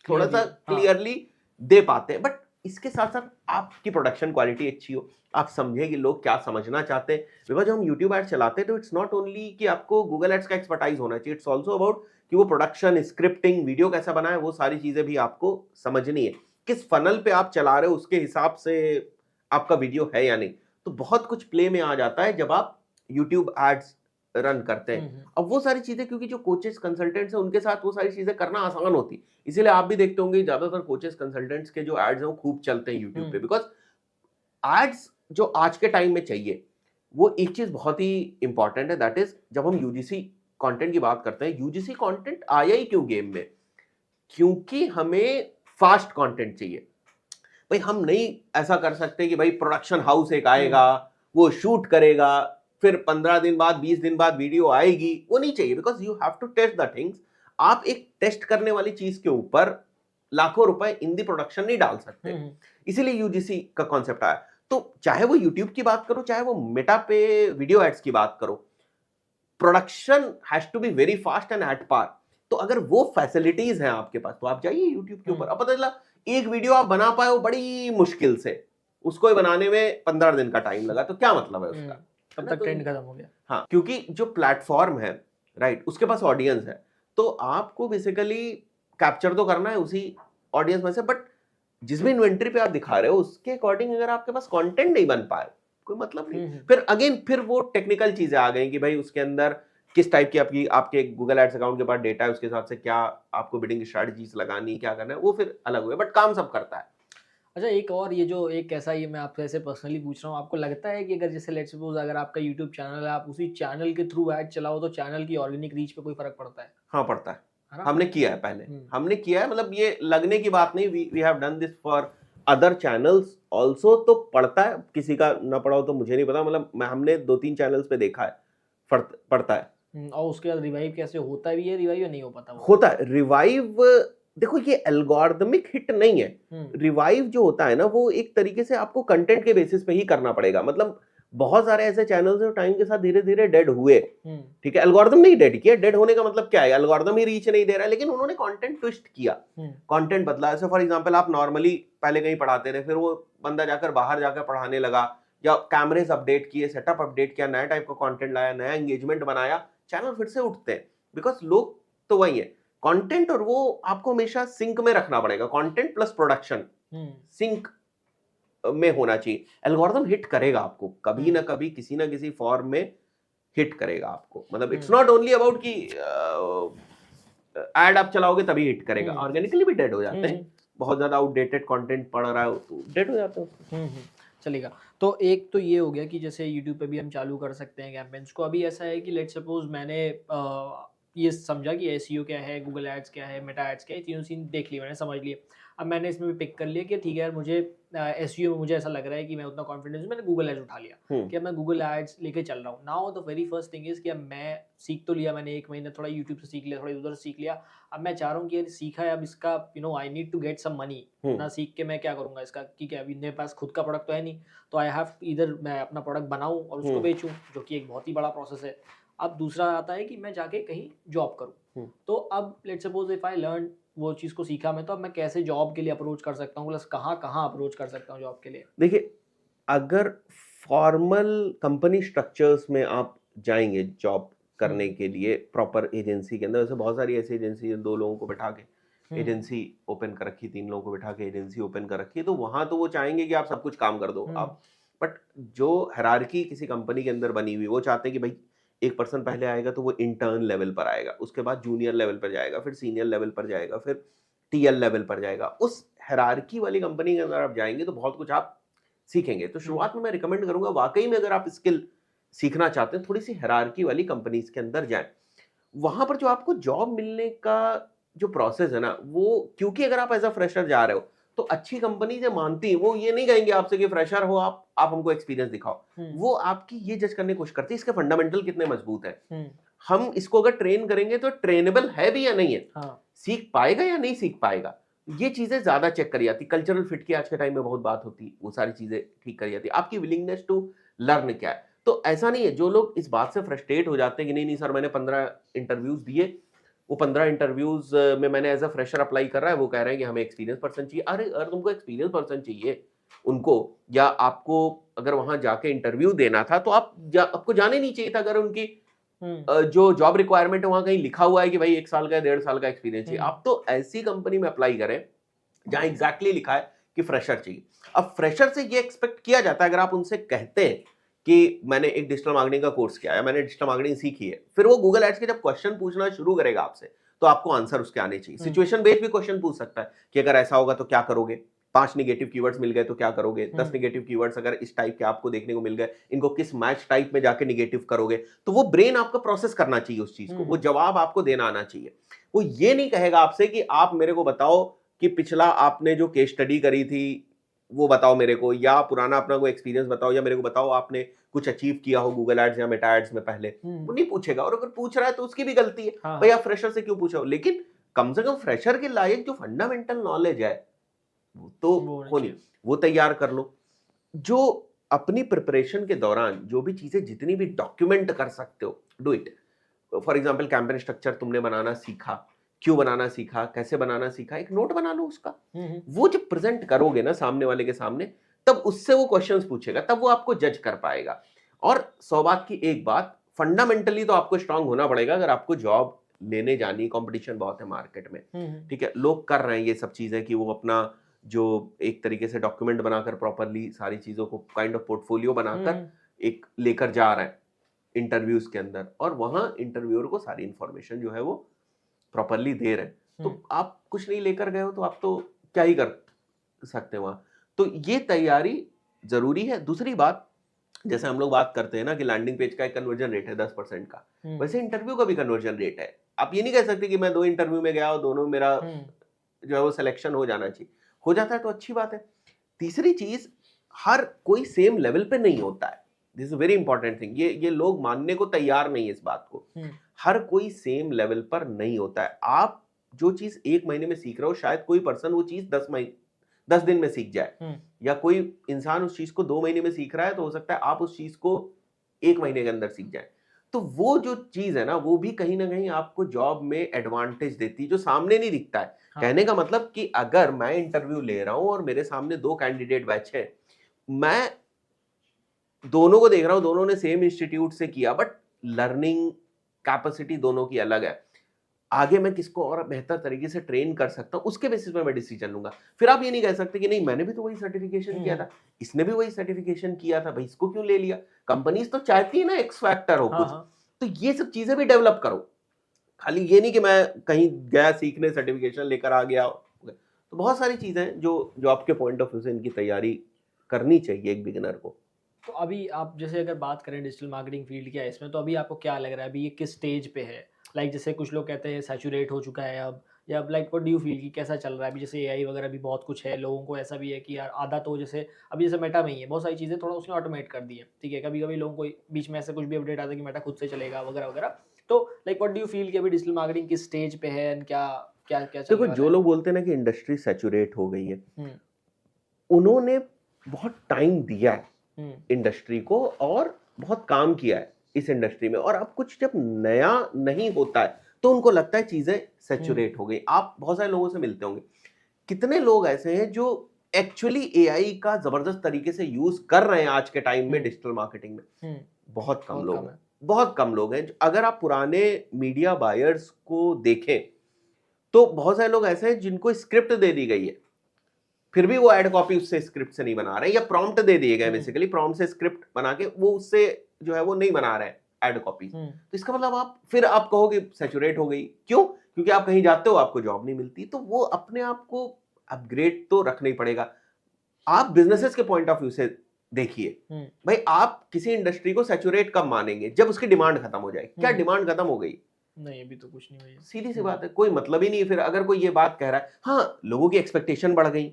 थोड़ा सा क्लियरली दे पाते हैं। बट इसके साथ साथ आपकी प्रोडक्शन क्वालिटी अच्छी हो, आप समझे कि लोग क्या समझना चाहते हैं। बिकॉज जब हम यूट्यूब एड्स चलाते हैं तो इट्स नॉट ओनली कि आपको गूगल एड्स का एक्सपर्टाइज होना चाहिए, इट्स ऑल्सो अबाउट कि वो प्रोडक्शन, स्क्रिप्टिंग, वीडियो कैसा बना है, वो सारी चीजें भी आपको समझनी है। किस फनल पे आप चला रहे हो उसके हिसाब से आपका वीडियो है या नहीं। तो बहुत कुछ प्ले में आ जाता है जब आप यूट्यूब एड्स रन करते हैं। अब वो सारी चीजें, क्योंकि जो कोचेस कंसल्टेंट्स हैं उनके साथ वो सारी चीजें करना आसान होती, इसीलिए आप भी देखते होंगे ज्यादातर कोचेस कंसल्टेंट्स के जो एड्स हैं वो खूब चलते हैं यूट्यूब पे। बिकॉज एड्स जो आज के टाइम में चाहिए, वो एक चीज बहुत ही इंपॉर्टेंट है, दैट इज जब हम यूजीसी कंटेंट की बात करते हैं, यूजीसी कंटेंट आया ही क्यों गेम में? क्योंकि हमें फास्ट कंटेंट चाहिए। भाई हम नहीं ऐसा कर सकते कि भाई प्रोडक्शन हाउस एक आएगा, वो शूट करेगा, फिर 15 दिन बाद 20 दिन बाद वीडियो आएगी, वो नहीं चाहिए। Because you have to test the things. आप एक टेस्ट करने वाली चीज के ऊपर लाखों रुपए इन दी प्रोडक्शन नहीं डाल सकते, इसीलिए यूजीसी का कॉन्सेप्ट आया। तो चाहे वो यूट्यूब की बात करो, चाहे वो मेटा पे वीडियो एड्स की बात करो, production has to be very fast and at par. तो अगर वो फैसिलिटीज हैं आपके पास तो आप जाइए यूट्यूब के ऊपर। अब पता चला एक वीडियो आप बना पाए हो बड़ी मुश्किल से, उसको ही बनाने में 15 दिन का टाइम लगा, तो क्या मतलब है उसका? तब तक ट्रेंड खत्म हो गया। हाँ, क्योंकि जो प्लेटफॉर्म है, राइट, उसके पास ऑडियंस है, तो आपको बेसिकली कैप्चर तो करना है उसी ऑडियंस में से। बट जिस भी इन्वेंट्री पे आप दिखा रहे हो उसके अकॉर्डिंग अगर आपके पास कंटेंट नहीं बन पाए, कोई मतलब नहीं। फिर अगेन फिर वो टेक्निकल चीजें आ गई कि भाई उसके अंदर किस टाइप की आपकी आपके गूगल एड्स अकाउंट के पास डेटा है, उसके हिसाब से क्या आपको बिडिंग स्ट्रेटजीज लगानी, क्या करना है, वो फिर अलग हुए। बट काम सब करता है। अच्छा, एक और ये जो एक ऐसा, ये मैं आपसे ऐसे पर्सनली पूछ रहा हूँ, आपको लगता है कि अगर जैसे लेट्स सपोज अगर आपका यूट्यूब चैनल है, आप उसी चैनल के थ्रू ऐड चलाओ तो चैनल की ऑर्गेनिक रीच पे कोई फर्क पड़ता है? हाँ, पड़ता है। ना? हमने किया है पहले, हमने किया है, मतलब ये लगने की बात नहीं, we have done this for other channels also. तो पड़ता है, किसी का ना पड़ा हो तो मुझे नहीं पता, मतलब हमने 2-3 चैनल्स पे देखा है, पड़ता है। और उसके बाद रिवाइव कैसे होता भी है, रिवाइव नहीं हो पाता? होता है रिवाइव। देखो ये एल्गोरिदमिक हिट नहीं है। रिवाइव जो होता है ना, वो एक तरीके से आपको कंटेंट के बेसिस पे ही करना पड़ेगा। मतलब बहुत सारे ऐसे चैनल्स हैं टाइम के साथ धीरे धीरे डेड हुए, ठीक है, एल्गोरिदम नहीं डेड किया। डेड होने का मतलब क्या है? एल्गोरिदम ही रीच नहीं दे रहा है, लेकिन उन्होंने कंटेंट ट्विस्ट किया, कंटेंट बदला। ऐसे फॉर एग्जांपल आप नॉर्मली पहले कहीं पढ़ाते रहे, फिर वो बंदा जाकर बाहर जाकर पढ़ाने लगा, या कैमरेज अपडेट किए, सेटअप अपडेट किया, नया टाइप का कंटेंट लाया, नया एंगेजमेंट बनाया, चैनल फिर से उठते हैं। बिकॉज लोग तो वही है, कंटेंट, और वो आपको हमेशा सिंक में रखना पड़ेगा। कंटेंट प्लस प्रोडक्शन सिंक में होना चाहिए। एल्गोरिदम हिट करेगा आपको कभी ना कभी, किसी ना किसी फॉर्म में हिट करेगा आपको। मतलब इट्स नॉट ओनली अबाउट कि एड आप चलाओगे तभी हिट करेगा, ऑर्गेनिकली भी डेड हो जाते हैं। बहुत ज्यादा आउटडेटेड कंटेंट पड़ रहा है तो डेड हो जाते हैं। चलेगा। तो एक तो ये हो गया कि जैसे यूट्यूब पे भी हम चालू कर सकते हैं कैंपेन्स को। अभी ऐसा है कि लेट्स सपोज मैंने ये समझा कि एसईओ क्या है, गूगल एड्स क्या है, मेटा एड्स क्या है, तीनों सीन देख लिए मैंने, समझ लिए। अब मैंने इसमें भी पिक कर लिया कि ठीक है यार, मुझे एसईओ में मुझे ऐसा लग रहा है कि मैं उतना कॉन्फिडेंस, मैंने गूगल एड्स उठा लिया हम्म। कि अब मैं गूगल एड्स लेके चल रहा हूँ। Now the very first thing is कि अब मैं सीख तो लिया मैंने, 1 महीने थोड़ा यूट्यूब से सीख लिया, थोड़ा उधर से सीख लिया। अब मैं चाह रहा हूँ कि यार सीखा है, अब इसका I need to get some money. Hmm. ना सीख के मैं क्या करूँगा इसका, ठीक है अभी मेरे पास खुद का प्रोडक्ट तो है नहीं, तो आई हैव इधर मैं अपना प्रोडक्ट बनाऊँ और उसको हम्म। बेचूँ, जो कि एक बहुत ही बड़ा प्रोसेस है। अब दूसरा आता है कि मैं जाके कहीं जॉब करूँ। हम्म। तो अब let's suppose if I learn, वो चीज़ को सीखा मैं, तो अब मैं कैसे जॉब के लिए अप्रोच कर सकता हूँ, प्लस कहाँ अप्रोच कर सकता हूँ जॉब के लिए? देखिए, अगर फॉर्मल कंपनी स्ट्रक्चर्स में आप जाएंगे जॉब करने हम्म। के लिए प्रॉपर एजेंसी के अंदर, वैसे बहुत सारी ऐसी एजेंसी है, 2 लोगों को बैठा के हम्म। एजेंसी ओपन कर रखी, 3 लोगों को बैठा के एजेंसी ओपन कर रखी है, तो वहां तो वो चाहेंगे कि आप सब कुछ काम कर दो हम्म। आप। बट जो हायरार्की किसी कंपनी के अंदर बनी हुई, वो चाहते हैं कि भाई एक पर्सन पहले आएगा तो वो इंटर्न लेवल पर आएगा, उसके बाद जूनियर लेवल पर जाएगा, फिर सीनियर लेवल पर जाएगा, फिर टीएल लेवल पर जाएगा। उस हायरार्की वाली कंपनी के अंदर आप जाएंगे तो बहुत कुछ आप सीखेंगे। तो हम्म। शुरुआत में मैं रिकमेंड करूंगा, वाकई में अगर आप स्किल सीखना चाहते हैं, थोड़ी सी हायरार्की वाली कंपनीज के अंदर जाएं। वहां पर जो आपको जॉब मिलने का जो प्रोसेस है ना, वो क्योंकि अगर आप एज अ फ्रेशर जा रहे हो तो अच्छी कंपनी जो मानती है, वो ये नहीं कहेंगे आपसे कि फ्रेशर हो आप हमको एक्सपीरियंस दिखाओ। हम्म। वो आपकी ये जज करने की कोशिश करती है इसके फंडामेंटल कितने मजबूत है, हम्म। हम इसको अगर ट्रेन करेंगे तो ट्रेनेबल है भी या नहीं है, हाँ। सीख पाएगा या नहीं सीख पाएगा। ये चीजें ज्यादा चेक करी जाती। कल्चरल फिट की आज के टाइम में बहुत बात होती है, वो सारी चीजें ठीक करी जाती। आपकी विलिंगनेस टू लर्न क्या है। तो ऐसा नहीं है, जो लोग इस बात से फ्रस्ट्रेट हो जाते हैं कि नहीं नहीं सर मैंने 15 इंटरव्यूज दिए, वो 15 इंटरव्यूज में मैंने एज अ फ्रेशर अप्लाई कर रहा है, वो कह रहे हैं कि हमें एक्सपीरियंस पर्सन चाहिए। अरे अगर तुमको एक्सपीरियंस पर्सन चाहिए उनको, या आपको अगर वहां जाके इंटरव्यू देना था तो आपको जाने नहीं चाहिए था। अगर उनकी हम्म। जो जॉब रिक्वायरमेंट है वहां कहीं लिखा हुआ है कि भाई 1 साल का 1.5 साल का एक्सपीरियंस चाहिए, हम्म। आप तो ऐसी कंपनी में अप्लाई करें जहां एग्जैक्टली लिखा है कि फ्रेशर चाहिए। अब फ्रेशर से ये एक्सपेक्ट किया जाता है, अगर आप उनसे कहते हैं कि मैंने एक डिजिटल मार्केटिंग का कोर्स किया है, मैंने डिजिटल मार्केटिंग सीखी है, फिर वो गूगल एड्स के जब क्वेश्चन पूछना शुरू करेगा आपसे, तो आपको आंसर उसके आने चाहिए। हम्म। सिचुएशन बेस्ड भी क्वेश्चन पूछ सकता है कि अगर ऐसा होगा तो क्या करोगे, 5 निगेटिव कीवर्ड्स मिल गए तो क्या करोगे, 10 हम्म। निगेटिव कीवर्ड्स अगर इस टाइप के आपको देखने को मिल गए, इनको किस मैच टाइप में जाके निगेटिव करोगे। तो वो ब्रेन आपका प्रोसेस करना चाहिए उस चीज को, वो जवाब आपको देना आना चाहिए। वो ये नहीं कहेगा आपसे कि आप मेरे को बताओ कि पिछला आपने जो केस स्टडी करी थी वो बताओ मेरे को, या पुराना अपना कोई एक्सपीरियंस बताओ, या मेरे को बताओ आपने कुछ अचीव किया हो गूगल एड्स या मेटा एड्स में पहले। वो नहीं पूछेगा, और अगर पूछ रहा है तो उसकी भी गलती है, हाँ भाई हाँ। आप फ्रेशर से क्यों पूछो। लेकिन कम से कम फ्रेशर के लायक जो फंडामेंटल नॉलेज है वो तो वो होना होनी, चाहिए। वो तैयार कर लो। जो अपनी प्रिपरेशन के दौरान जो भी चीजें जितनी भी डॉक्यूमेंट कर सकते हो, do it. For example campaign structure तुमने बनाना सीखा, क्यों बनाना सीखा, कैसे बनाना सीखा, एक नोट बना लो उसका। हम्म। वो जब प्रेजेंट करोगे ना सामने वाले के सामने, तब उससे वो क्वेश्चंस पूछेगा, तब वो आपको जज कर पाएगा। और 100 बात की एक बात, फंडामेंटली तो आपको स्ट्रांग होना पड़ेगा अगर आपको जॉब लेने जानी। कंपटीशन बहुत है मार्केट में, ठीक है, लोग कर रहे हैं ये सब चीजें कि वो अपना जो एक तरीके से डॉक्यूमेंट बनाकर प्रॉपरली सारी चीजों को काइंड ऑफ पोर्टफोलियो बनाकर एक लेकर जा रहे हैं इंटरव्यूज के अंदर, और वहां इंटरव्यूअर को सारी इंफॉर्मेशन जो है वो प्रॉपरली दे रहे हैं। तो आप कुछ नहीं लेकर गए हो तो आप तो क्या ही कर सकते हैं वहां। तो ये तैयारी जरूरी है। दूसरी बात, जैसे हम लोग बात करते हैं ना कि लैंडिंग पेज का एक कन्वर्जन रेट है 10% का, वैसे इंटरव्यू का भी कन्वर्जन रेट है। आप ये नहीं कह सकते कि मैं 2 इंटरव्यू में गया और दोनों में मेरा जो है वो सिलेक्शन हो जाना चाहिए। हो जाता है तो अच्छी बात है। तीसरी चीज, हर कोई सेम लेवल पे नहीं होता है। This is very important thing, ये लोग मानने को तैयार नहीं है इस बात को। हर कोई सेम लेवल पर नहीं होता है। आप जो चीज 1 महीने में सीख रहे हो, शायद कोई पर्सन वो चीज 10 दिन में सीख जाए, या कोई इंसान उस चीज को 2 महीने में सीख रहा है, तो हो सकता है आप उस चीज को 1 महीने के अंदर सीख जाए। तो वो जो चीज है ना, वो भी कहीं ना कहीं आपको जॉब में एडवांटेज देती है, जो सामने नहीं दिखता है। कहने का मतलब कि अगर मैं इंटरव्यू ले रहा हूं और मेरे सामने 2 कैंडिडेट बैठे हैं, मैं दोनों को देख रहा हूं, दोनों ने सेम इंस्टीट्यूट से किया, बट लर्निंग कैपेसिटी दोनों की अलग है। आगे मैं किसको और बेहतर तरीके से ट्रेन कर सकता हूं, उसके बेसिस पे मैं डिसीजन लूंगा। फिर आप ये नहीं कह सकते कि नहीं मैंने भी तो वही सर्टिफिकेशन किया था, इसने भी वही सर्टिफिकेशन किया था, भाई इसको क्यों ले लिया। कंपनीज तो चाहती है ना एक्स फैक्टर हो कुछ। तो ये सब चीजें भी डेवलप करो। खाली ये नहीं कि मैं कहीं गया सीखने सर्टिफिकेशन लेकर आ गया। तो बहुत सारी चीजें हैं जो आपके पॉइंट ऑफ व्यू से इनकी तैयारी करनी चाहिए एक बिगिनर को। तो अभी आप जैसे अगर बात करें डिजिटल मार्केटिंग फील्ड क्या है इसमें, तो अभी आपको क्या लग रहा है, अभी ये किस स्टेज पे है? लाइक जैसे कुछ लोग कहते हैं सैचुरेट हो चुका है अब, या like what do you feel कि कैसा चल रहा है अभी? जैसे एआई वगैरह भी बहुत कुछ है, लोगों को ऐसा भी है कि यार आधा तो जैसे अभी जैसे मेटा में ही है, बहुत सारी चीज़ें थोड़ा उसने ऑटोमेट कर दी है, ठीक है? कभी-कभी लोगों को बीच में ऐसे कुछ भी अपडेट आता है कि मेटा खुद से चलेगा वगैरह-वगैरह। तो like what do you feel कि अभी डिजिटल मार्केटिंग किस स्टेज पे है एंड क्या क्या क्या देखो, चलने वाला जो है? लोग बोलते हैं ना कि इंडस्ट्री सैचुरेट हो गई है, हुँ, उन्होंने बहुत टाइम दिया है हुँ, इंडस्ट्री को और बहुत काम किया है इस इंडस्ट्री में, और अब कुछ जब नया नहीं होता है तो उनको लगता है चीजें हुँ, सैचुरेट हो गई। आप बहुत सारे लोगों से मिलते होंगे, कितने लोग ऐसे हैं जो एक्चुअली एआई का जबरदस्त तरीके से यूज कर रहे हैं आज के टाइम में हुँ, डिजिटल मार्केटिंग में? हुँ, बहुत कम बहुत लोग कम हैं। है। बहुत कम लोग हैं। अगर आप पुराने मीडिया बायर्स को देखें तो बहुत सारे लोग ऐसे हैं जिनको स्क्रिप्ट दे दी गई है, फिर भी वो एड कॉपी उससे स्क्रिप्ट से नहीं बना रहे हैं, या प्रॉम्प्ट दे दिए गए, हुँ, बेसिकली प्रॉम्प्ट से स्क्रिप्ट बना के वो उससे जो है वो नहीं बना रहे हैं एड कॉपी। हुँ, तो इसका मतलब आप कहोगे सैचुरेट हो गई, क्यों? क्योंकि आप कहीं जाते हो, आपको जॉब नहीं मिलती, तो वो अपने आप को अपग्रेड तो रखना ही पड़ेगा। आप बिजनेसेस के पॉइंट ऑफ व्यू से देखिए, हुँ, भाई आप किसी इंडस्ट्री को सैचुरेट कब मानेंगे? जब उसकी डिमांड खत्म हो जाए। क्या हुँ। डिमांड खत्म हो गई? नहीं, अभी तो कुछ नहीं हुई है। सीधी सी हुँ, बात है, कोई मतलब ही नहीं है। फिर अगर कोई ये बात कह रहा है, हाँ, लोगों की एक्सपेक्टेशन बढ़ गई,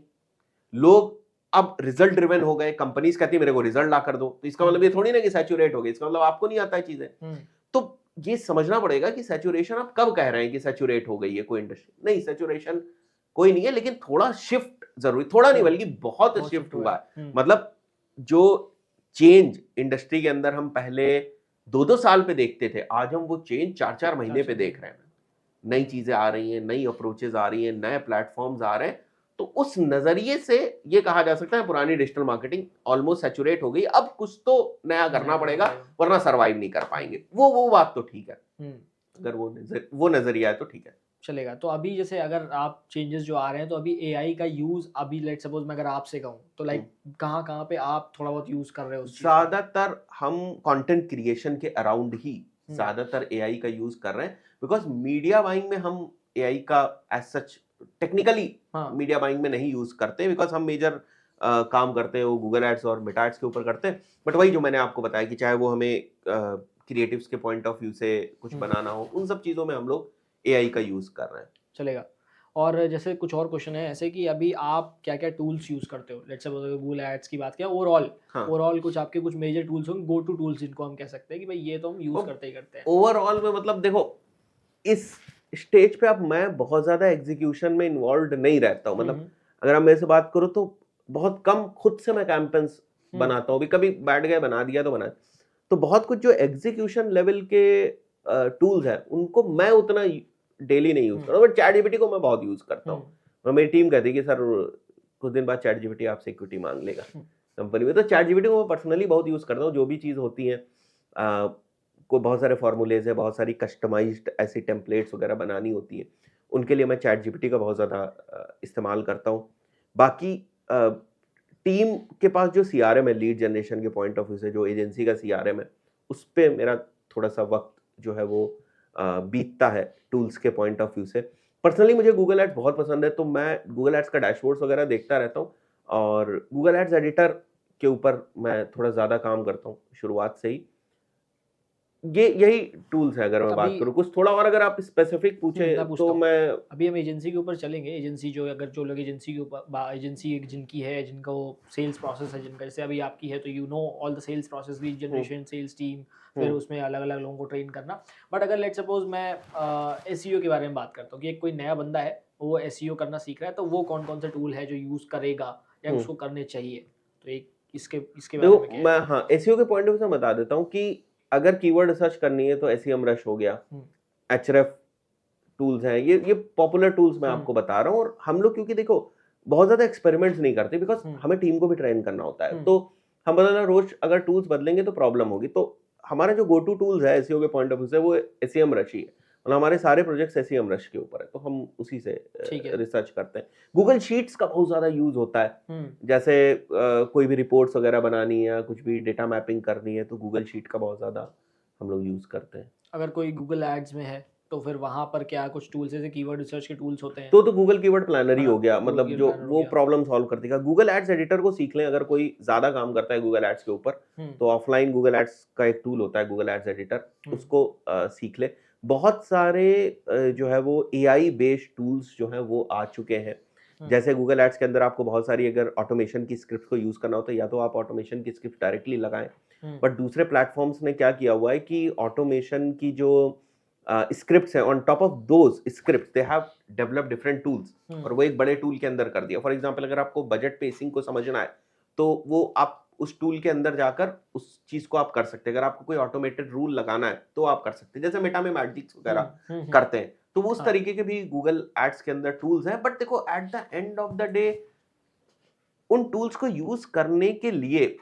लोग अब रिजल्ट ड्रिवन हो गए, कंपनीज कहती है मेरे को रिजल्ट ला कर दो, तो इसका हुँ, मतलब ये थोड़ी ना कि सैचुरेट हो गई, इसका मतलब आपको नहीं आता है चीजें। हुँ, तो ये समझना पड़ेगा कि सैचुरेशन आप कब कह रहे हैं कि सैचुरेट हो गई है कोई इंडस्ट्री। नहीं, सैचुरेशन कोई नहीं है, लेकिन थोड़ा शिफ्ट जरूरी, थोड़ा नहीं हुँ, बल्कि बहुत बहुत शिफ्ट शिफ्ट हुआ हुआ है। है। हुँ, मतलब जो चेंज इंडस्ट्री के अंदर हम पहले 2-2 साल पे देखते थे, आज हम वो चेंज 4-4 महीने पे 4-4 देख महीने। रहे हैं। नई हुँ, चीजें आ रही हैं, नई अप्रोचेज आ रही हैं, नए प्लेटफॉर्म्स आ रहे हैं। तो उस नजरिए से ये कहा जा सकता है पुरानी डिजिटल मार्केटिंग ऑलमोस्ट सैचुरेट हो गई, अब कुछ तो नया नया करना करना पड़ेगा, पड़ेगा। वरना सरवाइव नहीं कर हुँ, पाएंगे। वो बात तो ठीक है, हुँ, अगर वो नजरिया है तो ठीक है। चलेगा। तो अभी जैसे अगर आप चेंजेस जो आ रहे हैं, तो अभी एआई का यूज़ अभी लेट्स सपोज़ मैं अगर आपसे कहूँ, तो हम्म। लाइक कहाँ-कहाँ पे आप थोड़ा बहुत यूज़ कर रहे हो उस चीज़ का? ज्यादातर हम कंटेंट क्रिएशन के अराउंड ही हुँ, ज्यादातर एआई का यूज कर रहे हैं, बिकॉज मीडिया बाइंग में हम एआई का एज सच टेक्निकली हाँ, मीडिया बाइंग में नहीं यूज करते, बिकॉज हम मेजर काम करते हैं वो गूगल एड्स और मेटा एड्स के ऊपर करते हैं। बट वही जो मैंने आपको बताया कि चाहे वो हमें क्रिएटिव्स के पॉइंट ऑफ व्यू से कुछ हुँ, बनाना हो, उन सब चीजों में हम लोग एआई का यूज कर रहे हैं। चलेगा। और जैसे कुछ और क्वेश्चन है ऐसे कि अभी आप क्या-क्या टूल्स यूज़ करते हो? लेट्स सपोज़ अगर गूगल एड्स की बात किया ओवरऑल, हाँ, ओवरऑल कुछ आपके कुछ मेजर टूल्स होंगे, गो टू टूल्स जिनको हम कह सकते हैं कि भाई ये तो हम यूज़ और करते ही करते हैं। ओवरऑल में मतलब देखो, इस स्टेज पे अब मैं बहुत ज्यादा एग्जीक्यूशन में इन्वॉल्व नहीं रहता हूँ। हुँ, मतलब हुँ, अगर आप मेरे से बात करो तो बहुत कम खुद से मैं कैंपेन्स हुँ, बनाता हूँ। अभी कभी बैठ गए बना दिया तो बना। तो बहुत कुछ जो एग्जीक्यूशन लेवल के टूल्स हैं उनको मैं उतना डेली नहीं यूज हुँ, करता, बट चैट जीपीटी को मैं बहुत यूज करता हुँ, हूँ। और मेरी टीम कहती है कि सर कुछ दिन बाद चैट जीपीटी आपसे इक्विटी मांग लेगा हुँ, कंपनी में। तो चैट जीपीटी को मैं पर्सनली बहुत यूज करता हूँ। जो भी चीज़ होती है, को बहुत सारे फॉर्मूलेज है, बहुत सारी कस्टमाइज्ड ऐसी टेम्पलेट्स वगैरह बनानी होती है, उनके लिए मैं चैट जीपीटी का बहुत ज़्यादा इस्तेमाल करता हूँ। बाकी टीम के पास जो सीआरएम है, लीड जनरेशन के पॉइंट ऑफ व्यू से जो एजेंसी का सीआरएम है, उस पे मेरा थोड़ा सा वक्त जो है वो बीतता है टूल्स के पॉइंट ऑफ व्यू से। पर्सनली मुझे गूगल एड्स बहुत पसंद है, तो मैं गूगल एड्स का डैशबोर्ड्स वगैरह देखता रहता हूँ, और गूगल एड्स एडिटर के ऊपर मैं थोड़ा ज़्यादा काम करता हूँ शुरुआत से ही। ये यही टूल्स है अगर मैं अभी बात करूँ। कुछ थोड़ा और अगर आप स्पेसिफिक पूछे मैं पूछता तो हूँ। मैं अभी हम एजेंसी के ऊपर चलेंगे, एजेंसी जो अगर जो लोग एजेंसी के ऊपर एजेंसी एक जिनकी है, जिनका वो सेल्स प्रोसेस है जिनका, जैसे अभी आपकी है तो you know all the sales process, lead hmm, generation, sales team, फिर हुँ, उसमें अलग-अलग लोगों को ट्रेन करना। बट अगर लेट्स सपोज़ मैं एसईओ के बारे में बात करता हूँ कि एक कोई नया बंदा है, वो एसईओ करना सीख रहा है, तो वो कौन-कौन से टूल है जो यूज़ करेगा या हुँ। उसको करने चाहिए? तो एक इसके इसके बारे में देखो, क्या है? मैं हाँ, एसईओ के पॉइंट ऑफ व्यू से बता देता हूँ कि अगर कीवर्ड रिसर्च करनी है तो एसईएमरश हो गया, हुँ, एचरेफ टूल्स हैं, ये पॉपुलर टूल्स मैं हुँ, आपको बता रहा हूँ। और हम लोग क्योंकि देखो बहुत ज़्यादा एक्सपेरिमेंट्स नहीं करते, बिकॉज़ हुँ, हमें टीम को भी ट्रेन करना होता है। हुँ, तो हम बदलना रोज़ अगर टूल्स बदलेंगे तो प्रॉब्लम होगी। तो हमारा जो गो टू टूल्स है एसईओ के पॉइंट ऑफ व्यू से वो एसईएमरश ही है। मतलब हमारे सारे प्रोजेक्ट्स एसईएमरश के ऊपर है, तो हम उसी से ठीक है। रिसर्च करते हैं। गूगल शीट्स का बहुत ज़्यादा यूज़ होता है। हुँ, जैसे कोई भी रिपोर्ट्स वगैरह बनानी है या कुछ भी डेटा मैपिंग करनी है तो गूगल शीट का बहुत ज़्यादा हम लोग यूज़ करते हैं। अगर कोई गूगल एड्स में है, तो फिर वहाँ पर क्या कुछ टूल्स जैसे कीवर्ड रिसर्च के टूल्स होते हैं, तो गूगल कीवर्ड प्लानर है ही ना? हो गया, गूगल मतलब की जो प्लानर हो वो गया। प्रॉब्लम सॉल्व कर देगा। गूगल एड्स एडिटर को सीख लें अगर कोई ज़्यादा काम करता है गूगल एड्स के ऊपर, हुँ, तो ऑफलाइन गूगल एड्स का एक टूल होता है गूगल एड्स एडिटर, हुँ, उसको सीख ले। बहुत सारे जो है वो एआई बेस्ड टूल्स जो हैं वो आ चुके हैं। जैसे गूगल एड्स के अंदर आपको बहुत सारी अगर ऑटोमेशन की स्क्रिप्ट को यूज़ करना होता है, या तो आप ऑटोमेशन की स्क्रिप्ट डायरेक्टली लगाएं, बट दूसरे प्लेटफॉर्म्स ने क्या किया हुआ है कि ऑटोमेशन की जो स्क्रिप्ट्स हैं, on top of those script they have develop different tools, और वो एक बड़े टूल के अंदर कर दिया। फॉर एग्जांपल अगर आपको बजट पेसिंग को समझना है, तो वो आप उस टूल के अंदर जाकर उस चीज को आप कर सकते हैं। अगर आपको कोई ऑटोमेटेड रूल लगाना है तो आप कर सकते हैं, जैसे मेटा में मैजिक्स वगैरह करते हैं, तो वो उस हाँ। तरीके के भी गूगल एड्स के अंदर टूल्स हैं। बट देखो, at the end of the day उन टूल्स को यूज करने के लिए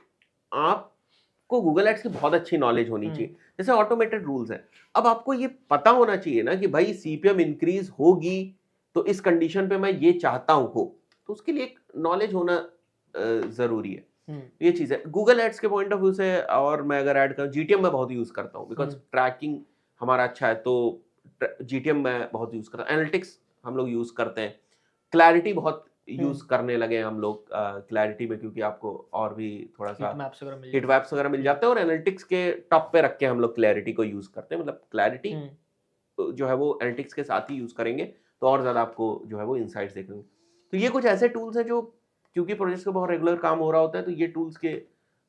आपको गूगल एड्स की बहुत अच्छी नॉलेज होनी चाहिए। जैसे ऑटोमेटेड रूल्स हैं, अब आपको ये पता होना चाहिए ना कि भाई सीपीएम इंक्रीज होगी तो इस कंडीशन पे मैं ये चाहता हूं हो, तो उसके लिए एक नॉलेज होना जरूरी है। ये चीज है गूगल एड्स के पॉइंट ऑफ व्यू से। और मैं अगर ऐड करूं, जीटीएम मैं बहुत यूज करता हूं, बिकॉज ट्रैकिंग हमारा अच्छा है, तो जीटीएम मैं बहुत यूज करता हूं। एनालिटिक्स हम लोग यूज करते हैं। क्लैरिटी बहुत यूज करने लगे हैं हम लोग क्लैरिटी में, क्योंकि आपको और भी थोड़ा सा हिट मैप्स वगैरह मिल जाते हैं, और एनालिटिक्स के टॉप पे रख के हम लोग क्लैरिटी को यूज करते हैं। मतलब क्लैरिटी जो है वो एनालिटिक्स के साथ ही यूज करेंगे तो और ज्यादा आपको जो है वो इनसाइट्स देखेंगे। तो ये कुछ ऐसे टूल्स हैं जो, क्योंकि प्रोजेक्ट्स का बहुत रेगुलर काम हो रहा होता है, तो ये टूल्स के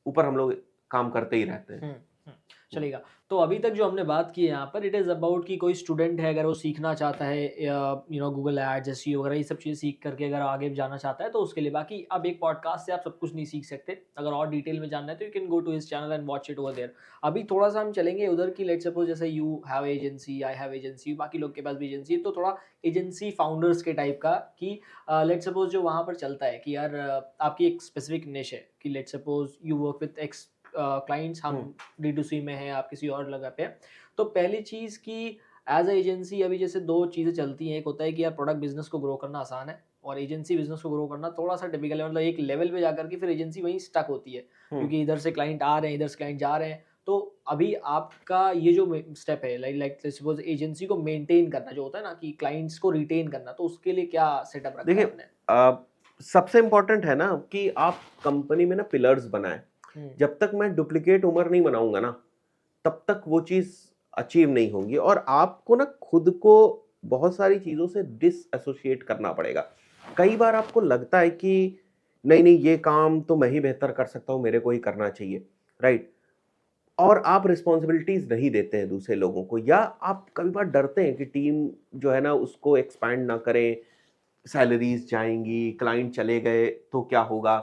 ऊपर हम लोग काम करते ही रहते हैं। चलेगा। तो अभी तक जो हमने बात की है यहाँ पर, इट इज़ अबाउट कि कोई स्टूडेंट है, अगर वो सीखना चाहता है गूगल एड्स, एसईओ वगैरह ये सब चीज़ें सीख करके अगर आगे जाना चाहता है तो उसके लिए। बाकी अब एक पॉडकास्ट से आप सब कुछ नहीं सीख सकते, अगर और डिटेल में जानना है तो you can go to his channel and watch it over there. अभी थोड़ा सा हम चलेंगे उधर की, लेट्स सपोज जैसे you have agency, I have agency, बाकी लोग के पास भी एजेंसी है, तो थोड़ा एजेंसी फाउंडर्स के टाइप का कि लेट्स सपोज जो वहाँ पर चलता है कि यार आपकी एक स्पेसिफिक निश है कि let's suppose you work with x clients, हम D2C में हैं, आप किसी और जगह पे हैं। तो पहली चीज़ कि एज अ एजेंसी अभी जैसे दो चीज़ें चलती हैं, एक होता है कि यार प्रोडक्ट बिजनेस को ग्रो करना आसान है, और एजेंसी बिजनेस को ग्रो करना थोड़ा सा टिपिकल है। मतलब एक लेवल पे जाकर के फिर एजेंसी वहीं स्टक होती है, क्योंकि इधर से क्लाइंट आ रहे हैं, इधर से क्लाइंट जा रहे हैं। तो अभी आपका ये जो स्टेप है, लाइक सपोज एजेंसी को मेंटेन करना जो होता है ना, कि क्लाइंट्स को रिटेन करना, तो उसके लिए क्या सेटअप रखा है आपने? देखिए, सबसे इम्पोर्टेंट है ना कि आप कंपनी में ना पिलर्स बनाएं। जब तक मैं डुप्लीकेट उम्र नहीं बनाऊंगा ना, तब तक वो चीज अचीव नहीं होगी, और आपको ना खुद को बहुत सारी चीजों से डिसएसोसिएट करना पड़ेगा। कई बार आपको लगता है कि नहीं नहीं, ये काम तो मैं ही बेहतर कर सकता हूं, मेरे को ही करना चाहिए, राइट? और आप रिस्पॉन्सिबिलिटीज नहीं देते हैं दूसरे लोगों को, या आप कई बार डरते हैं कि टीम जो है ना उसको एक्सपैंड ना करें, सैलरीज जाएंगी, क्लाइंट चले गए तो क्या होगा।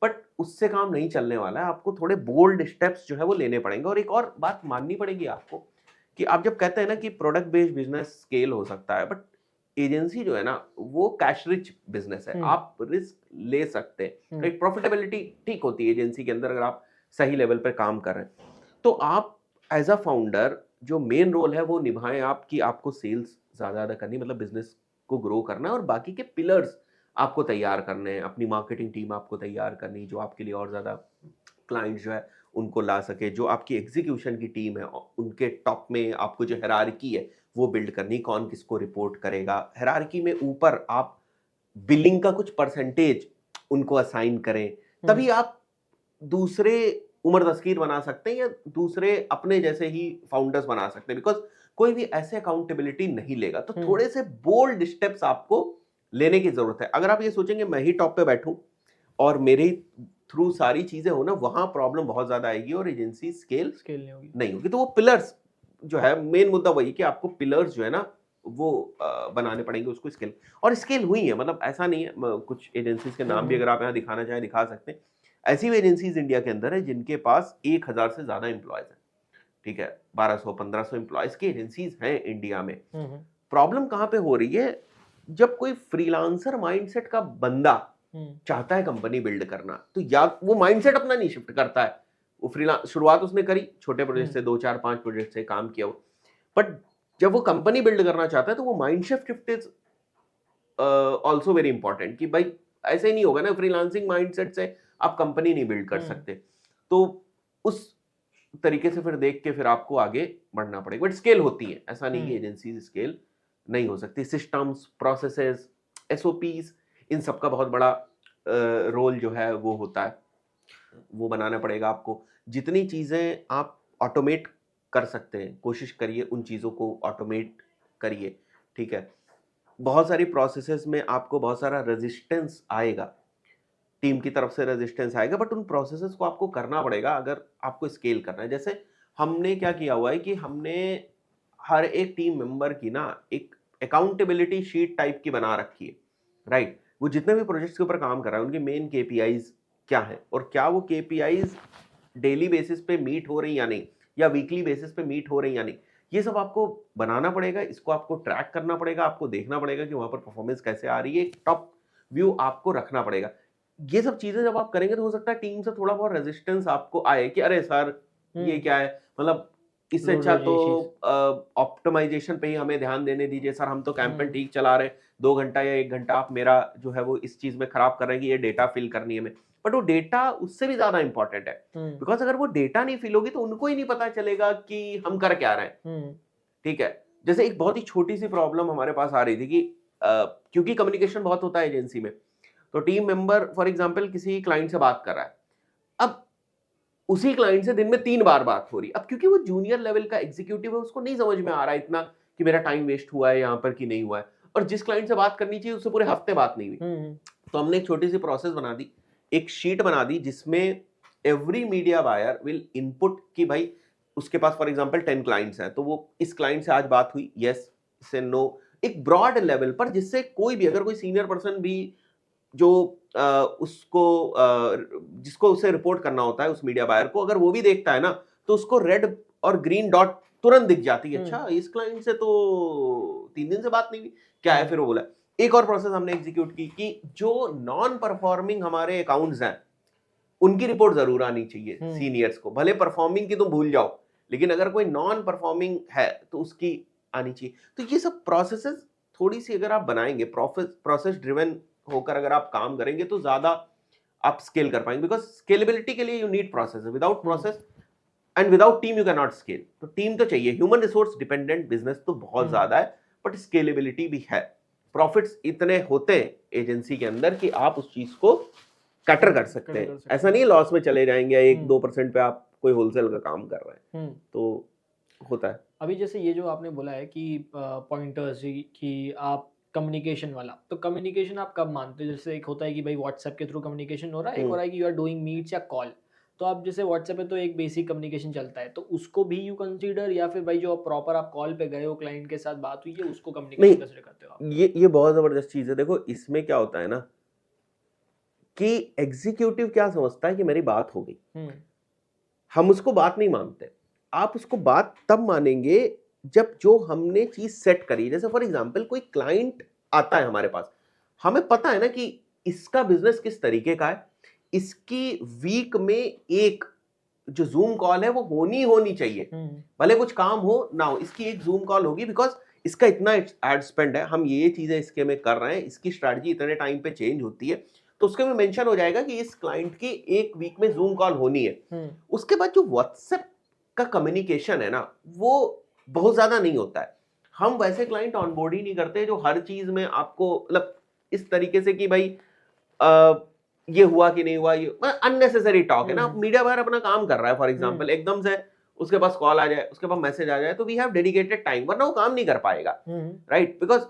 बट उससे काम नहीं चलने वाला है, आपको थोड़े बोल्ड स्टेप्स जो है वो लेने पड़ेंगे। और एक और बात माननी पड़ेगी आपको, कि आप जब कहते हैं ना कि प्रोडक्ट बेस्ड बिजनेस स्केल हो सकता है, बट एजेंसी जो है ना वो कैश रिच बिजनेस है, आप रिस्क ले सकते हैं। एक प्रॉफिटेबिलिटी ठीक होती है एजेंसी के अंदर, अगर आप सही लेवल पर काम कर रहे हैं। तो आप एज अ फाउंडर जो मेन रोल है वो निभाएं आप, कि आपको सेल्स ज़्यादा करनी, मतलब बिजनेस को ग्रो करना है, और बाकी के पिलर्स आपको तैयार करने हैं। अपनी मार्केटिंग टीम आपको तैयार करनी, जो आपके लिए और ज़्यादा क्लाइंट्स जो है उनको ला सके। जो आपकी एग्जीक्यूशन की टीम है, उनके टॉप में आपको जो हायरार्की है वो बिल्ड करनी, कौन किसको रिपोर्ट करेगा। हायरार्की में ऊपर आप बिलिंग का कुछ परसेंटेज उनको असाइन करें, तभी आप दूसरे उमर दस्तगीर बना सकते हैं, या दूसरे अपने जैसे ही फाउंडर्स बना सकते हैं, बिकॉज कोई भी ऐसे अकाउंटेबिलिटी नहीं लेगा। तो थोड़े से बोल्ड स्टेप्स आपको लेने की जरूरत है। अगर आप ये सोचेंगे मैं ही टॉप पे बैठूं और मेरे ही थ्रू सारी चीजें हो ना, वहां प्रॉब्लम बहुत ज्यादा आएगी और एजेंसी स्केल नहीं होगी। तो वो पिलर्स जो है, मेन मुद्दा वही कि आपको पिलर्स जो है ना वो बनाने पड़ेंगे, उसको स्केल। और स्केल हुई है, मतलब ऐसा नहीं है, कुछ एजेंसीज के नाम भी अगर आप यहाँ दिखाना चाहें दिखा सकते हैं। ऐसी भी एजेंसीज इंडिया के अंदर है जिनके पास 1000 से ज्यादा एम्प्लॉयज हैं, ठीक है, 1200-1500 एम्प्लॉयज की एजेंसीज हैं इंडिया में। प्रॉब्लम कहाँ पे हो रही है, जब कोई फ्रीलांसर माइंडसेट का बंदा चाहता है कंपनी बिल्ड करना, तो या वो माइंडसेट अपना नहीं शिफ्ट करता है। वो फ्रीलांस शुरुआत उसने करी छोटे प्रोजेक्ट से, 2-4-5 प्रोजेक्ट से काम किया, बट जब वो कंपनी बिल्ड करना चाहता है तो वो mind shift is also very important, कि भाई ऐसे ही नहीं होगा ना, फ्रीलांसिंग माइंडसेट से आप कंपनी नहीं बिल्ड कर सकते। तो उस तरीके से फिर देख के फिर आपको आगे बढ़ना पड़ेगा। बट स्केल होती है, ऐसा नहीं कि एजेंसी स्केल नहीं हो सकती। सिस्टम्स, प्रोसेसेस, एसओपीज, इन सब का बहुत बड़ा रोल जो है वो होता है, वो बनाना पड़ेगा आपको। जितनी चीजें आप ऑटोमेट कर सकते हैं, कोशिश करिए उन चीज़ों को ऑटोमेट करिए, ठीक है। बहुत सारी प्रोसेसेस में आपको बहुत सारा रेजिस्टेंस आएगा, टीम की तरफ से रेजिस्टेंस आएगा, बट उन प्रोसेसेस को आपको करना पड़ेगा अगर आपको स्केल करना है। जैसे हमने क्या किया हुआ है कि हमने हर एक टीम मेंबर की ना एक अकाउंटेबिलिटी शीट टाइप की बना रखी है, राइट। वो जितने भी प्रोजेक्ट्स के ऊपर काम कर रहा है उनके मेन केपीआईज क्या है और क्या वो केपीआईज डेली बेसिस पे मीट हो रही या नहीं, या वीकली बेसिस पे मीट हो रही या नहीं, ये सब आपको बनाना पड़ेगा। इसको आपको ट्रैक करना पड़ेगा, आपको देखना पड़ेगा कि वहां पर परफॉर्मेंस कैसे आ रही है, एक टॉप व्यू आपको रखना पड़ेगा। ये सब चीजें जब आप करेंगे तो हो सकता है टीम से थोड़ा बहुत रेजिस्टेंस आपको आए कि अरे सर ये क्या है, मतलब इससे लो अच्छा लो तो ये चीज। ऑप्टिमाइजेशन पे ही हमें ध्यान देने दीजिए सर, हम तो कैंपेन हम्म ठीक चला रहे हैं, 2 घंटा या 1 घंटा आप मेरा जो है वो इस चीज में खराब कर रहे हैं कि ये डेटा फिल करनी है हमें। बट वो डेटा उससे भी ज्यादा इंपॉर्टेंट है, हम्म बिकॉज अगर वो डेटा नहीं फिल होगी तो उनको ही नहीं पता चलेगा कि हम कर क्या रहे हैं, हम्म ठीक है। जैसे एक बहुत ही छोटी सी प्रॉब्लम हमारे पास आ रही थी कि क्योंकि कम्युनिकेशन बहुत होता है एजेंसी में, तो टीम मेंबर फॉर एग्जांपल किसी क्लाइंट से बात कर रहा है, अब उसी क्लाइंट से दिन में 3 बार बात हो रही है। अब क्योंकि वो जूनियर लेवल का एग्जीक्यूटिव है, उसको नहीं समझ में आ रहा है इतना कि मेरा टाइम वेस्ट हुआ है यहाँ पर कि नहीं हुआ है, और जिस क्लाइंट से बात करनी चाहिए उससे पूरे हफ्ते बात नहीं हुई। हम्म तो हमने एक छोटी सी प्रोसेस बना दी, एक शीट बना दी जिसमें every media buyer will input कि भाई उसके पास फॉर एग्जांपल 10 क्लाइंट्स हैं, तो वो इस क्लाइंट से आज बात हुई, यस से नो, एक ब्रॉड लेवल पर, जिससे कोई भी अगर कोई सीनियर पर्सन भी जो उसको जिसको उसे रिपोर्ट करना होता है उस मीडिया बायर को, अगर वो भी देखता है ना तो उसको रेड और ग्रीन डॉट तुरंत दिख जाती है, अच्छा इस क्लाइंट से तो 3 दिन से बात नहीं हुई, क्या है फिर वो बोला। एक और प्रोसेस हमने एग्जीक्यूट की कि जो नॉन परफॉर्मिंग हमारे अकाउंट्स हैं उनकी रिपोर्ट जरूर आनी चाहिए सीनियर्स को, भले परफॉर्मिंग की तुम भूल जाओ, लेकिन अगर कोई नॉन परफॉर्मिंग है तो उसकी आनी चाहिए। तो ये सब प्रोसेसेस थोड़ी सी अगर आप बनाएंगे, प्रोसेस ड्रिवन होकर अगर आप काम करेंगे तो ज्यादा आप स्केल कर पाएंगे, बिकॉज स्केलेबिलिटी के लिए you need process, without process and without team you can not scale. तो टीम तो चाहिए, ह्यूमन रिसोर्स डिपेंडेंट बिजनेस तो बहुत ज्यादा है, बट स्केलेबिलिटी भी है। प्रॉफिट्स इतने होते हैं एजेंसी के अंदर कि आप उस चीज को कटर कर सकते हैं, ऐसा नहीं लॉस में चले जाएंगे, 1-2% पे आप कोई होलसेल का काम कर रहे हैं तो होता है। अभी जैसे ये जो आपने बोला है कि पॉइंटर्स कि आप कम्युनिकेशन वाला, तो कम्युनिकेशन आप कब मानते हो? जैसे एक होता है कि भाई व्हाट्सएप के थ्रू कम्युनिकेशन हो रहा है, एक हो रहा है कि यू आर डूइंग मीट्स या कॉल। तो आप जैसे व्हाट्सएप पे तो एक बेसिक कम्युनिकेशन चलता है, तो उसको भी यू कंसीडर, या फिर भाई जो प्रॉपर आप कॉल पे गए हो क्लाइंट के साथ बात हुई है उसको नहीं, कम्युनिकेशन कंसीडर करते हो आप? ये बहुत जबरदस्त चीज है। देखो इसमें क्या होता है ना कि एग्जीक्यूटिव क्या समझता है कि मेरी बात हो गई, हम उसको बात नहीं मानते। आप उसको बात तब मानेंगे जब जो हमने चीज सेट करी। जैसे फॉर एग्जांपल कोई क्लाइंट आता है हमारे पास, हमें पता है ना कि इसका बिजनेस किस तरीके का है, इसकी वीक में एक जो जूम कॉल है वो होनी चाहिए, भले कुछ काम हो ना हो, इसकी एक जूम कॉल होगी, बिकॉज इसका इतना एड स्पेंड है, हम ये चीजें इसके में कर रहे हैं, इसकी स्ट्रैटेजी इतने टाइम पे चेंज होती है, तो उसके में मेंशन हो जाएगा कि इस क्लाइंट की एक वीक में जूम कॉल होनी है। उसके बाद जो व्हाट्सएप का कम्युनिकेशन है ना वो बहुत ज्यादा नहीं होता है। हम वैसे क्लाइंट ऑनबोर्ड ही नहीं करते जो हर चीज में आपको मतलब इस तरीके से कि भाई ये हुआ कि नहीं हुआ, ये अननेसेसरी टॉक है ना। मीडिया बायर अपना काम कर रहा है फॉर एग्जांपल, एकदम से उसके पास कॉल आ जाए, उसके पास मैसेज आ जाए, तो वी हैव डेडिकेटेड टाइम, वरना वो काम नहीं कर पाएगा, राइट। बिकॉज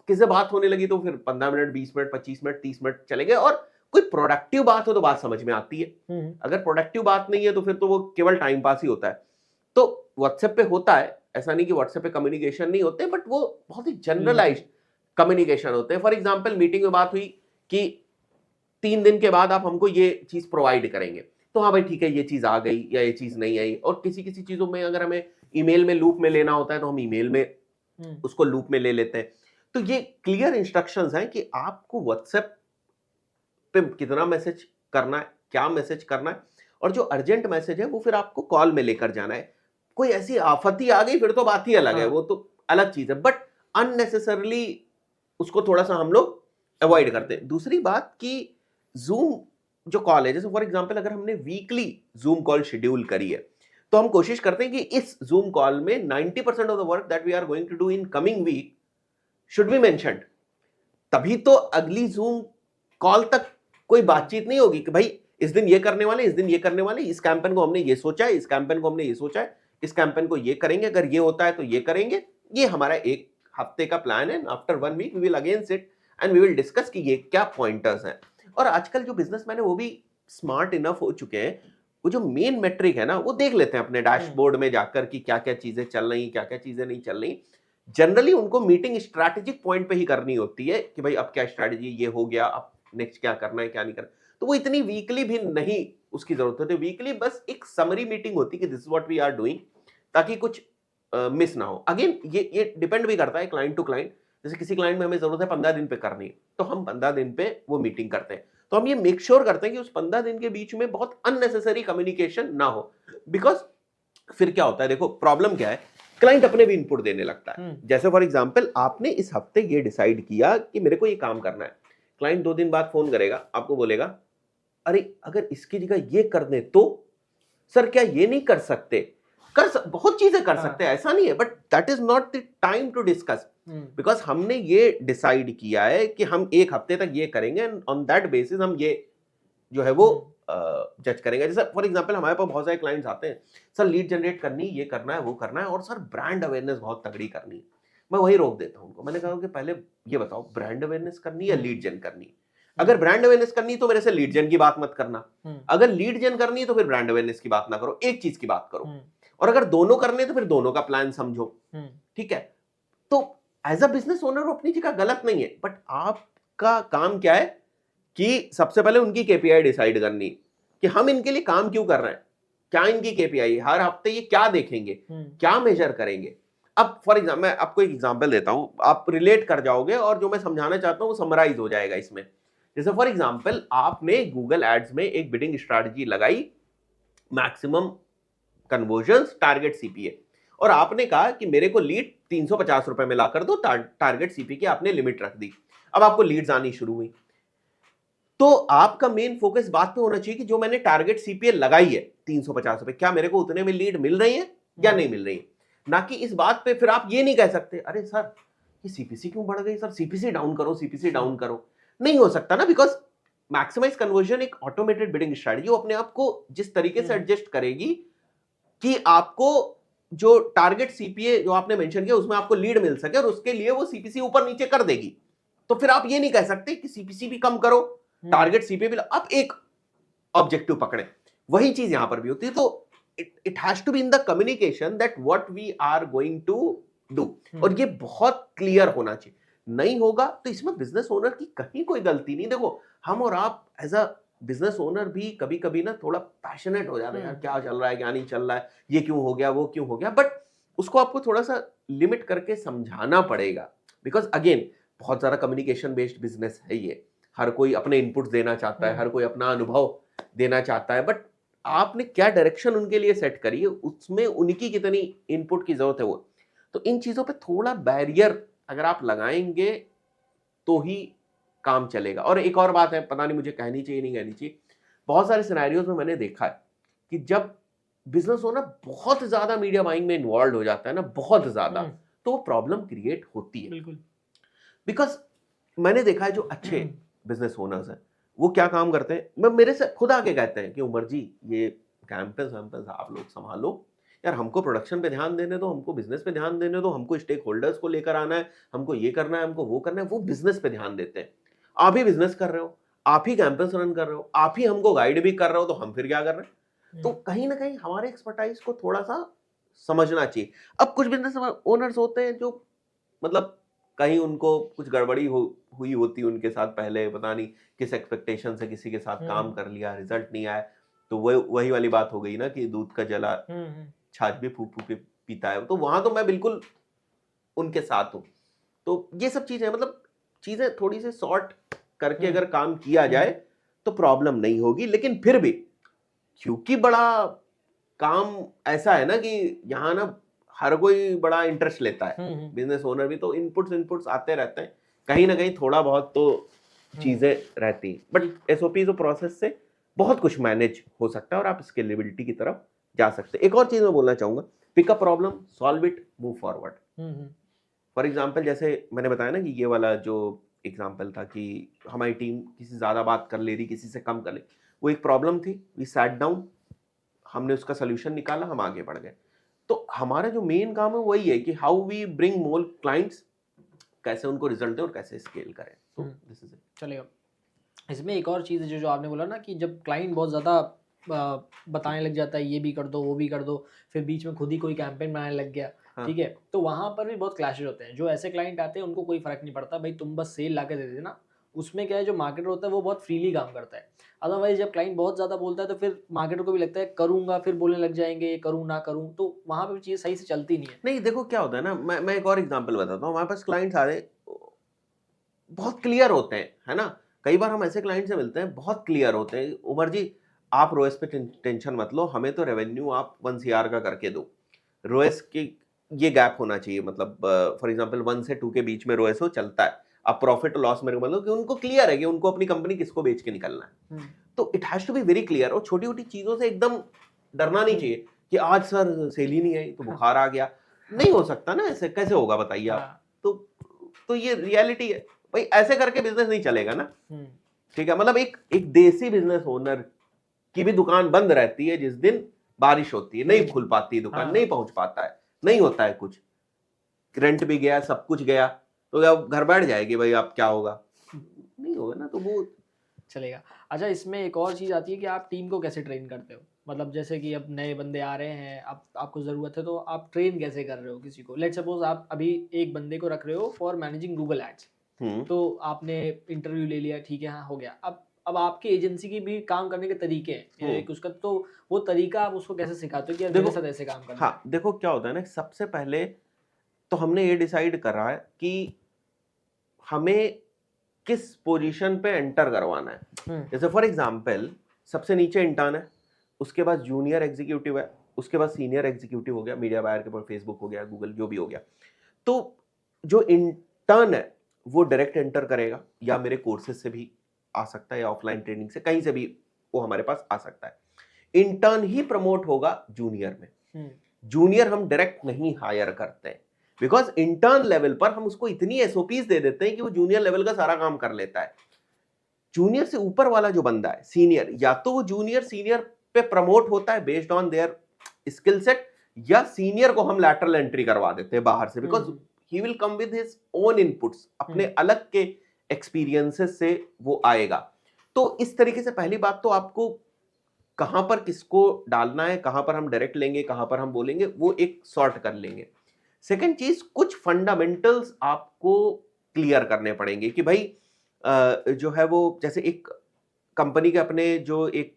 किससे बात होने लगी तो फिर 15 मिनट, 20 मिनट, 25 मिनट, 30 मिनट चले गए, और कोई प्रोडक्टिव बात हो तो बात समझ में आती है। अगर प्रोडक्टिव बात नहीं है तो फिर तो वो केवल टाइम पास ही होता है। तो व्हाट्सएप पे होता है, ऐसा नहीं कि व्हाट्सएप पे कम्युनिकेशन नहीं होते, बट वो बहुत ही जनरलाइज्ड कम्युनिकेशन होते हैं। फॉर एग्जांपल मीटिंग में बात हुई कि 3 दिन के बाद आप हमको ये चीज प्रोवाइड करेंगे, तो हाँ भाई ठीक है ये चीज आ गई या ये चीज नहीं आई। और किसी किसी चीजों में अगर हमें ईमेल में लूप में लेना होता है तो हम ईमेल में उसको लूप में ले लेते हैं। तो ये क्लियर इंस्ट्रक्शंस हैं कि आपको व्हाट्सएप पे कितना मैसेज करना है, क्या मैसेज करना है, और जो अर्जेंट मैसेज है वो फिर आपको कॉल में लेकर जाना है। कोई ऐसी आफत ही आ गई फिर तो बात ही अलग है, वो तो अलग चीज है, बट अननेसेसरली उसको थोड़ा सा हम लोग अवॉइड करते हैं। दूसरी बात कि जूम जो कॉल है, जैसे फॉर एग्जांपल अगर हमने वीकली जूम कॉल शेड्यूल करी है तो हम कोशिश करते हैं कि इस जूम कॉल में 90% of the work that we are going to do in coming week should be mentioned. तभी तो अगली जूम कॉल तक कोई बातचीत नहीं होगी कि भाई इस दिन ये करने वाले, इस दिन ये करने वाले, इस कैंपेन को हमने ये सोचा है, इस कैंपेन को हमने ये सोचा है, इस कैंपेन को ये करेंगे, अगर ये होता है तो ये करेंगे, ये हमारा एक हफ्ते का प्लान है, after 1 week we will again sit and we will discuss कि ये क्या पॉइंटर्स हैं। और आजकल जो बिजनेसमैन है वो भी स्मार्ट इनफ हो चुके हैं, वो जो मेन मेट्रिक है ना वो देख लेते हैं अपने डैशबोर्ड में जाकर कि क्या क्या चीजें चल रही, क्या क्या चीजें नहीं चल रही। जनरली उनको मीटिंग स्ट्रैटेजिक पॉइंट पे ही करनी होती है कि भाई अब क्या स्ट्रैटेजी, ये हो गया, अब नेक्स्ट क्या करना है क्या नहीं करना। तो वो इतनी वीकली भी नहीं उसकी जरूरत होती, वीकली बस एक समरी मीटिंग होती है कि this is what we are doing, ताकि कुछ मिस ना हो। अगेन ये डिपेंड भी करता है क्लाइंट टू क्लाइंट। जैसे किसी क्लाइंट में हमें जरूरत है 15 दिन पे करनी है, तो हम 15 दिन पे वो मीटिंग करते हैं। तो हम ये मेक श्योर करते हैं कि उस 15 दिन के बीच में बहुत अननेसेसरी कम्युनिकेशन ना हो। बिकॉज फिर क्या होता है, देखो प्रॉब्लम क्या है, क्लाइंट अपने भी इनपुट देने लगता है। जैसे फॉर एग्जांपल आपने इस हफ्ते ये डिसाइड किया कि मेरे को ये काम करना है, क्लाइंट 2 दिन बाद फोन करेगा, आपको बोलेगा अरे अगर इसकी जगह ये कर दे तो सर क्या ये नहीं कर सकते, बहुत चीजें कर सकते हैं, ऐसा नहीं है, but that is not the time to discuss. Because हमने ये डिसाइड किया है कि हम एक हफ्ते तक ये करेंगे, ऑन दैट बेसिस हम ये जो है वो जज करेंगे। जैसे फॉर एग्जांपल हमारे पास बहुत सारे क्लाइंट्स आते हैं, सर लीड जनरेट करनी, ये करना है वो करना है, और सर ब्रांड अवेयरनेस बहुत तगड़ी करनी है। मैं वही रोक देता हूं उनको, मैंने कहा कि पहले ये बताओ ब्रांड अवेयरनेस करनी या लीड जन करनी। अगर ब्रांड अवेयरनेस करनी तो मेरे से लीड जन की बात मत करना, अगर लीड जन करनी है तो फिर ब्रांड अवेयरनेस की बात ना करो, एक चीज की बात करो। और अगर दोनों करने तो फिर दोनों का प्लान समझो, ठीक है। तो एज अ बिजनेस ओनर वो अपनी जगह गलत नहीं है, बट आपका काम क्या है कि सबसे पहले उनकी केपीआई डिसाइड करनी कि हम इनके लिए काम क्यों कर रहे हैं, क्या इनकी केपीआई, हर हफ्ते ये क्या देखेंगे, क्या मेजर करेंगे। अब फॉर एग्जाम्पल मैं आपको एक एग्जांपल देता हूं, आप रिलेट कर जाओगे और जो मैं समझाना चाहता हूं वो समराइज हो जाएगा इसमें। जैसे फॉर एग्जांपल आपने गूगल एड्स में एक बिडिंग स्ट्रैटेजी लगाई, मैक्सिमम कन्वर्जन्स, टारगेट सीपीए, और आपने कहा कि मेरे को लीड 350 रुपए में ला कर दो, टारगेट सीपी की आपने लिमिट रख दी। अब आपको लीड्स आनी शुरू हुई, तो आपका मेन फोकस बात पे होना चाहिए कि जो मैंने टारगेट सीपीए लगाई है 350 रुपए, क्या मेरे को उतने में लीड मिल रही है या नहीं मिल रही है। ना कि इस बात पे फिर आप ये नहीं कह सकते अरे सर ये सीपीसी क्यों बढ़ गई, सर सीपीसी डाउन करो, सीपीसी डाउन करो। नहीं हो सकता ना, बिकॉज मैक्सिमाइज कन्वर्जन एक ऑटोमेटेड बिडिंग स्ट्रेटजी, वो अपने आप को जिस तरीके से एडजस्ट करेगी कि आपको जो टारगेट सीपीए जो आपने मेंशन किया उसमें आपको लीड मिल सके, और उसके लिए वो सीपीसी ऊपर नीचे कर देगी। तो फिर आप ये नहीं कह सकते कि सीपीसी भी कम करो, टारगेट सीपीए भी, आप एक ऑब्जेक्टिव पकड़े। वही चीज यहां पर भी होती है। तो it has to be in the communication that what we are going to do, और ये बहुत क्लियर होना चाहिए। नहीं होगा तो इसमें बिजनेस ओनर की कहीं कोई गलती नहीं। देखो हम और आप एज अ बिजनेस ओनर भी कभी कभी ना थोड़ा पैशनेट हो जाते हैं, यार क्या चल रहा है क्या नहीं चल रहा है, ये क्यों हो गया वो क्यों हो गया, बट उसको आपको थोड़ा सा लिमिट करके समझाना पड़ेगा। बिकॉज अगेन बहुत सारा कम्युनिकेशन बेस्ड बिजनेस है ये, हर कोई अपने इनपुट्स देना चाहता है, हर कोई अपना अनुभव देना चाहता है, बट आपने क्या डायरेक्शन उनके लिए सेट करी है, उसमें उनकी कितनी इनपुट की जरूरत है वो। तो इन चीजों पे थोड़ा बैरियर अगर आप लगाएंगे तो ही काम चलेगा। और एक और बात है, पता नहीं मुझे कहनी चाहिए नहीं कहनी चाहिए, बहुत सारे सिनेरियोज में मैंने देखा है कि जब बिजनेस ओनर बहुत ज्यादा मीडिया बाइंग में इन्वॉल्व हो जाता है ना, बहुत ज्यादा, तो प्रॉब्लम क्रिएट होती है। बिल्कुल। बिकॉज मैंने देखा है जो अच्छे बिजनेस ओनर्स हैं वो क्या काम करते हैं, मैं मेरे से खुद आके कहते हैं कि उमर जी ये कैंपस वैम्पस आप लोग संभालो यार, हमको प्रोडक्शन पे ध्यान देने दो, हमको बिजनेस पे ध्यान देने दो, हमको स्टेक होल्डर्स को लेकर आना है, हमको ये करना है, हमको वो करना है। वो बिजनेस पे ध्यान देते हैं। आप ही बिजनेस कर रहे हो, आप ही कैंपस रन कर रहे हो, आप ही हमको गाइड भी कर रहे हो, तो हम फिर क्या कर रहे हैं। तो कहीं ना कहीं हमारे एक्सपर्टाइज को थोड़ा सा समझना चाहिए। अब कुछ बिजनेस ओनर्स होते हैं जो मतलब कहीं उनको कुछ गड़बड़ी हुई होती उनके साथ पहले, पता नहीं किस एक्सपेक्टेशन से किसी के साथ काम कर लिया, रिजल्ट नहीं आया, तो वही वाली बात हो गई ना कि दूध का जला छाछ भी फूक फूक के पीता है। तो वहां तो मैं बिल्कुल उनके साथ हूं। तो ये सब चीजें मतलब चीजें थोड़ी सी सॉर्ट करके अगर काम किया जाए तो प्रॉब्लम नहीं होगी। लेकिन फिर भी क्योंकि बड़ा काम ऐसा है ना कि यहाँ ना हर कोई बड़ा इंटरेस्ट लेता है, बिजनेस ओनर भी, तो इनपुट्स आते रहते हैं, कहीं ना कहीं थोड़ा बहुत तो चीजें रहती हैं। बट एसओपी जो प्रोसेस से बहुत कुछ मैनेज हो सकता है और आप स्केलेबिलिटी की तरफ जा सकते हैं। एक और चीज मैं बोलना चाहूंगा, pick a problem, solve it, move forward. For example जैसे मैंने बताया ना कि ये वाला जो एग्जाम्पल था कि हमारी टीम किसी ज्यादा बात कर ले रही, किसी से कम कर ले, वो एक प्रॉब्लम थी, वी सैट डाउन, हमने उसका सोल्यूशन निकाला, हम आगे बढ़ गए। तो हमारा जो मेन काम है वही है कि how we bring more clients, कैसे उनको रिजल्ट दे और कैसे स्केल करें। तो दिस इज इट। चलेगा। इसमें एक और चीज़ है जो आपने बोला ना कि जब क्लाइंट बहुत ज़्यादा बताने लग जाता है ये भी कर दो वो भी कर दो, फिर बीच में खुद ही कोई कैंपेन बनाने लग गया, हाँ। ठीक है, तो वहाँ पर भी बहुत क्लैशेज होते हैं। जो ऐसे क्लाइंट आते हैं उनको कोई फ़र्क नहीं पड़ता, भाई तुम बस सेल ला के दे देना। उसमें क्या है, जो मार्केटर होता है वो बहुत फ्रीली काम करता है। अदरवाइज जब क्लाइंट बहुत ज़्यादा बोलता है तो फिर मार्केटर को भी लगता है करूँगा, फिर बोलने लग जाएंगे करूँ ना करूँ, तो वहाँ पर चीज़ सही से चलती नहीं है। नहीं देखो क्या होता है ना, मैं एक और एग्जांपल बताता हूँ। हमारे पास क्लाइंट्स आ रहे बहुत क्लियर होते हैं, है ना। कई बार हम ऐसे क्लाइंट से मिलते हैं बहुत क्लियर होते हैं, उमर जी आप रोएस पे टेंशन मत लो, हमें तो रेवेन्यू आप 1 CR का करके दो। रोएस की ये गैप होना चाहिए, मतलब फॉर एग्जांपल 1 से 2 के बीच में रोएस हो चलता है। अब प्रॉफिट और लॉस मेरे को मतलब कि उनको क्लियर है कि उनको अपनी कंपनी किसको बेच के निकलना है। तो it has to be very clear. और छोटी छोटी चीजों से एकदम डरना नहीं चाहिए कि आज सर सेल ही नहीं आई तो बुखार आ गया। नहीं हो सकता ना, ऐसे कैसे होगा बताइए आप। तो ये रियलिटी है भाई, ऐसे करके बिजनेस नहीं चलेगा ना। ठीक है, मतलब एक एक देसी बिजनेस ओनर की भी दुकान बंद रहती है जिस दिन बारिश होती है, नहीं खुल पाती है दुकान, नहीं पहुंच पाता है, नहीं होता है कुछ, रेंट भी गया, सब कुछ गया, तो अब घर बैठ जाएगी भाई, आप क्या होगा, नहीं होगा ना। तो वो चलेगा। अच्छा, इसमें एक और चीज़ आती है कि आप टीम को कैसे ट्रेन करते हो? मतलब जैसे कि अब नए बंदे आ रहे हैं, अब आपको ज़रूरत है तो आप ट्रेन कैसे कर रहे हो किसी को? लेट्स सपोज़ आप अभी एक बंदे को रख रहे हो फॉर मैनेजिंग गूगल एड्स। तो आपने इंटरव्यू ले लिया, ठीक है, हाँ हो गया। अब आपकी एजेंसी की भी काम करने के तरीके हैं, एक उसका, तो वो तरीका आप उसको कैसे सिखाते हो कि यार मेरे साथ ऐसे काम करना है? हाँ देखो क्या होता है ना, सबसे पहले तो हमने ये डिसाइड करा है कि हमें किस पोजीशन पे एंटर करवाना है। जैसे फॉर एग्जांपल सबसे नीचे इंटर्न है, उसके बाद जूनियर एग्जीक्यूटिव है, उसके बाद सीनियर एग्जीक्यूटिव हो गया, मीडिया बायर के पास फेसबुक हो गया, गूगल जो भी हो गया। तो जो इंटर्न है वो डायरेक्ट एंटर करेगा, या मेरे कोर्सेज से भी आ सकता है, या ऑफलाइन ट्रेनिंग से कहीं से भी वो हमारे पास आ सकता है। इंटर्न ही प्रमोट होगा जूनियर में। जूनियर हम डायरेक्ट नहीं हायर करते हैं, बिकॉज इंटर्न लेवल पर हम उसको इतनी एसओपीज दे देते हैं कि वो जूनियर लेवल का सारा काम कर लेता है। जूनियर से ऊपर वाला जो बंदा है सीनियर, या तो वो जूनियर सीनियर पे प्रमोट होता है based on their skill set, या सीनियर को हम लैटरल एंट्री करवा देते हैं बाहर से, because he will come with his own inputs, अपने अलग के एक्सपीरियंसेस से वो आएगा। तो इस तरीके से पहली बात तो आपको कहां पर किसको डालना है, कहां पर हम डायरेक्ट लेंगे, कहां पर हम बोलेंगे, वो एक सॉर्ट कर लेंगे। सेकंड चीज, कुछ फंडामेंटल्स आपको क्लियर करने पड़ेंगे कि भाई जो है वो, जैसे एक कंपनी के अपने जो एक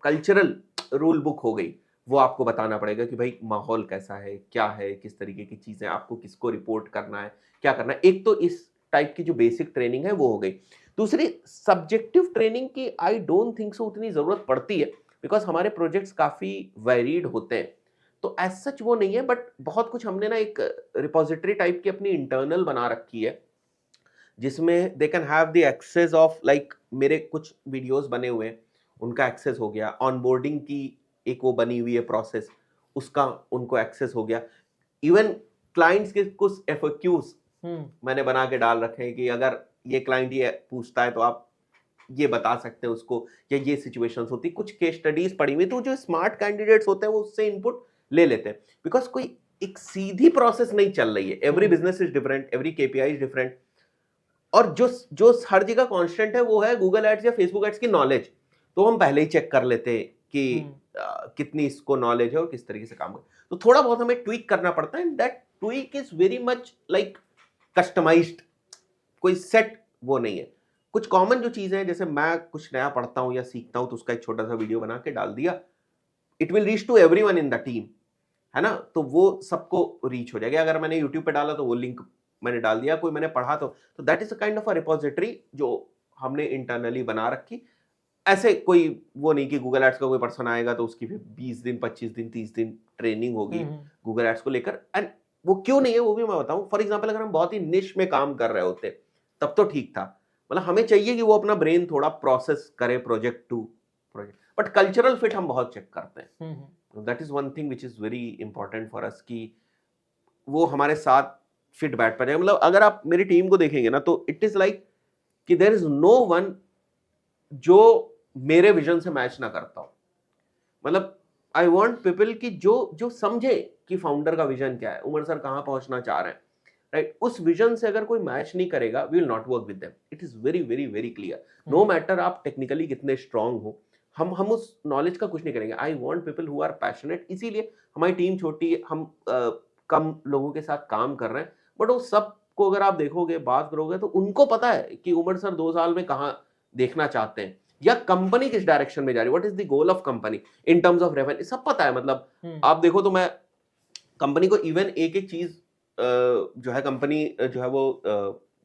कल्चरल रूल बुक हो गई, वो आपको बताना पड़ेगा कि भाई माहौल कैसा है, क्या है, किस तरीके की चीजें आपको किसको रिपोर्ट करना है, क्या करना है। एक तो इस टाइप की जो बेसिक ट्रेनिंग है वो हो गई। दूसरी सब्जेक्टिव ट्रेनिंग की आई डोंट थिंक सो उतनी जरूरत पड़ती है, बिकॉज हमारे प्रोजेक्ट्स काफी वेरीड होते हैं, तो एज सच वो नहीं है। बट बहुत कुछ हमने ना एक रिपोजिटरी टाइप की अपनी इंटरनल बना रखी है, जिसमें they can have the access of, like मेरे कुछ वीडियोस बने हुए हैं, उनका एक्सेस हो गया। ऑनबोर्डिंग की एक वो बनी हुई है प्रोसेस, उसका उनको एक्सेस हो गया। इवन क्लाइंट्स के कुछ एफएक्यूज मैंने बना के डाल रखे हैं कि अगर ये क्लाइंट ये पूछता है तो आप ये बता सकते हैं उसको, या ये सिचुएशंस होती, कुछ केस स्टडीज पड़ी हुई, तो जो स्मार्ट कैंडिडेट्स होते हैं वो उससे इनपुट ले लेते हैं। बिकॉज कोई एक सीधी प्रोसेस नहीं चल रही है, every business is different, every KPI is different. और जो जो हर जगह कांस्टेंट है वो है गूगल एड्स या फेसबुक एड्स की नॉलेज। तो हम पहले ही चेक कर लेते हैं कि कितनी इसको नॉलेज है और किस तरीके से काम है। तो थोड़ा बहुत हमें ट्वीक करना पड़ता है, and that tweak is very much like customized, कोई सेट वो नहीं है। कुछ कॉमन जो चीजें हैं, जैसे मैं कुछ नया पढ़ता हूं या सीखता हूं तो उसका एक छोटा सा वीडियो बना के डाल दिया, it will reach to everyone in the team, है ना। तो वो सबको रीच हो जाएगा। अगर मैंने यूट्यूब पे डाला तो वो लिंक मैंने डाल दिया, कोई मैंने पढ़ा तो that is a kind of a repository जो हमने इंटरनली बना रखी। ऐसे कोई वो नहीं कि गूगल एड्स का कोई पर्सन आएगा तो उसकी फिर 20 दिन 25 दिन 30 दिन ट्रेनिंग होगी गूगल एड्स को लेकर। एंड वो क्यों नहीं है वो भी मैं बताऊं। फॉर एग्जांपल अगर हम बहुत ही निश में काम कर रहे होते तब तो ठीक था, मतलब हमें चाहिए कि वो अपना ब्रेन थोड़ा प्रोसेस करे project to project, but cultural fit हम बहुत चेक करते हैं। That is one thing which is very important for us, कि वो हमारे साथ फिट बैठ पाए। मतलब अगर आप मेरी टीम को देखेंगे ना तो इट इज लाइक कि देयर इज नो वन जो मेरे विजन से मैच ना करता हो। मतलब आई वांट पीपल कि जो समझे कि फाउंडर का विजन क्या है, उमर सर कहाँ पहुंचना चाह रहे हैं, राइट? उस विजन से अगर कोई मैच नहीं करेगा, we will not work with them. It is very very very clear. No matter आप टेक्निकली कितने स्ट्रांग हो, हम उस नॉलेज का कुछ नहीं करेंगे। I want people who are passionate. इसीलिए हमारी टीम छोटी है, हम कम लोगों के साथ काम कर रहे हैं, बट वो सबको अगर आप देखोगे, बात करोगे, तो उनको पता है कि उमर सर 2 साल में कहाँ देखना चाहते हैं, या कंपनी किस डायरेक्शन में जा रही है, what is the goal of company in terms of revenue, सब पता है। मतलब आप देखो तो मैं कंपनी को इवन एक एक चीज जो है कंपनी जो है वो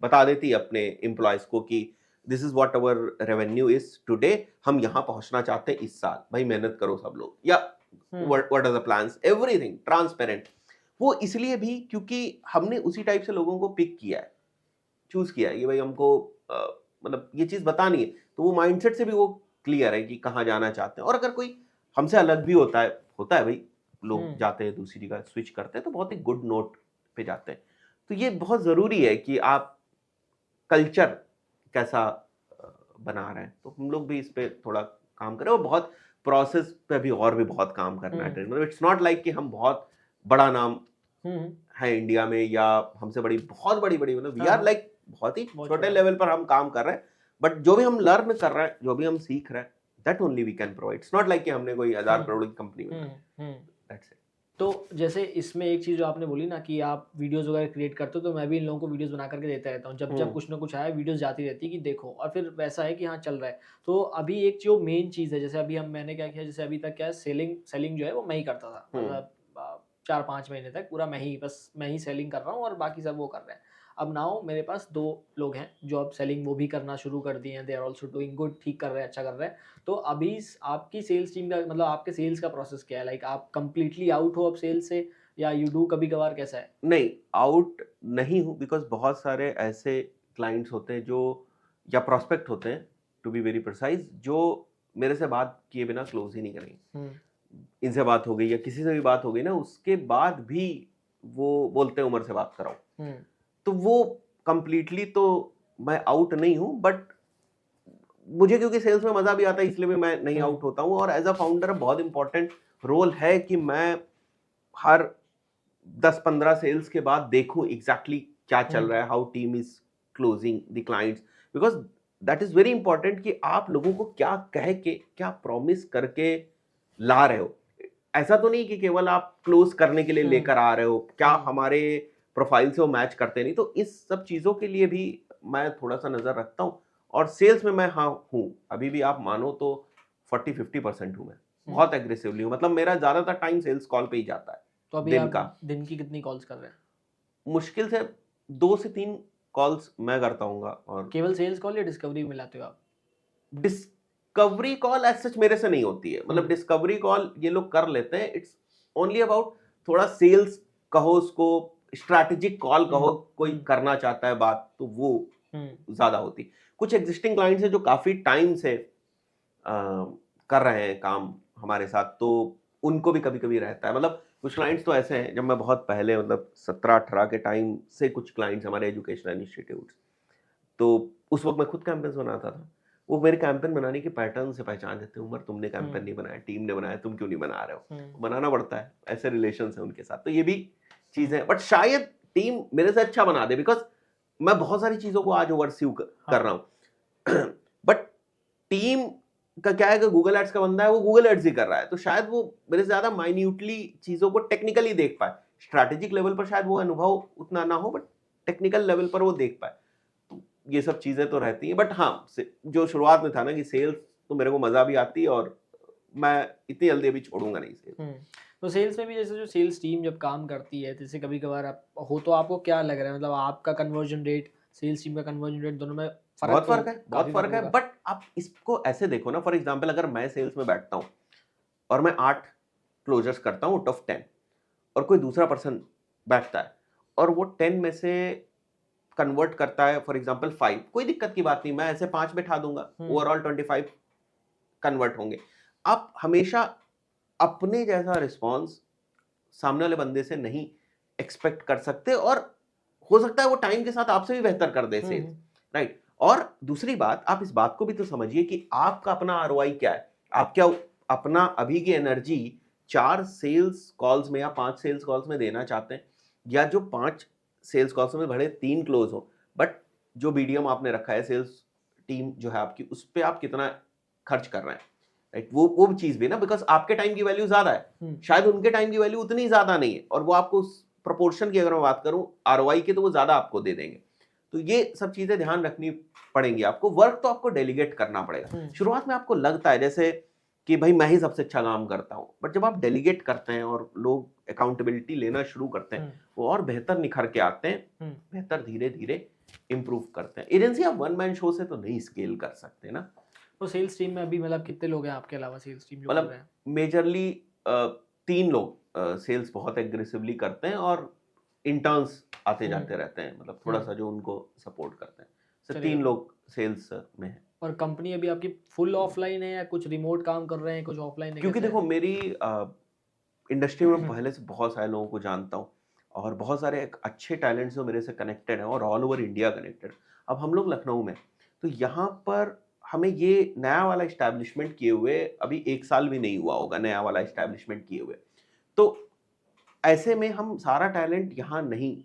बता देती है अपने एम्प्लॉयज को कि this is what our revenue is today, हम यहाँ पहुंचना चाहते हैं इस साल, भाई मेहनत करो सब लोग, या what are the plans, everything transparent. वो इसलिए भी क्योंकि हमने उसी टाइप से लोगों को पिक किया है, चूज किया है कि भाई हमको मतलब ये चीज बतानी है, तो वो माइंडसेट से भी वो क्लियर है कि कहाँ जाना चाहते हैं। और अगर कोई हमसे अलग भी होता है भाई, लोग जाते हैं दूसरी जगह स्विच करते हैं तो बहुत ही गुड नोट पे जाते हैं। तो ये बहुत जरूरी है कि आप कल्चर कैसा बना रहे हैं, तो हम लोग भी इस पे थोड़ा काम करें। और बहुत प्रोसेस पे भी और भी बहुत काम करना है। मतलब इट्स नॉट लाइक कि हम बहुत बड़ा नाम है इंडिया में, या हमसे बहुत बड़ी मतलब वी आर लाइक बहुत ही छोटे लेवल पर हम काम कर रहे हैं, बट जो भी हम लर्न कर रहे हैं, जो भी हम सीख रहे हैं, that only we can provide. It's not like कि हमने कोई 1000 करोड़ की कंपनी बनाई। That's it. तो जैसे इसमें एक चीज़ जो आपने बोली ना कि आप वीडियोस वगैरह क्रिएट करते हो, तो मैं भी इन लोगों को वीडियोस बना करके देता रहता हूँ। जब जब कुछ ना कुछ आया वीडियोस जाती रहती है कि देखो, और फिर वैसा है कि हाँ चल रहा है। तो अभी एक जो मेन चीज़ है, जैसे अभी मैंने क्या किया, जैसे अभी तक क्या है, सेलिंग जो है वो मैं ही करता था। मतलब 4-5 महीने तक पूरा मैं ही सेलिंग कर रहा हूँ और बाकी सब वो कर रहे हैं। अब नाउ मेरे पास 2 लोग हैं जो अब सेलिंग वो भी करना शुरू कर दिए हैं। They are also doing good, ठीक कर रहे हैं, अच्छा कर रहे हैं। तो अभी आपकी सेल्स टीम का मतलब आपके सेल्स का प्रोसेस क्या है? लाइक आप कंप्लीटली आउट हो अब सेल्स से, या यू डू कभी-कभार, कैसा है? नहीं, आउट नहीं हूँ, बिकॉज़ बहुत सारे ऐसे क्लाइंट्स होते हैं जो, या प्रोस्पेक्ट होते हैं टू बी वेरी प्रिसाइज़, जो मेरे से बात किए बिना क्लोज़ ही नहीं करेंगे। इनसे बात हो गई या किसी से भी बात हो गई ना, उसके बाद भी वो बोलते हैं उमर से बात कराओ। तो वो कंप्लीटली तो मैं आउट नहीं हूँ, बट मुझे क्योंकि सेल्स में मज़ा भी आता है, इसलिए भी मैं नहीं आउट होता हूँ। और एज़ अ फाउंडर बहुत इंपॉर्टेंट रोल है कि मैं हर 10-15 सेल्स के बाद देखूं एग्जैक्टली क्या चल रहा है, how team is closing the clients, because that is very important कि आप लोगों को क्या कह के, क्या प्रॉमिस करके ला रहे हो। ऐसा तो नहीं कि केवल आप क्लोज करने के लिए लेकर आ रहे हो, क्या हमारे प्रोफाइल से वो मैच करते नहीं। तो इस सब चीज़ों के लिए भी मैं थोड़ा सा नज़र रखता हूँ। और सेल्स में मैं हाँ हूँ, अभी भी आप मानो तो 40-50% हूँ मैं, बहुत एग्रेसिवली हूँ। मतलब मेरा ज़्यादातर टाइम सेल्स कॉल पे ही जाता है। तो अभी दिन आप का दिन की कितनी कॉल्स कर रहे हैं? मुश्किल से 2 से 3 कॉल्स मैं करता हूँगा। और केवल सेल्स कॉल या डिस्कवरी मिलाते हो आप? डिस्कवरी कॉल एज़ सच मेरे से नहीं होती है। मतलब डिस्कवरी कॉल ये लोग कर लेते हैं। इट्स ओनली अबाउट थोड़ा सेल्स कहो, उसको स्ट्रैटेजिक कॉल कहो, कोई करना चाहता है बात, तो वो ज़्यादा होती। कुछ एग्जिस्टिंग क्लाइंट्स हैं जो काफ़ी टाइम से कर रहे हैं काम हमारे साथ, तो उनको भी कभी-कभी रहता है। मतलब कुछ क्लाइंट्स तो ऐसे हैं, जब मैं बहुत पहले मतलब 17-18 के टाइम से कुछ क्लाइंट्स हमारे एजुकेशनल इंस्टीट्यूट्स, तो उस वक़्त मैं खुद कैंपेन्स बनाता था। वो मेरे कैंपेन बनाने के पैटर्न से पहचान लेते हैं, उमर तुमने कैंपेन नहीं बनाया, टीम ने बनाया, तुम क्यों नहीं बना रहे हो? बनाना पड़ता है, ऐसे रिलेशंस हैं उनके साथ। तो ये भी चीज़ है, बट शायद टीम मेरे से अच्छा बना दे, बिकॉज़ मैं बहुत सारी चीज़ों को आज ओवरसी कर रहा हूँ। बट टीम का क्या है कि गूगल एड्स का बंदा है, वो गूगल एड्स ही कर रहा है, तो शायद वो मेरे से ज़्यादा माइन्यूटली चीज़ों को टेक्निकली देख पाए। स्ट्रैटेजिक लेवल पर शायद वो अनुभव उतना ना हो, बट टेक्निकल लेवल पर वो देख पाए। तो ये सब चीज़ें तो रहती हैं। बट हाँ, जो शुरुआत में था ना कि सेल्स, तो मेरे को मज़ा भी आती है और मैं इतनी जल्दी अभी छोड़ूंगा नहीं सेल्स। तो सेल्स में भी जैसे जो सेल्स टीम जब काम करती है, जैसे कभी-कभार आप हो, तो आपको क्या लग रहा है, मतलब आपका कन्वर्जन रेट, सेल्स टीम का कन्वर्जन रेट, दोनों में बहुत तो फर्क है, बहुत काफ़ी फर्क है। होगा। बट आप इसको ऐसे देखो ना, फॉर एग्जाम्पल अगर मैं सेल्स में बैठता हूँ और मैं 8 क्लोजर्स करता हूँ आउट ऑफ 10, और कोई दूसरा पर्सन बैठता है और वो 10 में से कन्वर्ट करता है फॉर एग्जांपल 5, कोई दिक्कत की बात नहीं, मैं ऐसे 5 बैठा दूंगा, ओवरऑल 25 कन्वर्ट होंगे। आप हमेशा अपने जैसा रिस्पॉन्स सामने वाले बंदे से नहीं एक्सपेक्ट कर सकते, और हो सकता है वो टाइम के साथ आपसे भी बेहतर कर दे सेल्स, राइट? और दूसरी बात, आप इस बात को भी तो समझिए कि आपका अपना आरओआई क्या है। आप क्या अपना अभी की एनर्जी 4 सेल्स कॉल्स में या 5 सेल्स कॉल्स में देना चाहते हैं, या जो 5 सेल्स कॉल्स में भले 3 क्लोज हो, बट जो बीडीएम आपने रखा है, सेल्स टीम जो है आपकी, उस पे आप कितना खर्च कर रहे हैं, राइट? वो चीज भी ना, बिकॉज आपके टाइम की वैल्यू ज्यादा है, शायद उनके टाइम की वैल्यू उतनी ज्यादा नहीं है, और वो आपको प्रोपोर्शन की अगर मैं बात करूं आरओआई की, तो वो ज्यादा आपको दे देंगे। तो ये सब चीजें ध्यान रखनी पड़ेंगी आपको। वर्क तो आपको डेलीगेट करना पड़ेगा। शुरुआत में आपको लगता है जैसे कि भाई मैं ही सबसे अच्छा काम करता हूँ, बट जब आप डेलीगेट करते हैं और लोग अकाउंटेबिलिटी लेना शुरू करते हैं, वो और बेहतर निखर के आते हैं, बेहतर धीरे धीरे इंप्रूव करते हैं। एजेंसी आप वन मैन शो से तो नहीं स्केल कर सकते ना। तो सेल्स टीम में अभी मतलब कितने लोग हैं आपके अलावा सेल्स टीम जो कर मतलब रहे हैं? मेजरली 3 लोग सेल्स बहुत एग्रेसिवली करते हैं, और इंटर्न्स आते जाते रहते हैं, मतलब थोड़ा सा जो उनको सपोर्ट करते हैं। तो 3 लोग सेल्स में हैं। और कंपनी अभी आपकी फुल ऑफलाइन है या कुछ रिमोट काम कर रहे हैं, कुछ ऑफलाइन है? क्योंकि कैसे देखो मेरी इंडस्ट्री में पहले से बहुत सारे लोगों को जानता हूँ, और बहुत सारे एक अच्छे टैलेंट्स जो मेरे से कनेक्टेड हैं, और ऑल ओवर इंडिया कनेक्टेड। अब हम लोग लखनऊ में, तो यहाँ पर हमें ये नया वाला इस्टेब्लिशमेंट किए हुए अभी 1 साल भी नहीं हुआ होगा, नया वाला इस्टेब्लिशमेंट किए हुए। तो ऐसे में हम सारा टैलेंट यहाँ नहीं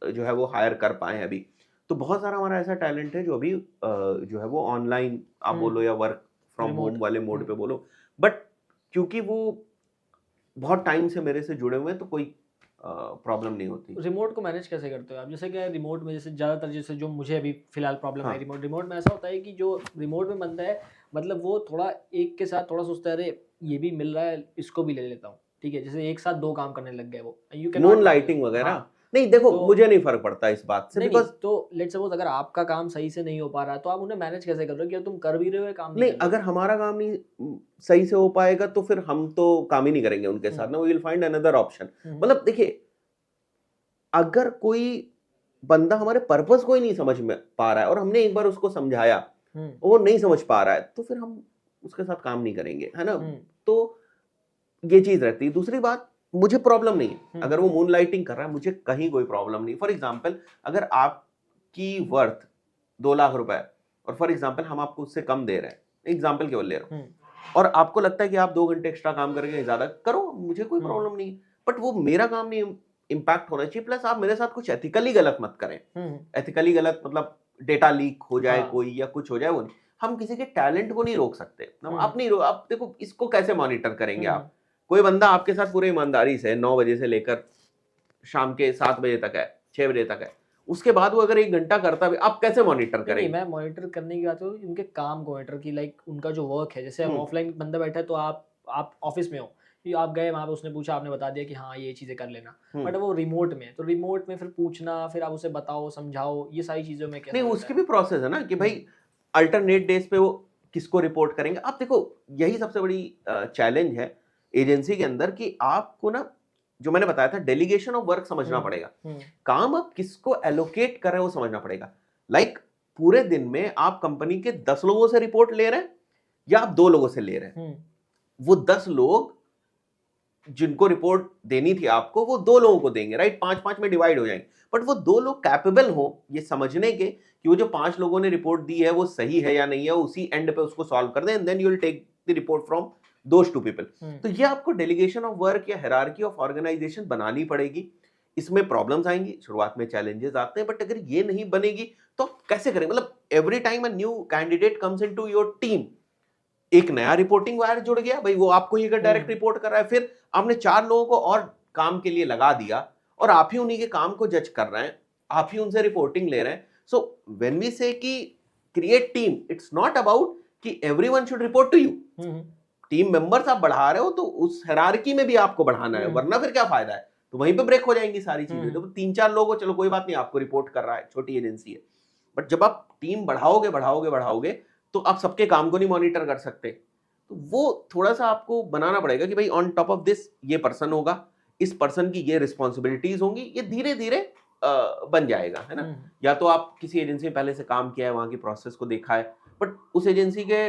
जो है वो हायर कर पाए अभी। तो बहुत सारा हमारा ऐसा टैलेंट है जो अभी जो है वो ऑनलाइन आप बोलो या वर्क फ्रॉम होम रिमोट। वाले मोड पे बोलो, बट क्योंकि वो बहुत टाइम से मेरे से जुड़े हुए हैं, तो कोई प्रॉब्लम नहीं होती। रिमोट को मैनेज कैसे करते हो आप? जैसे क्या रिमोट में जैसे ज़्यादातर जैसे जो मुझे अभी फिलहाल प्रॉब्लम है हाँ। रिमोट में ऐसा होता है कि जो रिमोट में बंदा है, मतलब वो थोड़ा एक के साथ थोड़ा सोचता है, अरे ये भी मिल रहा है, इसको भी ले लेता हूँ, ठीक है? जैसे एक साथ 2 काम करने लग गए वो, you can moon not manage. Lighting वगैरह, हाँ, नहीं देखो तो मुझे नहीं फर्क पड़ता इस बात से, नहीं, नहीं, बिकॉज तो लेट्स सपोज़ अगर आपका काम सही से नहीं हो पा रहा है, तो आप उन्हें मैनेज कैसे कर रहे हो कि तुम कर भी रहे हो या काम नहीं नहीं, कर रहे अगर हमारा काम नहीं सही से हो पाएगा, तो फिर हम तो काम ही नहीं करेंगे उनके साथ ना, we will find another option. हो? मतलब देखिए, अगर कोई बंदा हमारे पर्पस को ही नहीं समझ में पा रहा है, और हमने एक बार उसको समझाया, वो नहीं समझ पा रहा है, तो फिर हम उसके साथ काम नहीं करेंगे, है ना? तो ये चीज रहती है। दूसरी बात, मुझे प्रॉब्लम नहीं है अगर वो मून लाइटिंग कर रहा है, मुझे कहीं कोई प्रॉब्लम नहीं। फॉर एग्जाम्पल, अगर आपकी वर्थ 2 लाख रुपए है, और फॉर एग्जाम्पल हम आपको उससे कम दे रहे हैं, एग्जाम्पल केवल ले रहा हूँ, और आपको लगता है कि आप 2 घंटे एक्स्ट्रा काम करके ज्यादा करो, मुझे कोई प्रॉब्लम नहीं, बट वो मेरा काम नहीं इम्पैक्ट होना चाहिए। प्लस आप मेरे साथ कुछ एथिकली गलत मत करें। एथिकली गलत मतलब डेटा लीक हो जाए कोई, या कुछ हो जाए, वो नहीं। हम किसी के टैलेंट को नहीं रोक सकते। आप नहीं आप देखो, इसको कैसे मॉनिटर करेंगे आप? कोई बंदा आपके साथ पूरे ईमानदारी से 9 बजे से लेकर शाम के 7 बजे तक है, 6 बजे तक है, उसके बाद वो अगर 1 घंटा करता भी, आप कैसे मॉनिटर नहीं, करेंगे? मैं मॉनिटर करने की बात करूँ, उनके काम को मॉनिटर की, लाइक उनका जो वर्क है, जैसे हम्म, ऑफलाइन बंदा बैठा है तो आप ऑफिस में हो, कि आप गए वहाँ पे, उसने पूछा, आपने बता दिया कि हाँ ये चीज़ें कर लेना, बट वो रिमोट में है, तो रिमोट में फिर पूछना, फिर आप उसे बताओ, समझाओ, ये सारी चीज़ों में कैसा नहीं, रहता उसकी है? भी प्रोसेस है ना कि भाई अल्टरनेट डेज पे वो किसको रिपोर्ट करेंगे। आप देखो, यही सबसे बड़ी चैलेंज है एजेंसी के अंदर, कि आपको ना, जो मैंने बताया था, डेलीगेशन ऑफ वर्क समझना पड़ेगा। काम आप किसको एलोकेट कर रहे हैं वो समझना पड़ेगा। लाइक पूरे दिन में आप कंपनी के 10 लोगों से रिपोर्ट ले रहे हैं, या आप 2 लोगों से ले रहे हैं। वो 10 लोग जिनको रिपोर्ट देनी थी आपको, वो 2 लोगों को देंगे, राइट? 5-5 में डिवाइड हो जाएंगे, बट वो 2 लोग कैपेबल हो ये समझने के कि वो जो 5 लोगों ने रिपोर्ट दी है वो सही है या नहीं है, उसी एंड पे उसको सॉल्व कर दें, and then you will take the report from those 2 people. तो ये आपको डेलीगेशन ऑफ वर्क या हायरार्की ऑफ ऑर्गेनाइजेशन बनानी पड़ेगी। इसमें प्रॉब्लम्स आएंगी, शुरुआत में चैलेंजेस आते हैं, बट अगर ये नहीं बनेगी तो आप कैसे करेंगे? मतलब every time a new candidate comes into your team, एक नया रिपोर्टिंग वायर जुड़ गया भाई, वो आपको ही अगर डायरेक्ट रिपोर्ट कर रहा है, फिर आपने 4 लोगों को और काम के लिए लगा दिया, और आप ही उन्हीं के काम को जज कर रहे हैं, आप ही उनसे रिपोर्टिंग ले रहे हैं। सो व्हेन वी से कि create team, it's not about कि everyone should report to you. Team members आप बढ़ा रहे हो तो उस हायरार्की में भी आपको बढ़ाना है, वरना फिर क्या फायदा है? तो वहीं पे ब्रेक हो जाएंगी सारी चीजें। तो 3-4 लोगों, चलो कोई बात नहीं, आपको रिपोर्ट कर रहा है, छोटी एजेंसी है, बट जब आप टीम बढ़ाओगे बढ़ाओगे बढ़ाओगे, तो आप सबके काम को नहीं मॉनिटर कर सकते। तो वो थोड़ा सा आपको बनाना पड़ेगा कि भाई ऑन टॉप ऑफ दिस ये पर्सन होगा, इस पर्सन की ये रिस्पॉन्सिबिलिटीज होंगी, ये धीरे धीरे बन जाएगा, है ना? या तो आप किसी एजेंसी में पहले से काम किया है, वहां की प्रोसेस को देखा है, बट उस एजेंसी के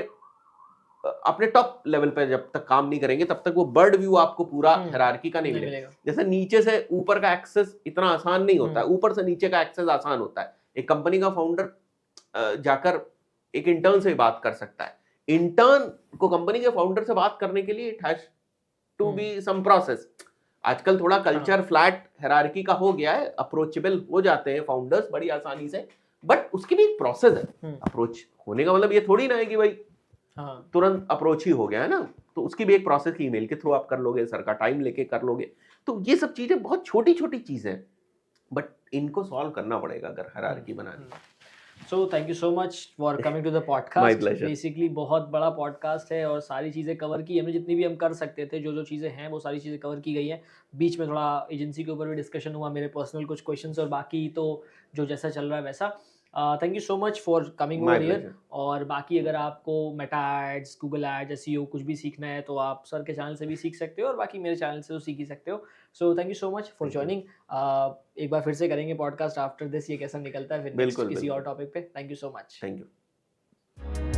अपने टॉप लेवल पे जब तक काम नहीं करेंगे, तब तक वो बर्ड व्यू आपको पूरा हायरार्की का नहीं मिलेगा। जैसे नीचे से ऊपर का एक्सेस इतना आसान नहीं होता है, ऊपर से नीचे का एक्सेस आसान होता है। एक कंपनी का फाउंडर जाकर एक इंटर्न से बात कर सकता है, इंटर्न को कंपनी के फाउंडर से बात करने के लिए it has to hmm. Be some process. आजकल थोड़ा कल्चर फ्लैट हायरार्की का हो गया है, अप्रोचेबल हो जाते हैं फाउंडर्स बड़ी आसानी से, बट उसकी भी एक प्रोसेस है। अप्रोच होने का मतलब ये थोड़ी ना है कि भाई हाँ तुरंत अप्रोच ही हो गया है ना, तो उसकी भी एक प्रोसेस की ईमेल के थ्रू आप कर लोगे, सर का टाइम लेके कर लोगे। तो ये सब चीजें बहुत छोटी छोटी चीजें हैं, बट इनको सॉल्व करना पड़ेगा अगर हायरार्की बनानी है। So thank you so much for coming to the My podcast. pleasure. Basically बहुत बड़ा पॉडकास्ट है और सारी चीज़ें कवर की हमने, जितनी भी हम कर सकते थे, जो जो चीज़ें हैं वो सारी चीज़ें कवर की गई हैं। बीच में थोड़ा एजेंसी के ऊपर भी डिस्कशन हुआ, मेरे पर्सनल कुछ क्वेश्चंस, और बाकी तो जो जैसा चल रहा है वैसा। Thank you so much for coming My over here. pleasure. और बाकी अगर आपको Meta ads, Google ads, SEO कुछ भी सीखना है तो आप सर के चैनल से भी सीख सकते हो, और बाकी मेरे चैनल से तो सीख ही सकते हो। सो thank you so much for Thank you. Joining. एक बार फिर से करेंगे पॉडकास्ट आफ्टर दिस, ये कैसा निकलता है फिर नेक्स्ट बिल्कुल किसी और बिल्कुल। टॉपिक पे। Thank you so much. Thank you.